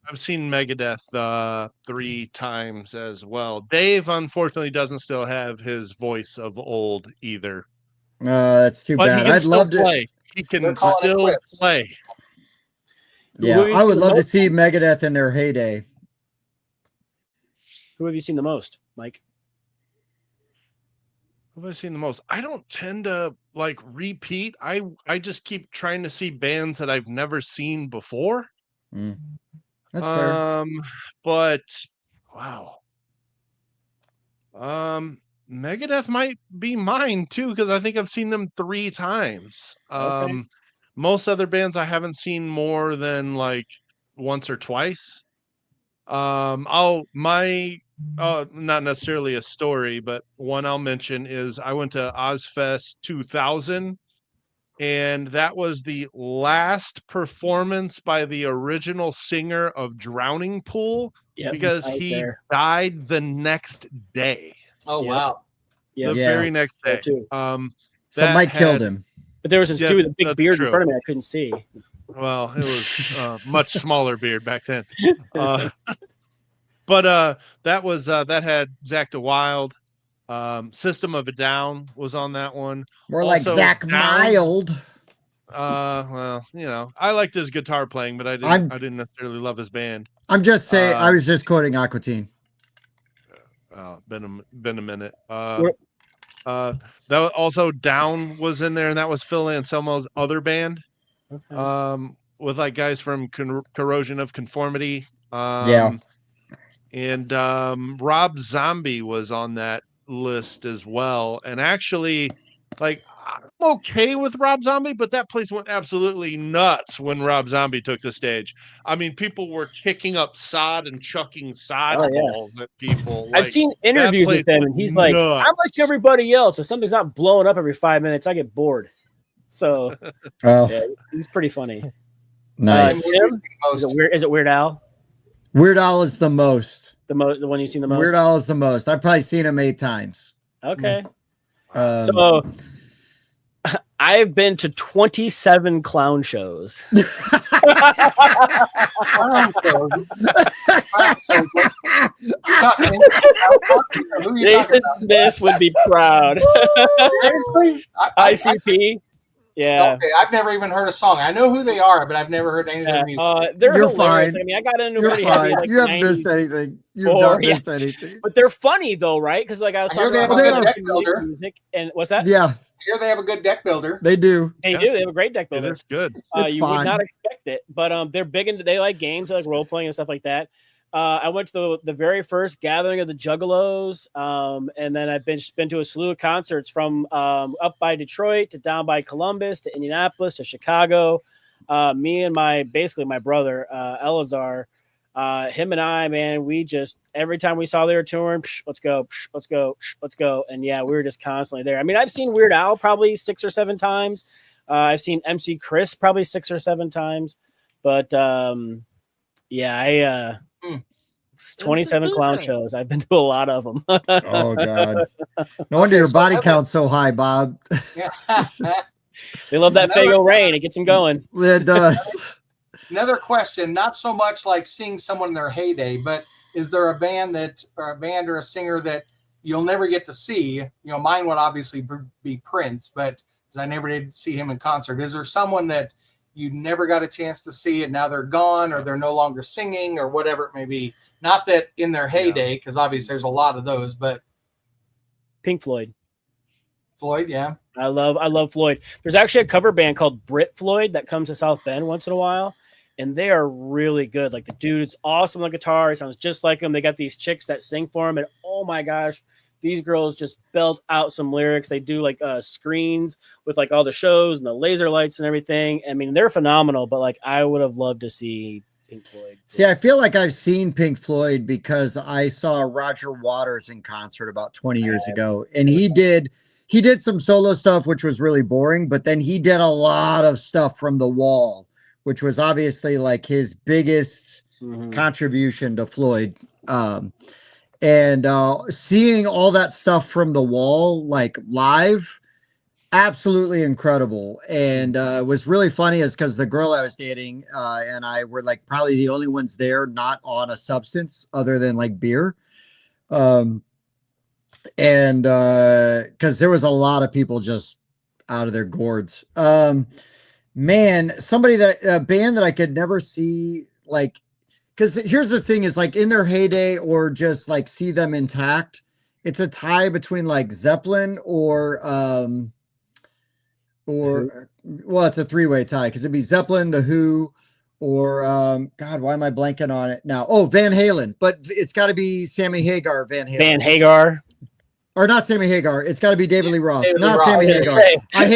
I've seen Megadeth 3 times as well. Dave, unfortunately, doesn't still have his voice of old either. That's too bad. I'd love to play. He can still play. Yeah, I would love to see Megadeth in their heyday. Who have you seen the most, Mike? Who have I seen the most? I don't tend to repeat. I just keep trying to see bands that I've never seen before. That's fair. But wow. Megadeth might be mine too, because I think I've seen them 3 times. Okay. Most other bands I haven't seen more than once or twice. Not necessarily a story, but one I'll mention is I went to Ozfest 2000. And that was the last performance by the original singer of Drowning Pool, because he died the next day. Oh, wow. The very next day. So Mike killed him. But there was this dude with a big beard in front of me I couldn't see. Well, it was much smaller beard back then. But that had Zach DeWild. System of a Down was on that one. More like Zach Mild. Well, I liked his guitar playing, but I didn't necessarily love his band. I'm just saying, I was just quoting Aqua Teen. Been a minute. That was also Down was in there, and that was Phil Anselmo's other band. Okay. With guys from Corrosion of Conformity. And Rob Zombie was on that list as well. And actually, I'm okay with Rob Zombie, but that place went absolutely nuts when Rob Zombie took the stage. I mean, people were kicking up sod and chucking sod balls at people. I've seen interviews with him, and he's like, I'm like everybody else. If something's not blowing up every 5 minutes, I get bored. So yeah, he's pretty funny. Nice. Is it Weird Al? Weird Al is the most. The one you've seen the most? Weird Al is the most. I've probably seen him 8 times. Okay. So I've been to 27 clown shows. Jason Smith would be proud. Seriously? ICP. Yeah. Okay, I've never even heard a song. I know who they are, but I've never heard any of their music. They're You're hilarious. fine. I mean, I got into You're pretty fine. heavy. Like, you haven't missed anything. You've not missed anything. But they're funny though, right? Because like I was talking about music, and what's that? Yeah. Here they have a good deck builder. They do. They do. They have a great deck builder. Yeah, that's good. You would not expect it, but they're big into. They like games, they like role playing and stuff like that. I went to the very first gathering of the Juggalos, and then I've been to a slew of concerts from up by Detroit to down by Columbus to Indianapolis to Chicago. Me and my brother Elazar, him and I, man, we just every time we saw they were touring, let's go, and yeah, we were just constantly there. I mean, I've seen Weird Al probably 6 or 7 times. I've seen MC Chris probably 6 or 7 times, but yeah, 27 clown shows. I've been to a lot of them. Oh God! No wonder your body count's so high, Bob. Yeah. They love that Fago Rain. It gets them going. It does. Another question, not so much like seeing someone in their heyday, but is there a band or a singer that you'll never get to see? You know, mine would obviously be Prince, but because I never did see him in concert. Is there someone that you never got a chance to see and now they're gone or they're no longer singing or whatever it may be? Not that in their heyday, because obviously there's a lot of those, but Pink Floyd. Floyd, yeah. I love Floyd. There's actually a cover band called Brit Floyd that comes to South Bend once in a while, and they are really good. Like the dude's awesome on guitar. He sounds just like him. They got these chicks that sing for him, and oh my gosh, these girls just belt out some lyrics. They do like screens with like all the shows and the laser lights and everything. I mean, they're phenomenal, but like I would have loved to see Pink Floyd. See, I feel like I've seen Pink Floyd because I saw Roger Waters in concert about 20 years ago, and he did some solo stuff, which was really boring, but then he did a lot of stuff from The Wall, which was obviously like his biggest contribution to Floyd. And seeing all that stuff from The Wall, like live, absolutely incredible. And it was really funny is because the girl I was dating and I were like probably the only ones there not on a substance other than like beer. And because there was a lot of people just out of their gourds. Man, a band that I could never see, like, because here's the thing is like in their heyday or just like see them intact, it's a tie between like Zeppelin or well, it's a 3-way tie because it'd be Zeppelin, The Who, or God, why am I blanking on it now? Oh, Van Halen, but it's got to be Sammy Hagar. Van Hagar, or not Sammy Hagar. It's got to be David Lee Roth, not Sammy Hagar. I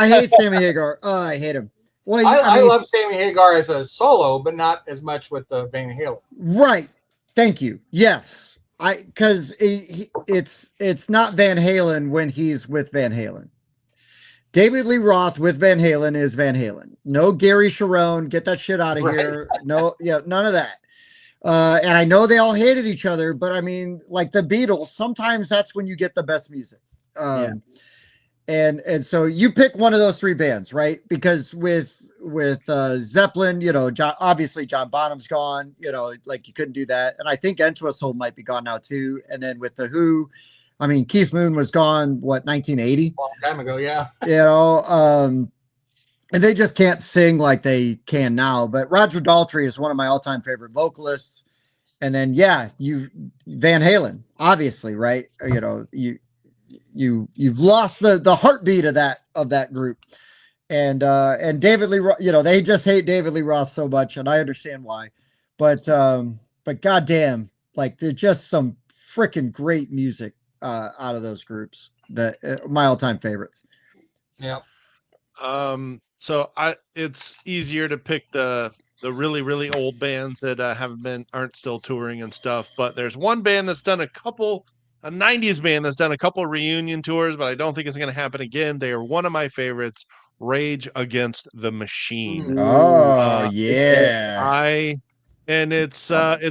hate Sammy Hagar. Oh, I hate him. Well, I love Sammy Hagar as a solo, but not as much with the Van Halen. Right. Thank you. Yes. Because it's not Van Halen when he's with Van Halen. David Lee Roth with Van Halen is Van Halen. No Gary Sharon, get that shit out of here. No, yeah, none of that. And I know they all hated each other, but I mean, like the Beatles, sometimes that's when you get the best music. And so you pick one of those 3 bands, right? Because with Zeppelin, you know, obviously John Bonham's gone, you know, like you couldn't do that. And I think Entwistle might be gone now too. And then with The Who, I mean, Keith Moon was gone, what, 1980? A long time ago, yeah. You know, and they just can't sing like they can now. But Roger Daltrey is one of my all-time favorite vocalists. And then, yeah, Van Halen, obviously, right? You know, you've lost the heartbeat of that group. And David Lee, you know, they just hate David Lee Roth so much, and I understand why. But goddamn, like there's just some freaking great music out of those groups that my all-time favorites. Yeah. So it's easier to pick the really, really old bands that aren't still touring and stuff. But there's one band that's done a 90s band that's done a couple reunion tours, but I don't think it's going to happen again. They are one of my favorites, Rage Against the Machine. Oh, yeah. And it's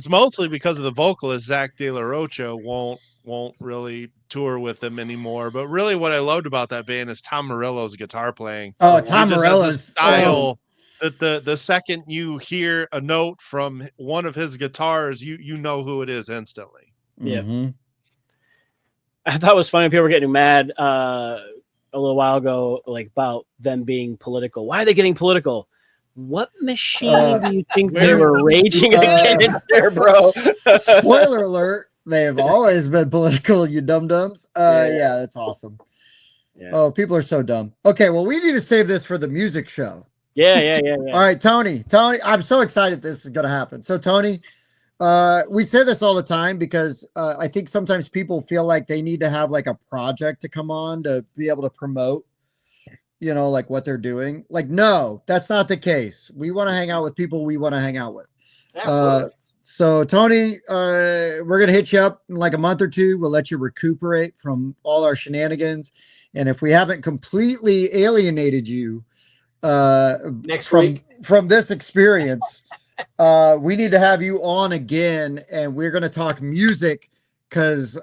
mostly because of the vocalist, Zach De La Rocha, won't really tour with them anymore. But really what I loved about that band is Tom Morello's guitar playing. Oh, Tom Morello's style. that the second you hear a note from one of his guitars, you know who it is instantly. Yeah. Mm-hmm. I thought it was funny. People were getting mad a little while ago, like about them being political. Why are they getting political? What machine do you think they were raging against there, bro? Spoiler alert. They have always been political, you dum-dums. Yeah, that's awesome. Yeah. Oh, people are so dumb. Okay, well, we need to save this for the music show. Yeah. All right, Tony, I'm so excited this is going to happen. So, Tony, we say this all the time because I think sometimes people feel like they need to have like a project to come on to be able to promote, you know, like what they're doing. Like, no, that's not the case. We want to hang out with people we want to hang out with. Absolutely. So, Tony, we're going to hit you up in like a month or two. We'll let you recuperate from all our shenanigans. And if we haven't completely alienated you next week from this experience, we need to have you on again, and we're going to talk music because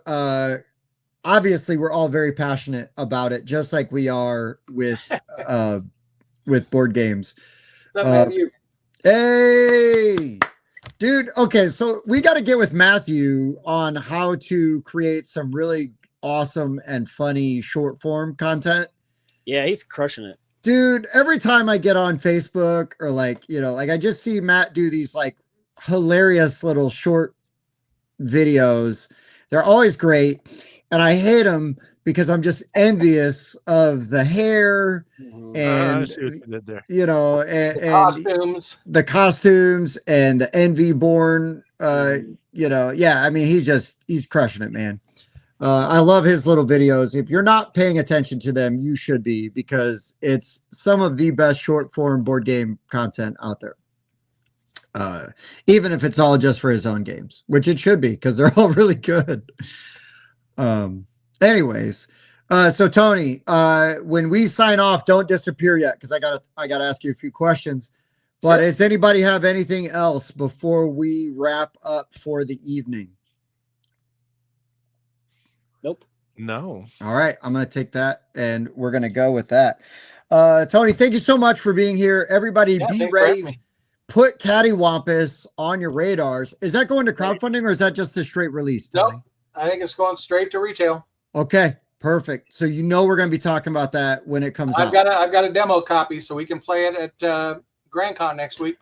obviously we're all very passionate about it, just like we are with board games. Hey, dude. Okay, so we got to get with Matthew on how to create some really awesome and funny short form content. Yeah, he's crushing it. Dude, every time I get on Facebook or like, you know, like I just see Matt do these like hilarious little short videos. They're always great. And I hate them because I'm just envious of the hair and, you know, and the costumes and the envy born, you know, yeah, I mean, he's crushing it, man. I love his little videos. If you're not paying attention to them, you should be, because it's some of the best short form board game content out there. Even if it's all just for his own games, which it should be, because they're all really good. Anyways, so Tony, when we sign off, don't disappear yet, because I gotta ask you a few questions. But Does anybody have anything else before we wrap up for the evening? Nope. No. All right. I'm going to take that and we're going to go with that. Tony, thank you so much for being here. Everybody be ready. Put Cattywampus on your radars. Is that going to crowdfunding or is that just a straight release? Nope. I think it's going straight to retail. Okay. Perfect. So, you know, we're going to be talking about that when it comes out. I've got a demo copy so we can play it at Grand Con next week.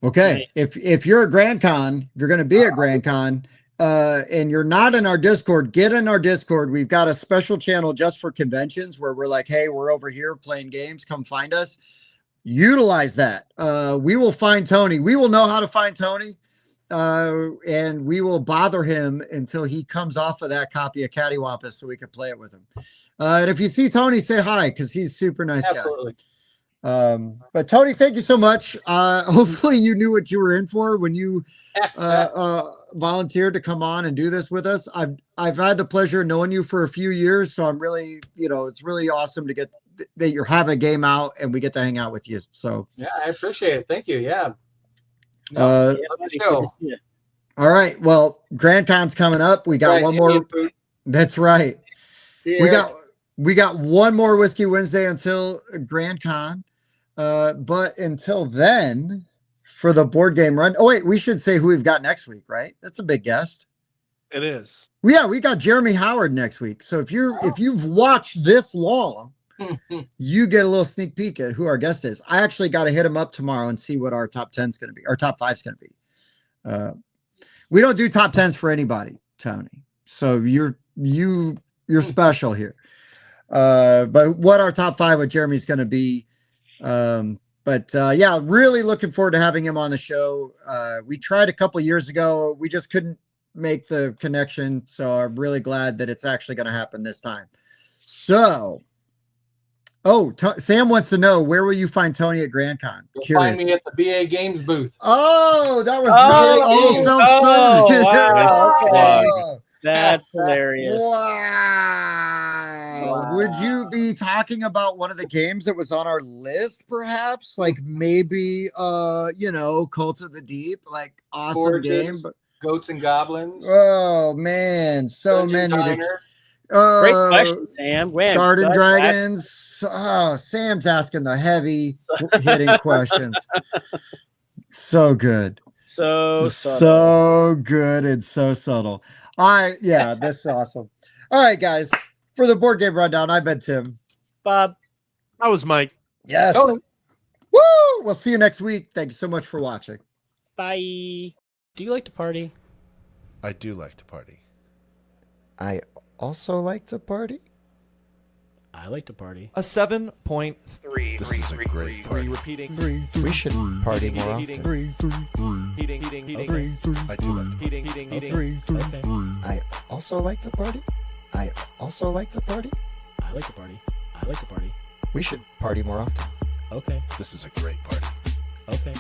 Okay. If you're a Grand Con, if you're going to be at Grand Con, and you're not in our Discord, get in our Discord. We've got a special channel just for conventions where we're like, hey, we're over here playing games. Come find us. Utilize that. We will find Tony. We will know how to find Tony. And we will bother him until he comes off of that copy of Cattywampus so we can play it with him. And if you see Tony, say hi, because he's super nice guy. Absolutely. But Tony, thank you so much. Hopefully you knew what you were in for when you volunteered to come on and do this with us. I've had the pleasure of knowing you for a few years, so I'm really, you know, it's really awesome to get that you're having a game out and we get to hang out with you. So yeah, I appreciate it. Thank you. Yeah. All right. Well, Grand Con's coming up. We got one more. That's right. We got one more Whiskey Wednesday until Grand Con. But until then, for the board game run. Oh, wait, we should say who we've got next week, right? That's a big guest. It is. Yeah, we got Jeremy Howard next week. So if you've watched this long, you get a little sneak peek at who our guest is. I actually got to hit him up tomorrow and see what our top 10 is going to be. Our top 5 is going to be. We don't do top 10s for anybody, Tony. So you're special here. But what our top 5 with Jeremy's going to be. Yeah, really looking forward to having him on the show. We tried a couple years ago. We just couldn't make the connection. So I'm really glad that it's actually going to happen this time. So, Sam wants to know, where will you find Tony at Grand Con? You'll find me at the BA Games booth. Oh, that was all self-serving. Wow. Okay. That's hilarious. Wow. Would you be talking about one of the games that was on our list, perhaps? Like maybe, Cult of the Deep, like awesome game. Goats and Goblins. Oh, man. So many. Great question, Sam. Wham, Garden Dragons. Oh, Sam's asking the heavy hitting questions. So good. So good and so subtle. Yeah, this is awesome. All right, guys. For the board game rundown, I've been Tim. Bob. I was Mike. Yes. Tony. Woo! We'll see you next week. Thank you so much for watching. Bye. Do you like to party? I do like to party. I also like to party. I like to party. A 7.3. This is a great party. Repeating. We should party more often. Heating. I do like to party. Heating. Okay. I also like to party. I also like to party. I like to party. I like to party. We should party more often. Okay. This is a great party. Okay.